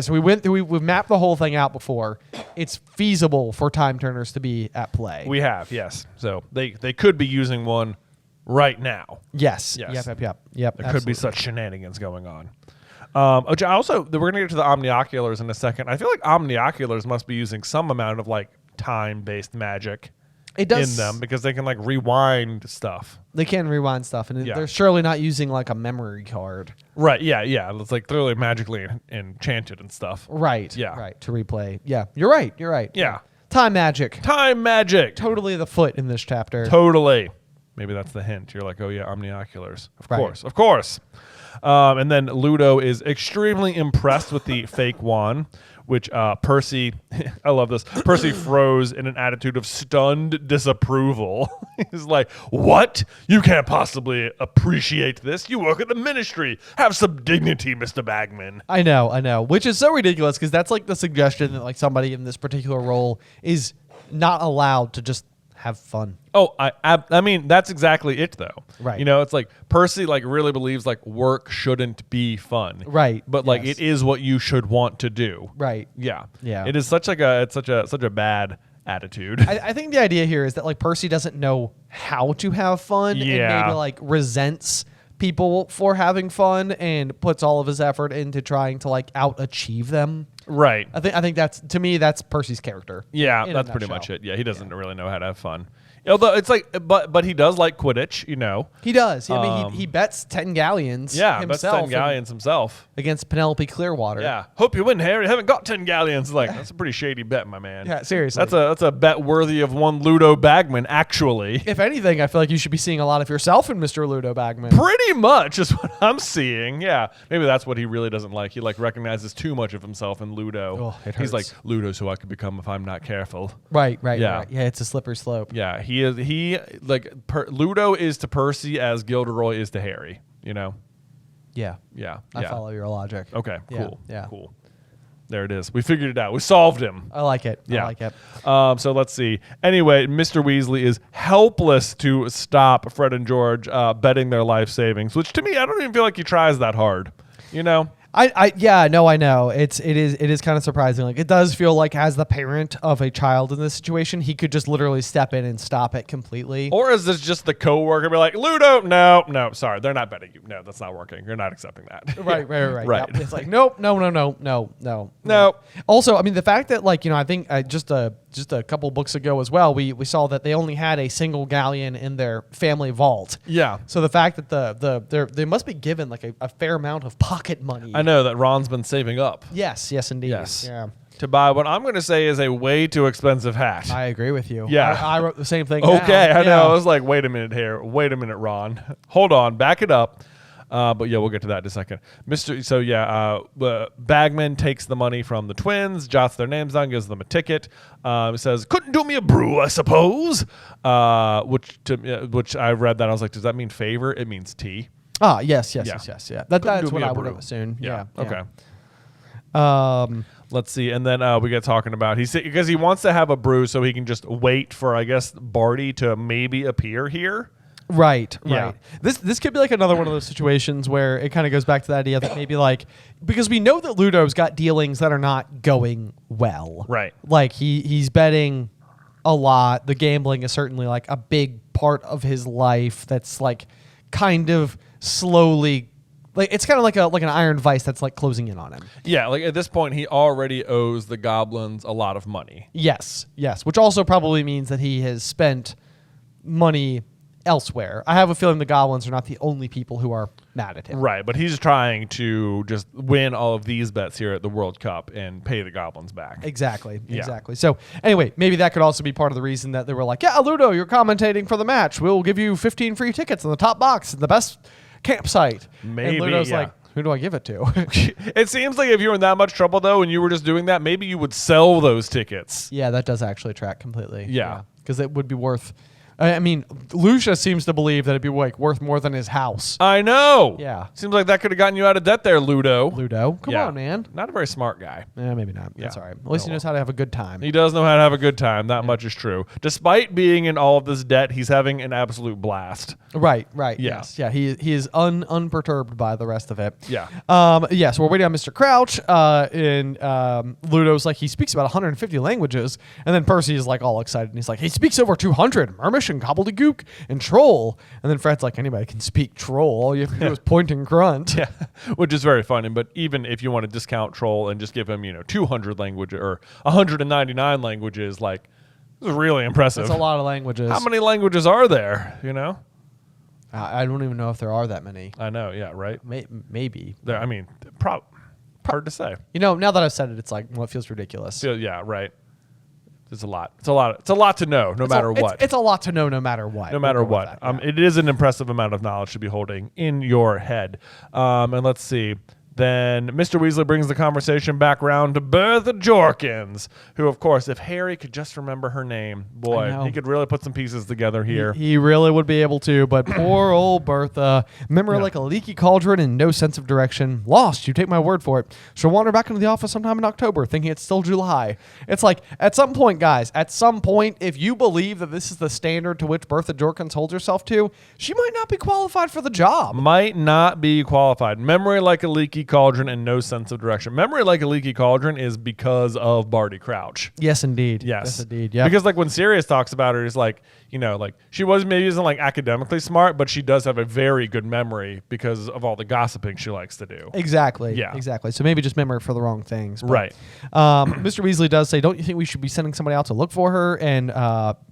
so we went through, we mapped the whole thing out before. It's feasible for time turners to be at play. We have, yes. So they could be using one right now. Yes. Yep. There could be such shenanigans going on. We're going to get to the omnioculars in a second. I feel like omnioculars must be using some amount of like time-based magic in them because they can like rewind stuff. They can rewind stuff, and they're surely not using like a memory card. Right, yeah. It's like clearly magically enchanted and stuff. Right, yeah. Right, to replay. Yeah, you're right. Yeah. Time magic. Totally the foot in this chapter. Totally. Maybe that's the hint. You're like, oh yeah, omnioculars. Of course. And then Ludo is extremely impressed with the fake wand, which Percy, I love this, Percy froze in an attitude of stunned disapproval. He's like, what? You can't possibly appreciate this. You work at the ministry. Have some dignity, Mr. Bagman. I know. Which is so ridiculous because that's like the suggestion that like somebody in this particular role is not allowed to just have fun. Oh, I mean, that's exactly it, though. Right. You know, it's like Percy like really believes like work shouldn't be fun. Right. But like it is what you should want to do. Right. Yeah. Yeah. It is such a bad attitude. I think the idea here is that like Percy doesn't know how to have fun and maybe like resents people for having fun and puts all of his effort into trying to like out achieve them. Right. I think that's, to me, that's Percy's character. Yeah, that's pretty much it. Yeah, he doesn't really know how to have fun. Although it's like, but he does like Quidditch, you know. He does. I mean, he bets 10 galleons. Yeah, himself bets 10 galleons himself against Penelope Clearwater. Yeah. Hope you win, Harry. I haven't got 10 galleons. Like that's a pretty shady bet, my man. Yeah, seriously. That's a bet worthy of one Ludo Bagman, actually. If anything, I feel like you should be seeing a lot of yourself in Mr. Ludo Bagman. Pretty much is what I'm seeing. Yeah, maybe that's what he really doesn't like. He like recognizes too much of himself in Ludo. Oh, it hurts. He's like Ludo's who I could become if I'm not careful. Right. Yeah, it's a slippery slope. Yeah, he is. Ludo is to Percy as Gilderoy is to Harry. You know. Yeah. I follow your logic. Okay. Cool. Yeah. Cool. There it is. We figured it out. We solved him. I like it. Yeah. I like it. So let's see. Anyway, Mr. Weasley is helpless to stop Fred and George betting their life savings, which to me, I don't even feel like he tries that hard. You know? I know. It is kind of surprising. Like it does feel like as the parent of a child in this situation, he could just literally step in and stop it completely. Or is this just the coworker be like, Ludo, no, sorry, they're not betting you. No, that's not working. You're not accepting that. Right. Right. Yep. It's like nope, no. Also, I mean the fact that like, you know, I think just a couple books ago as well, we saw that they only had a single galleon in their family vault. Yeah. So the fact that they must be given like a fair amount of pocket money. I know that Ron's been saving up. Yes, indeed. Yes. Yeah. To buy what I'm going to say is a way too expensive hat. I agree with you. Yeah. I wrote the same thing. Okay, down. I know. I was like, wait a minute here. Wait a minute, Ron. Hold on. Back it up. But yeah, we'll get to that in a second. Bagman takes the money from the twins, jots their names down, gives them a ticket. Says, "Couldn't do me a brew, I suppose." Which I read that, I was like, does that mean favor? It means tea. Ah, yes. Yeah. That's what I would brew. have assumed. Yeah. Okay. Let's see, and then we get talking about because he wants to have a brew so he can just wait for, I guess, Barty to maybe appear here. Right. Yeah. This could be like another one of those situations where it kind of goes back to the idea that maybe like, because we know that Ludo's got dealings that are not going well. Right. Like he's betting a lot. The gambling is certainly like a big part of his life that's like kind of slowly, like it's kind of like an iron vice that's like closing in on him. Yeah, like at this point he already owes the goblins a lot of money. Yes, which also probably means that he has spent money elsewhere. I have a feeling the goblins are not the only people who are mad at him. Right, but he's trying to just win all of these bets here at the World Cup and pay the goblins back. Exactly. Yeah. So anyway, maybe that could also be part of the reason that they were like, yeah, Ludo, you're commentating for the match. We'll give you 15 free tickets in the top box in the best campsite. Maybe, and Ludo's yeah. like, who do I give it to? It seems like if you were in that much trouble, though, and you were just doing that, maybe you would sell those tickets. Yeah, that does actually track completely. Yeah. Because it would be worth... I mean, Lucia seems to believe that it'd be like worth more than his house. I know. Yeah. Seems like that could have gotten you out of debt there, Ludo. Come on, man. Not a very smart guy. Maybe not. Yeah. That's all right. At least he knows how to have a good time. He does know how to have a good time. That much is true. Despite being in all of this debt, he's having an absolute blast. Right. Yeah. Yes. Yeah. He is unperturbed by the rest of it. Yeah. So we're waiting on Mr. Crouch. And Ludo's like, he speaks about 150 languages. And then Percy is like all excited. And he's like, he speaks over 200. Mermish and gobbledygook and troll. And then Fred's like, anybody can speak troll. All you have to do is point and grunt. Yeah, which is very funny. But even if you want to discount troll and just give him, 200 languages or 199 languages, like, this is really impressive. That's a lot of languages. How many languages are there, I don't even know if there are that many. I know, yeah, right? Maybe. There, I mean, hard to say. Now that I've said it, it's like, well, it feels ridiculous. Yeah, right. It's a lot. It's a lot to know, no matter what. It's a lot to know, no matter what. No matter what. It is an impressive amount of knowledge to be holding in your head. And let's see. Then Mr. Weasley brings the conversation back around to Bertha Jorkins, who, of course, if Harry could just remember her name, boy, he could really put some pieces together here. He really would be able to, but poor old Bertha. Memory like a leaky cauldron and no sense of direction. Lost, you take my word for it. She'll wander back into the office sometime in October, thinking it's still July. It's like, at some point, guys, if you believe that this is the standard to which Bertha Jorkins holds herself to, she might not be qualified for the job. Might not be qualified. Memory like a leaky cauldron and no sense of direction. Memory like a leaky cauldron is because of Barty Crouch. Yes, indeed. Yes, indeed. Yeah. Because like when Sirius talks about her, it's like, like she isn't like academically smart, but she does have a very good memory because of all the gossiping she likes to do. Exactly. Yeah. Exactly. So maybe just memory for the wrong things. But, right. Mr. Weasley does say, don't you think we should be sending somebody out to look for her? And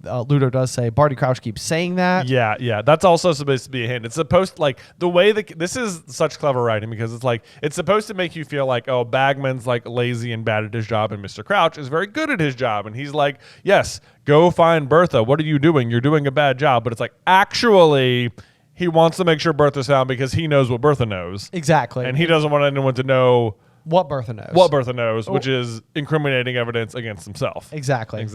Ludo does say, Barty Crouch keeps saying that. Yeah. That's also supposed to be a hint. It's supposed like the way that this is such clever writing because it's like it's supposed to make you feel like, oh, Bagman's like lazy and bad at his job, and Mr. Crouch is very good at his job, and he's like, yes, go find Bertha. What are you doing? You're doing a bad job. But it's like actually he wants to make sure Bertha's found because he knows what Bertha knows. Exactly. And he doesn't want anyone to know what Bertha knows. Which is incriminating evidence against himself. Exactly.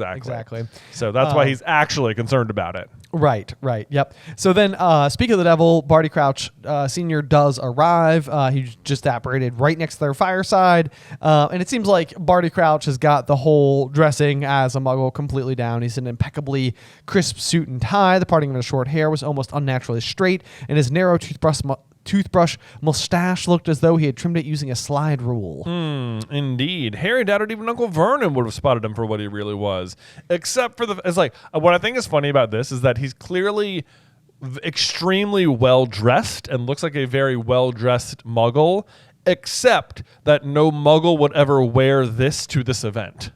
So that's why he's actually concerned about it. Right. Yep. So then, speaking of the devil, Barty Crouch Sr. does arrive. He just apparated right next to their fireside. And it seems like Barty Crouch has got the whole dressing as a muggle completely down. He's in an impeccably crisp suit and tie. The parting of his short hair was almost unnaturally straight, and his narrow toothbrush mustache looked as though he had trimmed it using a slide rule. Indeed. Harry doubted even Uncle Vernon would have spotted him for what he really was. Except for it's like, what I think is funny about this is that he's clearly extremely well-dressed and looks like a very well-dressed muggle, except that no muggle would ever wear this to this event.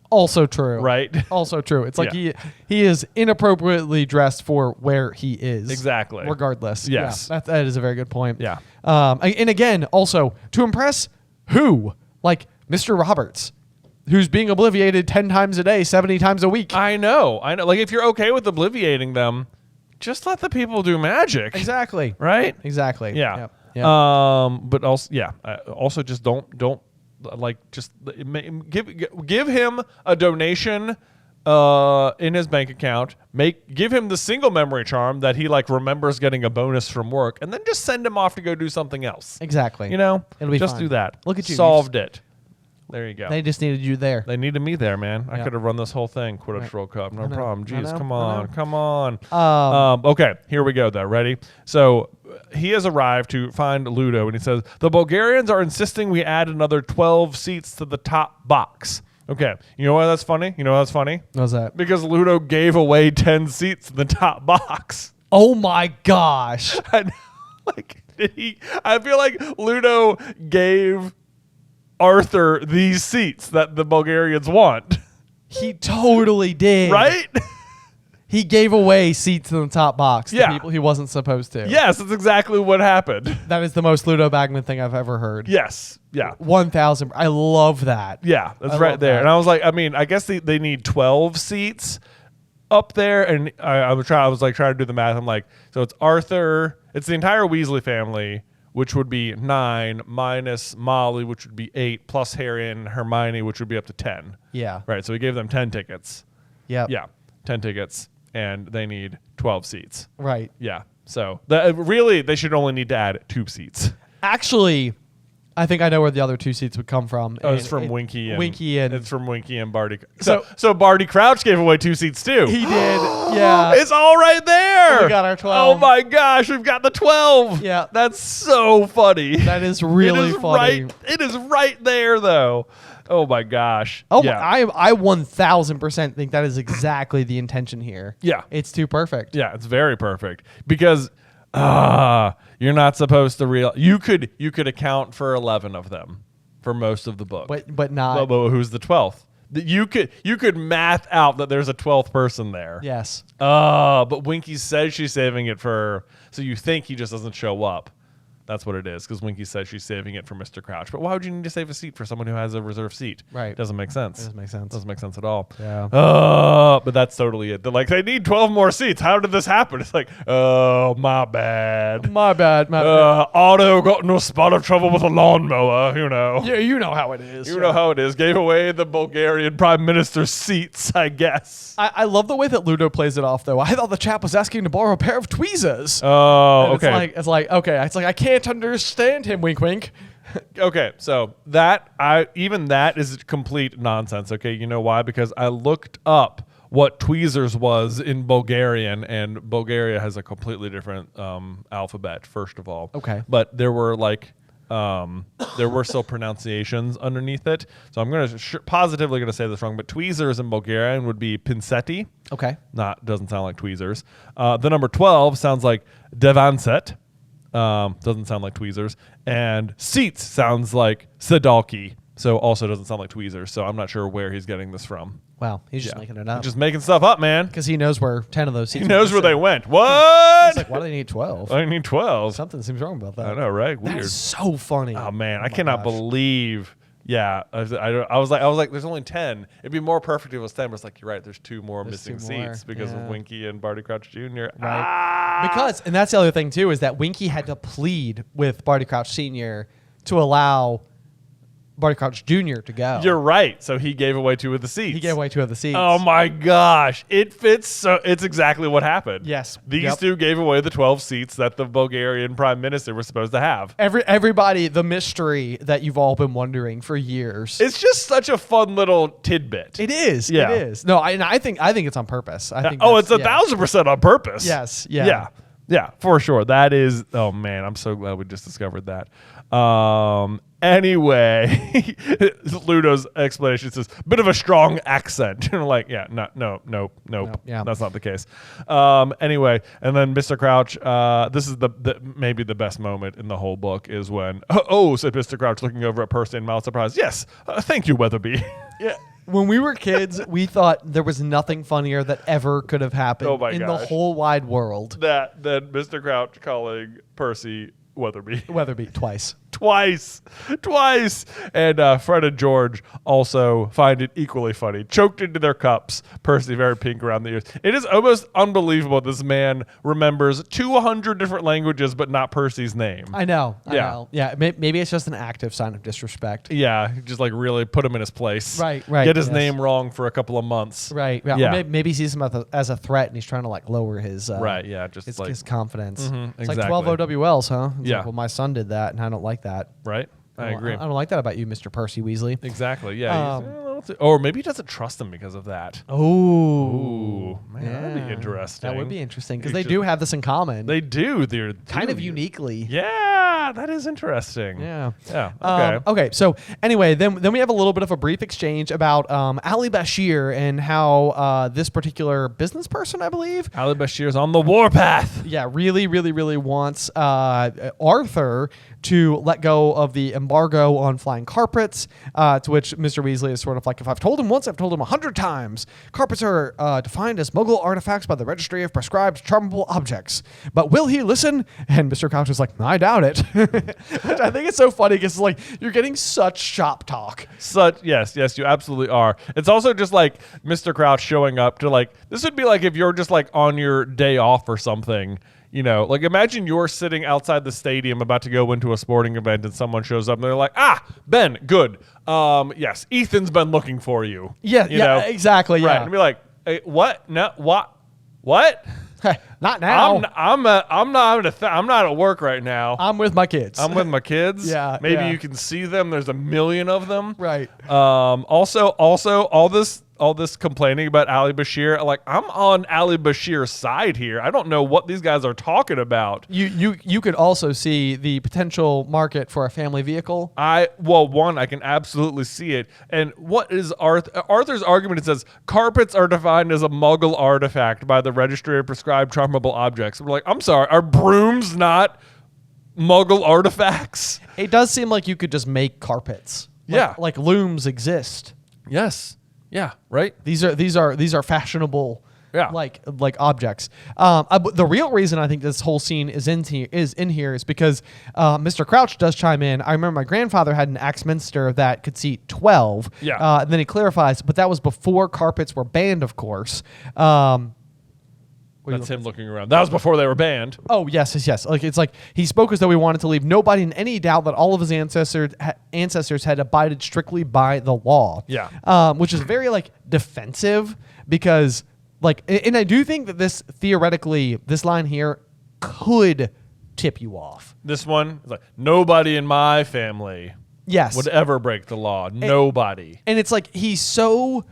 Also true. Right? Also true. It's like he is inappropriately dressed for where he is. Exactly. Regardless. Yes. Yeah, that is a very good point. Yeah. And again, also, to impress who? Like Mr. Roberts, who's being obliviated 10 times a day, 70 times a week. I know. Like, if you're okay with obliviating them, just let the people do magic. Exactly. Right? Exactly. Yeah. But also, also just don't like just give him a donation in his bank account. Give him the single memory charm that he like remembers getting a bonus from work, and then just send him off to go do something else. Exactly. You know, it'll be just fine. do that. Look at you. Solved it. There you go. They just needed you there. They needed me there, man. I Yeah. could have run this whole thing, Quidditch World Cup, no problem. Jeez, know, come I on. know. Okay, here we go, though. Ready? So he has arrived to find Ludo, and he says, the Bulgarians are insisting we add another 12 seats to the top box. Okay, you know why that's funny? What was that? Because Ludo gave away 10 seats in the top box. Oh my gosh. I feel like Ludo gave Arthur these seats that the Bulgarians want. He totally did. Right? He gave away seats in the top box to Yeah. people he wasn't supposed to. Yes, that's exactly what happened. That is the most Ludo Bagman thing I've ever heard. Yes. Yeah. 1,000. I love that. Yeah, that's I right love there. that. And I was like, I guess they need 12 seats up there. And I was trying to do the math. I'm like, so it's Arthur, it's the entire Weasley family, which would be 9 minus Molly, which would be 8, plus Harry and Hermione, which would be up to 10. Yeah. Right. So we gave them 10 tickets. Yep. Yeah. 10 tickets. And they need 12 seats. Right. Yeah. So really, they should only need to add 2 seats. Actually, I think I know where the other 2 seats would come from. Oh, it's from Winky and it's from Winky and Barty. So Barty Crouch gave away 2 seats too. He did. Yeah. It's all right there. We got our 12. Oh my gosh, we've got the 12. Yeah. That's so funny. That is really funny. It is right there though. Oh my gosh. Oh, yeah. I 1,000% think that is exactly the intention here. Yeah. It's too perfect. Yeah, it's very perfect because you're not supposed to you could account for 11 of them for most of the book. But not. But who's the 12th? You could math out that there's a 12th person there. Yes. But Winky says she's saving it for, so you think he just doesn't show up. That's what it is, because Winky says she's saving it for Mr. Crouch. But why would you need to save a seat for someone who has a reserved seat? Right. Doesn't make sense. Doesn't make sense. Doesn't make sense at all. Yeah. But that's totally it. They're like, they need 12 more seats. How did this happen? It's like, oh, my bad. My bad. Otto got into a spot of trouble with a lawnmower, you know. Yeah, you know how it is. You know how it is. Gave away the Bulgarian prime minister's seats, I guess. I love the way that Ludo plays it off, though. I thought the chap was asking to borrow a pair of tweezers. Oh, and okay. It's like, I can't understand him, wink, wink. Okay, so that is complete nonsense. Okay, you know why? Because I looked up what tweezers was in Bulgarian, and Bulgaria has a completely different alphabet. First of all, okay, but there were still pronunciations underneath it. So I'm positively gonna say this wrong, but tweezers in Bulgarian would be pinseti. Okay, Doesn't sound like tweezers. The number 12 sounds like devanset. Doesn't sound like tweezers. And seats sounds like sedalki. So also doesn't sound like tweezers. So I'm not sure where he's getting this from. Wow, he's just making it up. Just making stuff up, man. Because he knows where 10 of those seats. He knows where they went. What? He's like, why do they need 12? I need 12. Something seems wrong about that. I know, right? Weird. That's so funny. Oh man, I cannot believe. Yeah, I was like, there's only 10. It'd be more perfect if it was 10. But it's like, you're right. There's 2 more missing seats because of Winky and Barty Crouch Jr. Right. Because, and that's the other thing too, is that Winky had to plead with Barty Crouch Sr. to allow Barty Crouch Jr. to go. You're right. So he gave away 2 of the seats. He gave away 2 of the seats. Oh my gosh. It fits. So it's exactly what happened. Yes. These 2 gave away the 12 seats that the Bulgarian prime minister was supposed to have. Everybody, the mystery that you've all been wondering for years. It's just such a fun little tidbit. It is. Yeah. It is. No, I think it's on purpose. I think. It's 1,000% on purpose. Yes. Yeah. Yeah, for sure. That is. Oh man, I'm so glad we just discovered that. Anyway, Ludo's explanation says bit of a strong accent. And like, yeah, nope. Yeah. That's not the case. Anyway, and then Mr. Crouch. This is the maybe the best moment in the whole book is when said Mr. Crouch, looking over at Percy in mild surprise. Yes, thank you, Weatherby. Yeah. When we were kids, we thought there was nothing funnier that ever could have happened the whole wide world. Than Mr. Crouch calling Percy Weatherby. Weatherby twice. twice. And Fred and George also find it equally funny. Choked into their cups. Percy very pink around the ears. It is almost unbelievable this man remembers 200 different languages, but not Percy's name. I know. Yeah. Maybe it's just an active sign of disrespect. Yeah, just like really put him in his place. Right. Get his name wrong for a couple of months. Right. Yeah. Or maybe he sees him as a threat and he's trying to like lower his his confidence. Mm-hmm, it's exactly. like 12 OWLs, huh? It's Yeah. like, well, my son did that, and I don't like that. Right. I agree. I don't like that about you, Mr. Percy Weasley. Exactly. Yeah. Or maybe he doesn't trust him because of that. Oh, man, that'd be interesting. That would be interesting because they do have this in common. They do. They're kind of uniquely. Yeah, that is interesting. Yeah. Okay. Okay. So anyway, then we have a little bit of a brief exchange about Ali Bashir and how this particular business person, I believe, Ali Bashir's on the warpath. Yeah, really wants Arthur to let go of the embargo on flying carpets, to which Mr. Weasley is sort of like, if I've told him once, I've told him 100 times. Carpets are defined as Muggle artifacts by the Registry of Prescribed Charmable Objects. But will he listen? And Mr. Crouch is like, I doubt it. Which I think is so funny because like you're getting such shop talk. Yes, you absolutely are. It's also just like Mr. Crouch showing up to like, this would be like if you're just like on your day off or something. You know, like imagine you're sitting outside the stadium about to go into a sporting event and someone shows up and they're like, Ben, good. Yes, Ethan's been looking for you. Yeah, exactly. Yeah. Right. And be like, hey, what? No, what? Not now. I'm not at work right now. I'm with my kids. Yeah. Maybe you can see them. There's a million of them. Right. Also, all this complaining about Ali Bashir, like I'm on Ali Bashir's side here. I don't know what these guys are talking about. You could also see the potential market for a family vehicle. I can absolutely see it. And what is Arthur's argument? It says carpets are defined as a Muggle artifact by the Registry of Prescribed Charmable Objects. We're like, I'm sorry, are brooms not Muggle artifacts? It does seem like you could just make carpets. Like looms exist. Yes. Yeah, right. These are fashionable, like objects. The real reason I think this whole scene is in here is because Mr. Crouch does chime in. I remember my grandfather had an Axminster that could seat 12. Yeah. And then he clarifies, but that was before carpets were banned, of course. That's him looking around. That was before they were banned. Oh, yes. Like it's like he spoke as though he wanted to leave nobody in any doubt that all of his ancestors had abided strictly by the law. Yeah. Which is very like defensive because like, and I do think that this theoretically, this line here could tip you off. This one is like nobody in my family would ever break the law. Nobody. And it's like he's so.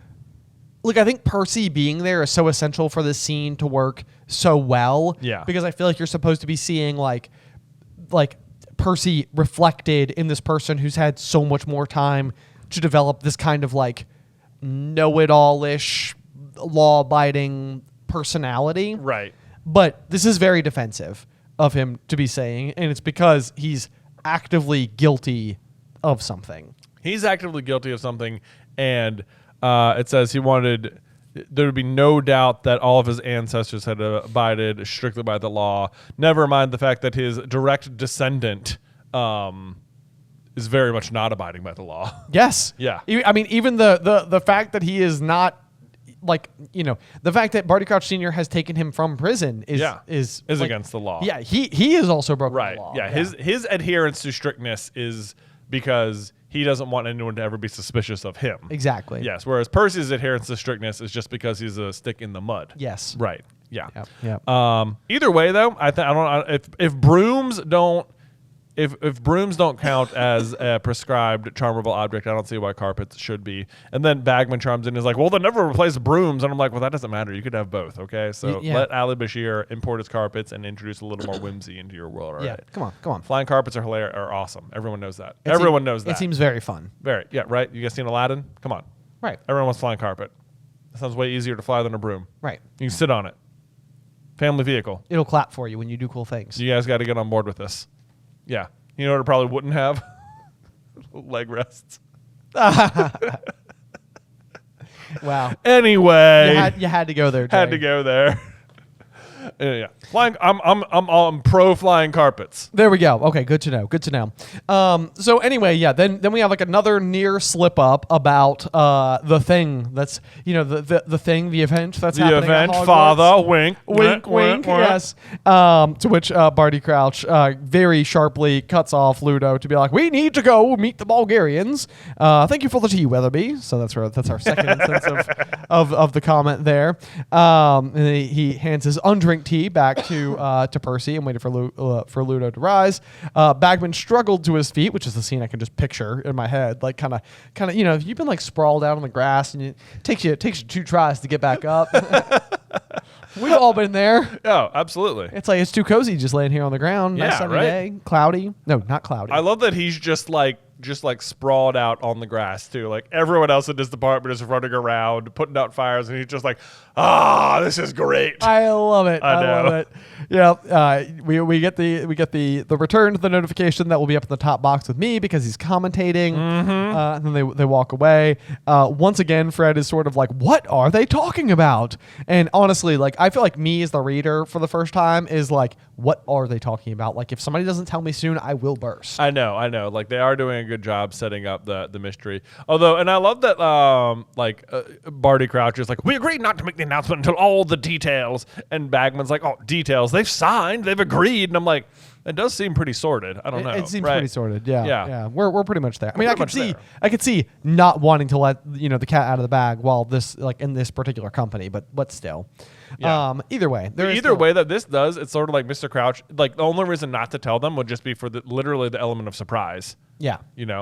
Look, I think Percy being there is so essential for this scene to work so well. Yeah. Because I feel like you're supposed to be seeing like Percy reflected in this person who's had so much more time to develop this kind of like know-it-all-ish, law-abiding personality. Right. But this is very defensive of him to be saying, and it's because he's actively guilty of something. He's actively guilty of something, and it says he wanted there would be no doubt that all of his ancestors had abided strictly by the law. Never mind the fact that his direct descendant is very much not abiding by the law. Yes. Yeah. I mean, even the fact that he is not, like, you know, the fact that Barty Crouch Sr. has taken him from prison is like, against the law. Yeah, he is also broken the law. Yeah, his adherence to strictness is because he doesn't want anyone to ever be suspicious of him. Exactly. Yes, whereas Percy's adherence to strictness is just because he's a stick in the mud. Yes. Right. Yeah. Yep. Either way, though, I don't. If brooms don't. If brooms don't count as a prescribed charmable object, I don't see why carpets should be. And then Bagman chimes in and is like, well, they'll never replace brooms. And I'm like, well, that doesn't matter. You could have both, okay? So let Ali Bashir import his carpets and introduce a little more whimsy into your world, all right? Come on. Flying carpets are hilarious, are awesome. Everyone knows that. Everyone knows that. It seems very fun. Very, yeah, right? You guys seen Aladdin? Come on. Right. Everyone wants flying carpet. That sounds way easier to fly than a broom. Right. You can sit on it. Family vehicle. It'll clap for you when you do cool things. You guys got to get on board with this. Yeah. You know what it probably wouldn't have? Leg rests. Wow. Anyway. You had to go there, Jay. Had to go there. Yeah. Flying. I'm pro flying carpets. There we go. Okay, good to know. Good to know. So anyway, yeah. Then we have like another near slip up about the thing that's the thing, the event that's happening. The event, at Hogwarts. father, wink, Wink, wink, yes. To which Barty Crouch very sharply cuts off Ludo to be like, "We need to go meet the Bulgarians. Thank you for the tea, Weatherby." So that's our second instance of the comment there. And he hands his undrink tea back to Percy and waited for Ludo to rise. Bagman struggled to his feet, which is the scene I can just picture in my head, like kind of if you've been like sprawled out on the grass and it takes you 2 tries to get back up. We've all been there. Oh, absolutely. It's like it's too cozy just laying here on the ground. Nice sunny day. Cloudy. No, not cloudy. I love that he's just like sprawled out on the grass too. Like everyone else in his department is running around, putting out fires, and he's just like, this is great. I love it. I love it. Yeah. We get the return to the notification that will be up in the top box with me because he's commentating. And then they walk away. Once again, Fred is sort of like, what are they talking about? And honestly, like I feel like me as the reader for the first time is like, what are they talking about? Like if somebody doesn't tell me soon, I will burst. I know. Like they are doing a good job setting up the mystery. Although, and I love that Barty Crouch is like, we agreed not to make the announcement until all the details. And Bagman's like, details. They've signed. They've agreed. And I'm like, it does seem pretty sorted. I don't know. It seems right? pretty sorted. Yeah. We're pretty much there. I mean, I could see not wanting to let the cat out of the bag while this like in this particular company, but still. Yeah. Either way, way that this does, it's sort of like Mr. Crouch. Like the only reason not to tell them would just be for literally the element of surprise. Yeah.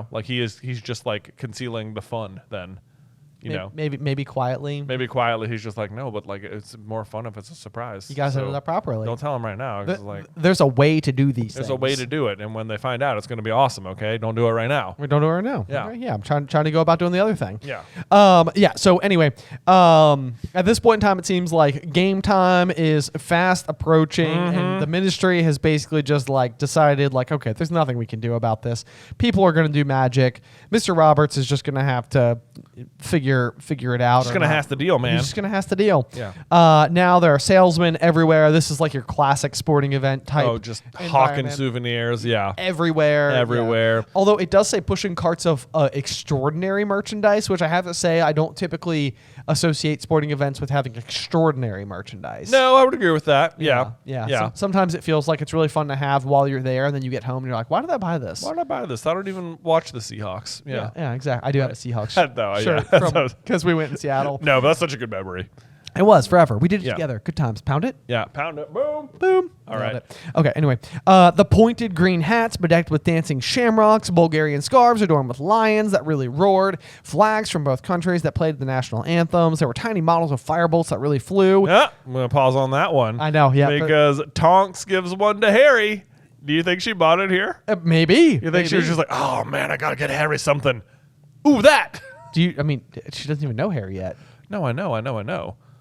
Like he's just like concealing the fun then. Maybe quietly. Maybe quietly, he's just like, no, but like it's more fun if it's a surprise. You guys set it up properly. Don't tell him right now. There's a way to do these. There's things. a way to do it, and when they find out, it's going to be awesome. Okay, don't do it right now. We don't do it right now. Yeah, okay, yeah. I'm trying to go about doing the other thing. Yeah. So anyway, at this point in time, it seems like game time is fast approaching, and the Ministry has basically just like decided, like, okay, there's nothing we can do about this. People are going to do magic. Mr. Roberts is just going to have to figure it out. Just gonna have to deal, man. He's just gonna have to deal. Yeah. Now there are salesmen everywhere. This is like your classic sporting event type. Oh, just hawking souvenirs. Yeah. Everywhere. Yeah. Although it does say pushing carts of extraordinary merchandise, which I have to say I don't typically associate sporting events with having extraordinary merchandise. No, I would agree with that. Yeah. So sometimes it feels like it's really fun to have while you're there, and then you get home and you're like, why did I buy this? Why did I buy this? I don't even watch the Seahawks. Yeah, exactly. I do have a Seahawks shirt. Yeah. Because we went in Seattle. No, but that's such a good memory. It was forever. We did it together. Good times. Pound it. Yeah, pound it. Boom. Boom. All right. Okay, anyway. The pointed green hats bedecked with dancing shamrocks, Bulgarian scarves adorned with lions that really roared, flags from both countries that played the national anthems. There were tiny models of firebolts that really flew. Yeah, I'm going to pause on that one. I know, yeah. Because Tonks gives one to Harry. Do you think she bought it here? Maybe. You think she was just like, oh, man, I got to get Harry something. Ooh, that. She doesn't even know Harry yet. No, I know.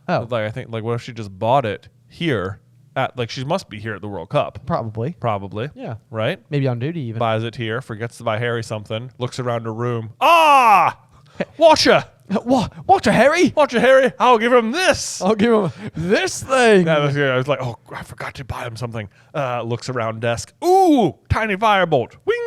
Oh. Like, I think, like, what if she just bought it here at, like, she must be here at the World Cup. Probably. Yeah. Right? Maybe on duty even. Buys it here, forgets to buy Harry something, looks around her room. Ah! Watcha! Watcha, Harry! Watcha, Harry! I'll give him this! I'll give him this thing! I was like, oh, I forgot to buy him something. Looks around desk. Ooh! Tiny firebolt. Wing!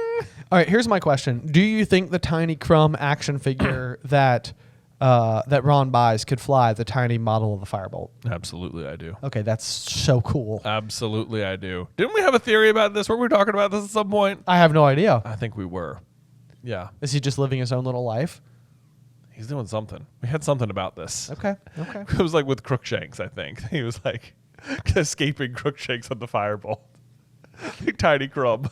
All right, here's my question. Do you think the Tiny Crumb action figure that Ron buys could fly the tiny model of the firebolt? Absolutely, I do. Okay, that's so cool. Absolutely, I do. Didn't we have a theory about this? Were we talking about this at some point? I have no idea. I think we were. Yeah. Is he just living his own little life? He's doing something. We had something about this. Okay. It was like with Crookshanks, I think. He was like escaping Crookshanks on the firebolt. Tiny Crumb.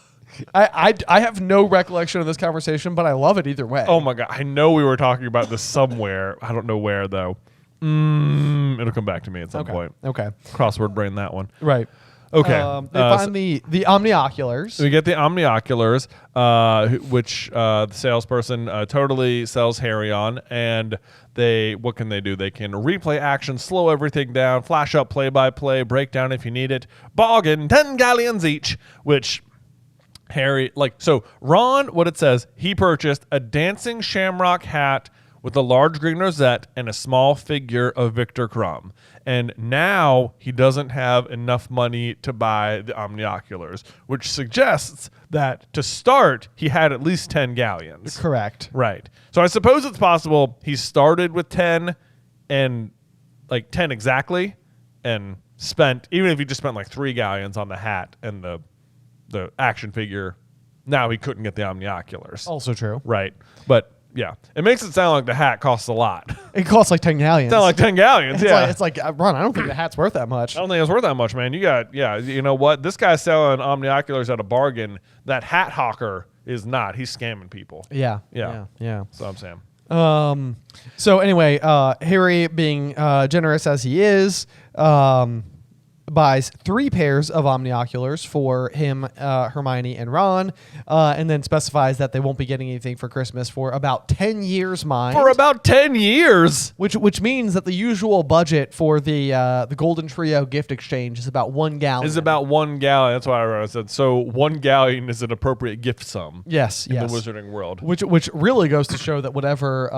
I have no recollection of this conversation, but I love it either way. Oh my God. I know we were talking about this somewhere. I don't know where though. It'll come back to me at some point. Okay. Crossword brain that one. Right. Okay. They find the omnioculars. We get the omnioculars, which the salesperson totally sells Harry on, and what can they do? They can replay action, slow everything down, flash up play-by-play, breakdown if you need it, bargain 10 galleons each, which Harry, so Ron, what it says, he purchased a dancing shamrock hat with a large green rosette and a small figure of Victor Crumb. And now he doesn't have enough money to buy the omnioculars, which suggests that to start, he had at least 10 galleons. Correct. Right. So I suppose it's possible he started with 10 and like 10 exactly and spent, even if he just spent like 3 galleons on the hat and the action figure, now he couldn't get the omnioculars. Also true. Right. But yeah, it makes it sound like the hat costs a lot. It costs like 10 galleons. Sound like 10 galleons, yeah. It's like, Ron, I don't think the hat's worth that much. I don't think it's worth that much, man. You know what? This guy's selling omnioculars at a bargain. That hat hawker is not. He's scamming people. Yeah. Yeah. So I'm saying. So anyway, Harry, being generous as he is, buys 3 pairs of omnioculars for him, Hermione, and Ron, and then specifies that they won't be getting anything for Christmas for about 10 years, mind. For about 10 years? Which means that the usual budget for the Golden Trio gift exchange is about 1 gallon. Is about 1 gallon. That's why I said. So 1 galleon is an appropriate gift sum. Yes, in the wizarding world. Which really goes to show that whatever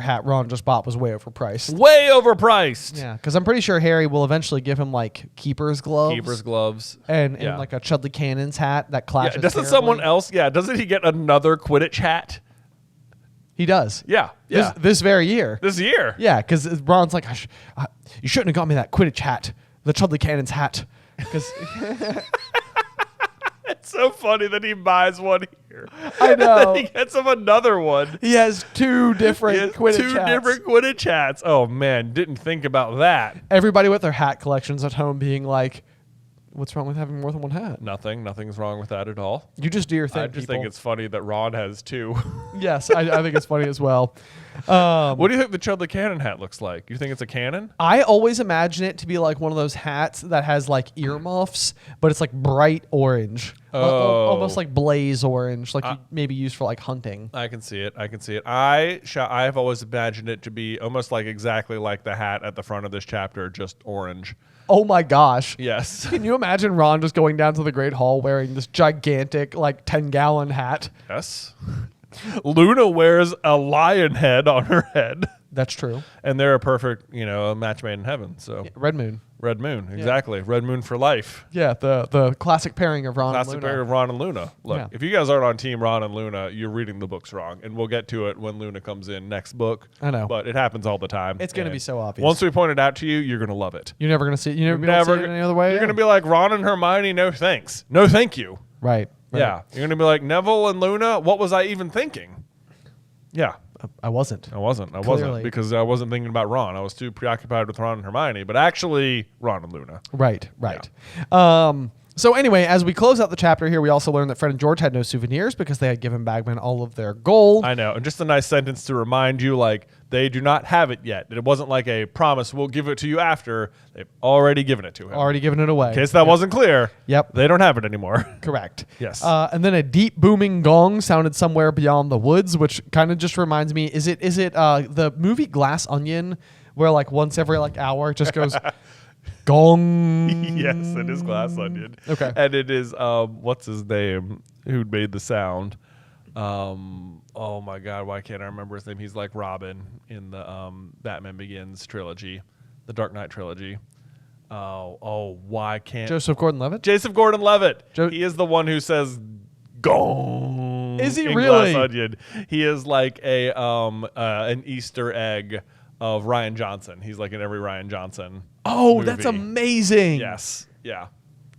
hat Ron just bought was way overpriced. Way overpriced. Yeah, because I'm pretty sure Harry will eventually give him like keeper's gloves. And like a Chudley Cannon's hat that clashes. Yeah, doesn't terribly. someone else? Yeah, doesn't he get another Quidditch hat? He does. Yeah. This very year. This year. Yeah, because Ron's like, you shouldn't have got me that Quidditch hat, the Chudley Cannon's hat, because. It's so funny that he buys one here. I know. He gets him another one. He has 2 different Quidditch hats. Different Quidditch hats. Oh, man. Didn't think about that. Everybody with their hat collections at home being like, what's wrong with having more than 1 hat? Nothing's wrong with that at all. You just do your thing, I just think it's funny that Ron has 2. Yes, I think it's funny as well. What do you think the Chudley Cannon hat looks like? You think it's a cannon? I always imagine it to be like one of those hats that has like earmuffs, but it's like bright orange. Almost like blaze orange, like you maybe used for like hunting. I can see it. I have always imagined it to be almost like exactly like the hat at the front of this chapter, just orange. Oh my gosh. Yes. Can you imagine Ron just going down to the Great Hall wearing this gigantic like 10-gallon hat? Yes. Luna wears a lion head on her head. That's true. And they're a perfect, a match made in heaven. So Red Moon. Red Moon, exactly. Yeah. Red Moon for life. Yeah, the classic pairing of Ron and Luna. Classic pairing of Ron and Luna. Look, if you guys aren't on team Ron and Luna, you're reading the books wrong. And we'll get to it when Luna comes in next book. I know. But it happens all the time. It's going to be so obvious. Once we point it out to you, you're going to love it. You're never going to see it. You're never see it any other way. You're going to be like, Ron and Hermione, no thanks. No thank you. Right. Yeah. You're going to be like, Neville and Luna, what was I even thinking? Yeah. I wasn't. Clearly. Because I wasn't thinking about Ron. I was too preoccupied with Ron and Hermione, but actually Ron and Luna. Right. Yeah. So anyway, as we close out the chapter here, we also learned that Fred and George had no souvenirs because they had given Bagman all of their gold. I know. And just a nice sentence to remind you, like, they do not have it yet. It wasn't like a promise, we'll give it to you after. They've already given it to him. Already given it away. In case that wasn't clear. Yep. They don't have it anymore. Correct. Yes. And then a deep booming gong sounded somewhere beyond the woods, which kind of just reminds me, is it the movie Glass Onion, where like once every like hour it just goes gong? Yes, it is Glass Onion. Okay. And it is, what's his name, who made the sound? Oh my God, why can't I remember his name? He's like Robin in the Batman Begins trilogy, the Dark Knight trilogy. Why can't... Joseph Gordon-Levitt? Joseph Gordon-Levitt. He is the one who says gong. Is he in really? Glass Onion. He is like an Easter egg of Rian Johnson. He's like in every Rian Johnson movie. That's amazing. Yes. Yeah.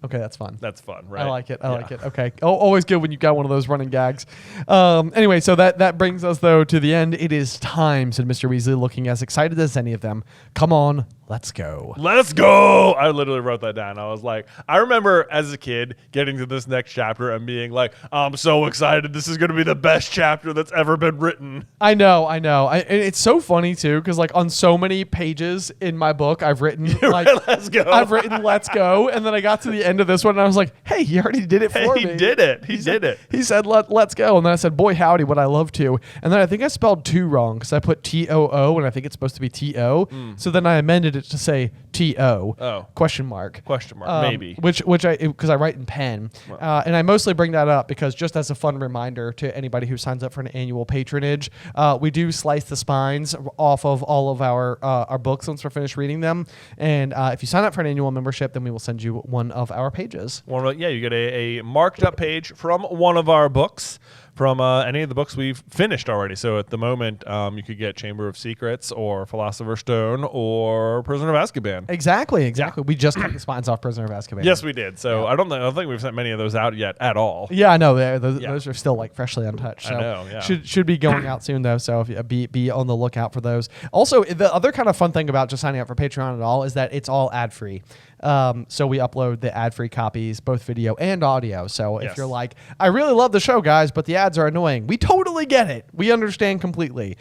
Okay, that's fun. That's fun, right? I like it. I like it. Okay. Always good when you got one of those running gags. Anyway, so that brings us, though, to the end. It is time, said Mr. Weasley, looking as excited as any of them. Come on, let's go. Let's go! I literally wrote that down. I was like, I remember as a kid getting to this next chapter and being like, I'm so excited. This is going to be the best chapter that's ever been written. I know. And it's so funny, too, because like on so many pages in my book, I've written like, let's go. I've written let's go. And then I got to the end of this one and I was like, hey, he already did it for me. He did it. He did it. He said, let's go. And then I said, boy, howdy, would I love to. And then I think I spelled to wrong because I put TOO and I think it's supposed to be TO. So then I amended it to say T-O. Oh. Question mark. Maybe. Because I write in pen. And I mostly bring that up because just as a fun reminder to anybody who signs up for an annual patronage, we do slice the spines off of all of our books once we're finished reading them. And if you sign up for an annual membership, then we will send you one of our pages. You get a marked up page from one of our books, from any of the books we've finished already. So at the moment, you could get Chamber of Secrets or Philosopher's Stone or Prisoner of Azkaban. Exactly. We just cut the spines off Prisoner of Azkaban. Yes, we did. So I don't think we've sent many of those out yet at all. Yeah, I know. Those are still like freshly untouched. So I know. Yeah. Should be going out soon though. So if you be on the lookout for those. Also, the other kind of fun thing about just signing up for Patreon at all is that it's all ad free. So we upload the ad-free copies, both video and audio. So if you're like, I really love the show, guys, but the ads are annoying, we totally get it. We understand completely.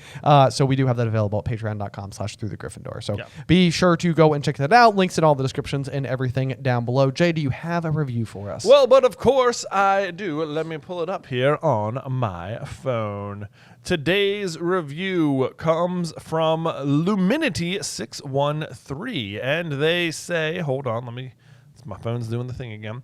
So we do have that available at patreon.com/throughthegryffindor. So be sure to go and check that out. Links in all the descriptions and everything down below. Jay, do you have a review for us? Well, but of course I do. Let me pull it up here on my phone. Today's review comes from Luminity613, and they say, hold on, my phone's doing the thing again.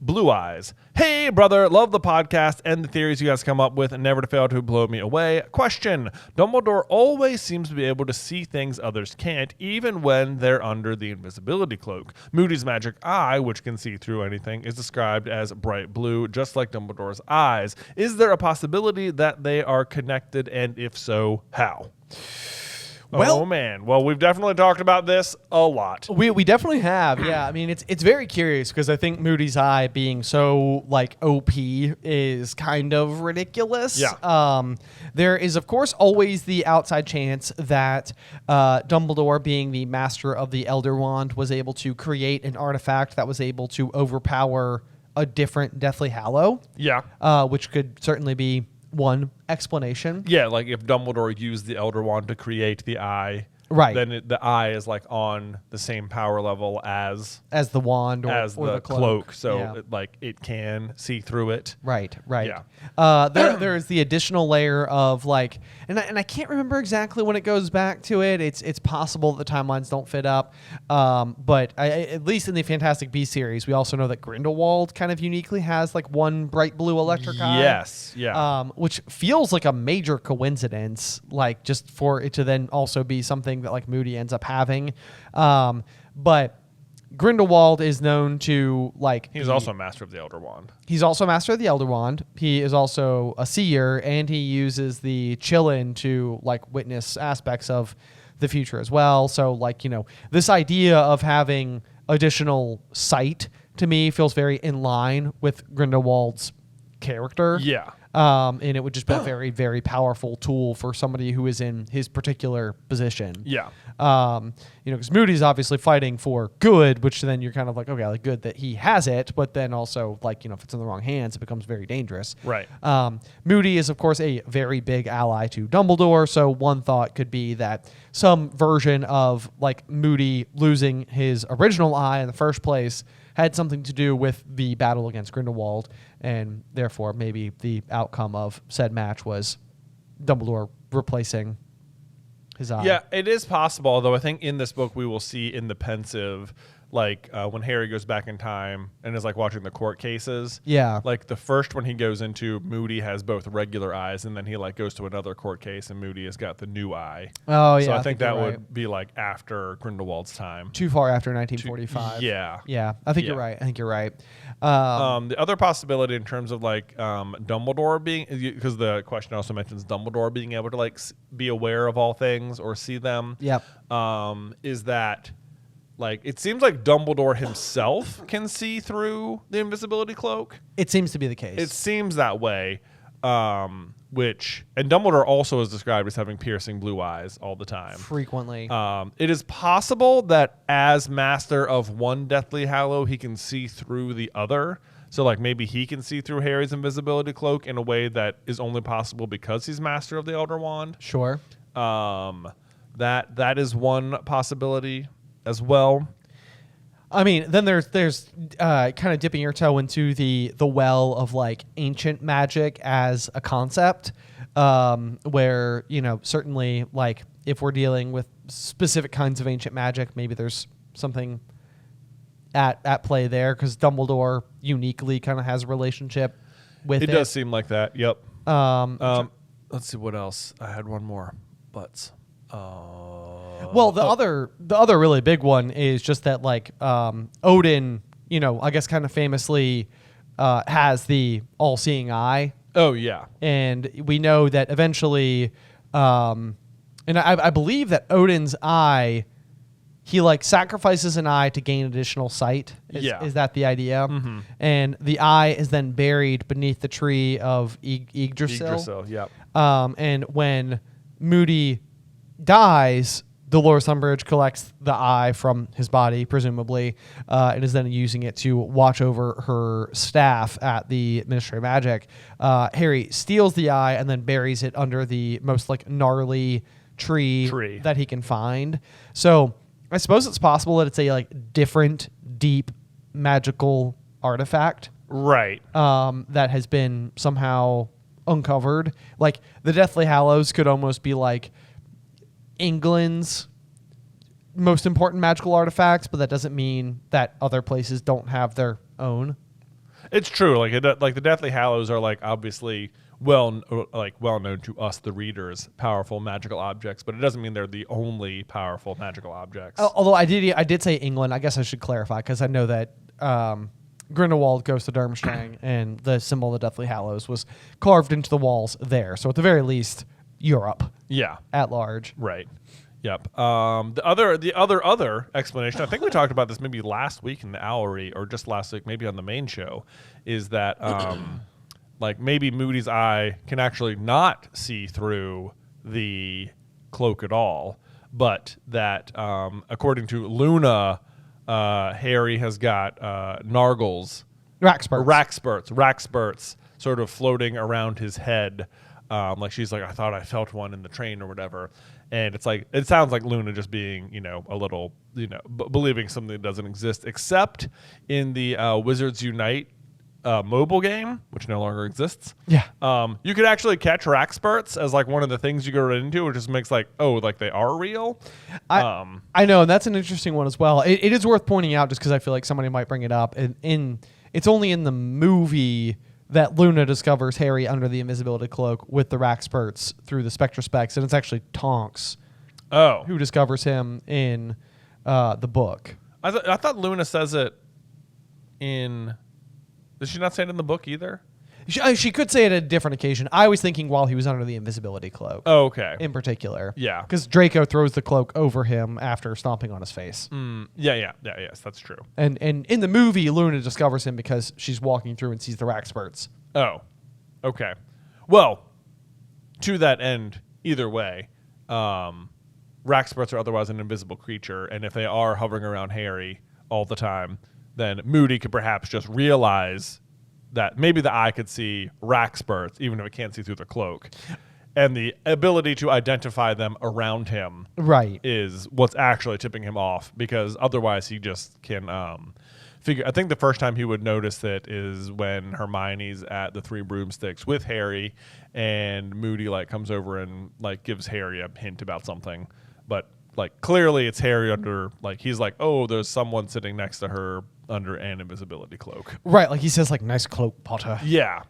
Blue Eyes. Hey, brother, love the podcast and the theories you guys come up with, and never to fail to blow me away. Question. Dumbledore always seems to be able to see things others can't, even when they're under the invisibility cloak. Moody's magic eye, which can see through anything, is described as bright blue, just like Dumbledore's eyes. Is there a possibility that they are connected, and if so, how? Well, oh man. Well, we've definitely talked about this a lot. We definitely have. Yeah. I mean, it's very curious because I think Moody's eye being so like OP is kind of ridiculous. Yeah. There is of course always the outside chance that Dumbledore, being the master of the Elder Wand, was able to create an artifact that was able to overpower a different Deathly Hallow. Yeah. Which could certainly be one explanation. Yeah, like if Dumbledore used the Elder Wand to create the eye, right? Then the eye is like on the same power level as the wand or the cloak. So it can see through it. Right. Yeah. There is the additional layer of like, and I can't remember exactly when it goes back to it. It's possible that the timelines don't fit up, but at least in the Fantastic Beasts series, we also know that Grindelwald kind of uniquely has like one bright blue electric eye. Yes. Yeah. Which feels like a major coincidence, like just for it to then also be something that like Moody ends up having, but Grindelwald is known to like. He's also a master of the Elder Wand. He's also a master of the Elder Wand. He is also a seer, and he uses the Chillin to like witness aspects of the future as well. So like this idea of having additional sight to me feels very in line with Grindelwald's character. Yeah. And it would just be a very, very powerful tool for somebody who is in his particular position. Yeah. Because Moody's obviously fighting for good, which then you're kind of like, okay, like good that he has it, but then also like, if it's in the wrong hands, it becomes very dangerous. Right. Moody is, of course, a very big ally to Dumbledore. So one thought could be that some version of like Moody losing his original eye in the first place had something to do with the battle against Grindelwald, and therefore maybe the outcome of said match was Dumbledore replacing his eye. Yeah, it is possible, although I think in this book we will see in the pensive, like when Harry goes back in time and is like watching the court cases. Yeah. Like the first one he goes into, Moody has both regular eyes, and then he like goes to another court case and Moody has got the new eye. Oh yeah. So I think that would be like after Grindelwald's time. Too far after 1945. Yeah. Yeah. I think you're right. The other possibility in terms of like Dumbledore being, because the question also mentions Dumbledore being able to like be aware of all things or see them. Yep. Is that like it seems like Dumbledore himself can see through the invisibility cloak. It seems to be the case. It seems that way. And Dumbledore also is described as having piercing blue eyes all the time. Frequently. It is possible that as master of one Deathly Hallow, he can see through the other. So like maybe he can see through Harry's invisibility cloak in a way that is only possible because he's master of the Elder Wand. Sure. That is one possibility as well. I mean, then there's kind of dipping your toe into the well of like ancient magic as a concept, where certainly like if we're dealing with specific kinds of ancient magic. Maybe there's something at play there because Dumbledore uniquely kind of has a relationship with it. It does seem like that. Yep. Let's see what else. I had one more, but well, the other really big one is just that like Odin, I guess kind of famously has the all-seeing eye. Oh yeah, and we know that eventually, and I believe that Odin's eye, he like sacrifices an eye to gain additional sight. Is that the idea? Mm-hmm. And the eye is then buried beneath the tree of Yggdrasil. Yggdrasil, yeah. And when Moody dies, Dolores Umbridge collects the eye from his body, presumably, and is then using it to watch over her staff at the Ministry of Magic. Harry steals the eye and then buries it under the most like gnarly tree that he can find. So I suppose it's possible that it's a like different, deep, magical artifact, right? That has been somehow uncovered. Like the Deathly Hallows could almost be like England's most important magical artifacts, but that doesn't mean that other places don't have their own. It's true. Like the Deathly Hallows are like obviously well known to us, the readers, powerful magical objects, but it doesn't mean they're the only powerful magical objects. Although I did say England. I guess I should clarify because I know that Grindelwald goes to Durmstrang and the symbol of the Deathly Hallows was carved into the walls there. So at the very least, Europe. Yeah. At large. Right. Yep. The other explanation, I think we talked about this maybe last week in the Owlery or just last week, maybe on the main show, is that like maybe Moody's eye can actually not see through the cloak at all, but that according to Luna, Harry has got Nargles, Raxburts sort of floating around his head. Like she's like, I thought I felt one in the train or whatever. And it's like, it sounds like Luna just being, a little, believing something that doesn't exist, except in the Wizards Unite mobile game, which no longer exists. Yeah. You could actually catch Raxburts as like one of the things you go right into, which just makes like, oh, like they are real. I know, and that's an interesting one as well. It is worth pointing out just because I feel like somebody might bring it up. It's only in the movie that Luna discovers Harry under the invisibility cloak with the Raxburts through the Spectrospecs, and it's actually Tonks who discovers him in the book. I thought Luna says it in... Did she not say it in the book either? She could say it at a different occasion. I was thinking while he was under the invisibility cloak. Oh, okay. In particular. Yeah. Because Draco throws the cloak over him after stomping on his face. Yes, that's true. And in the movie, Luna discovers him because she's walking through and sees the Raxburts. Oh, okay. Well, to that end, either way, Raxburts are otherwise an invisible creature, and if they are hovering around Harry all the time, then Moody could perhaps just realize that maybe the eye could see Raxburts, even if it can't see through the cloak. And the ability to identify them around him is what's actually tipping him off, because otherwise he just can figure. I think the first time he would notice it is when Hermione's at the Three Broomsticks with Harry, and Moody like comes over and like gives Harry a hint about something. But like clearly it's Harry under, like he's like, oh, there's someone sitting next to her under an invisibility cloak. Right, like he says like, nice cloak, Potter. Yeah.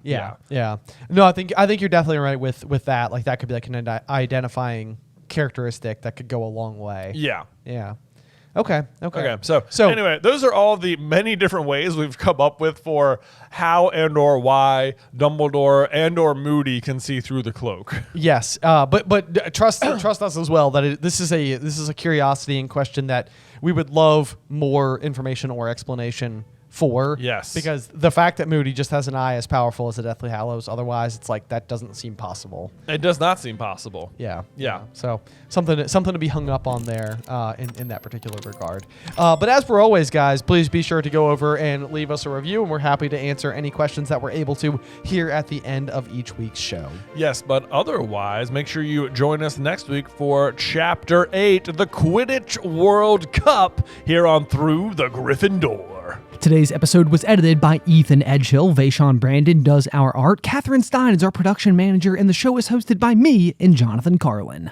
No, I think you're definitely right with that. Like that could be like an identifying characteristic that could go a long way. Yeah. Okay. So anyway, those are all the many different ways we've come up with for how and or why Dumbledore and or Moody can see through the cloak. Yes, but trust us as well that this is a curiosity and question that we would love more information or explanation for. Yes. Because the fact that Moody just has an eye as powerful as the Deathly Hallows, otherwise it's like that doesn't seem possible. It does not seem possible. Yeah. So something to be hung up on there in that particular regard. But as for always, guys, please be sure to go over and leave us a review, and we're happy to answer any questions that we're able to here at the end of each week's show. Yes, but otherwise, make sure you join us next week for Chapter 8, the Quidditch World Cup, here on Through the Griffin Door. Today's episode was edited by Ethan Edghill. Vaishon Brandon does our art. Catherine Stein is our production manager, and the show is hosted by me and Jonathan Carlin.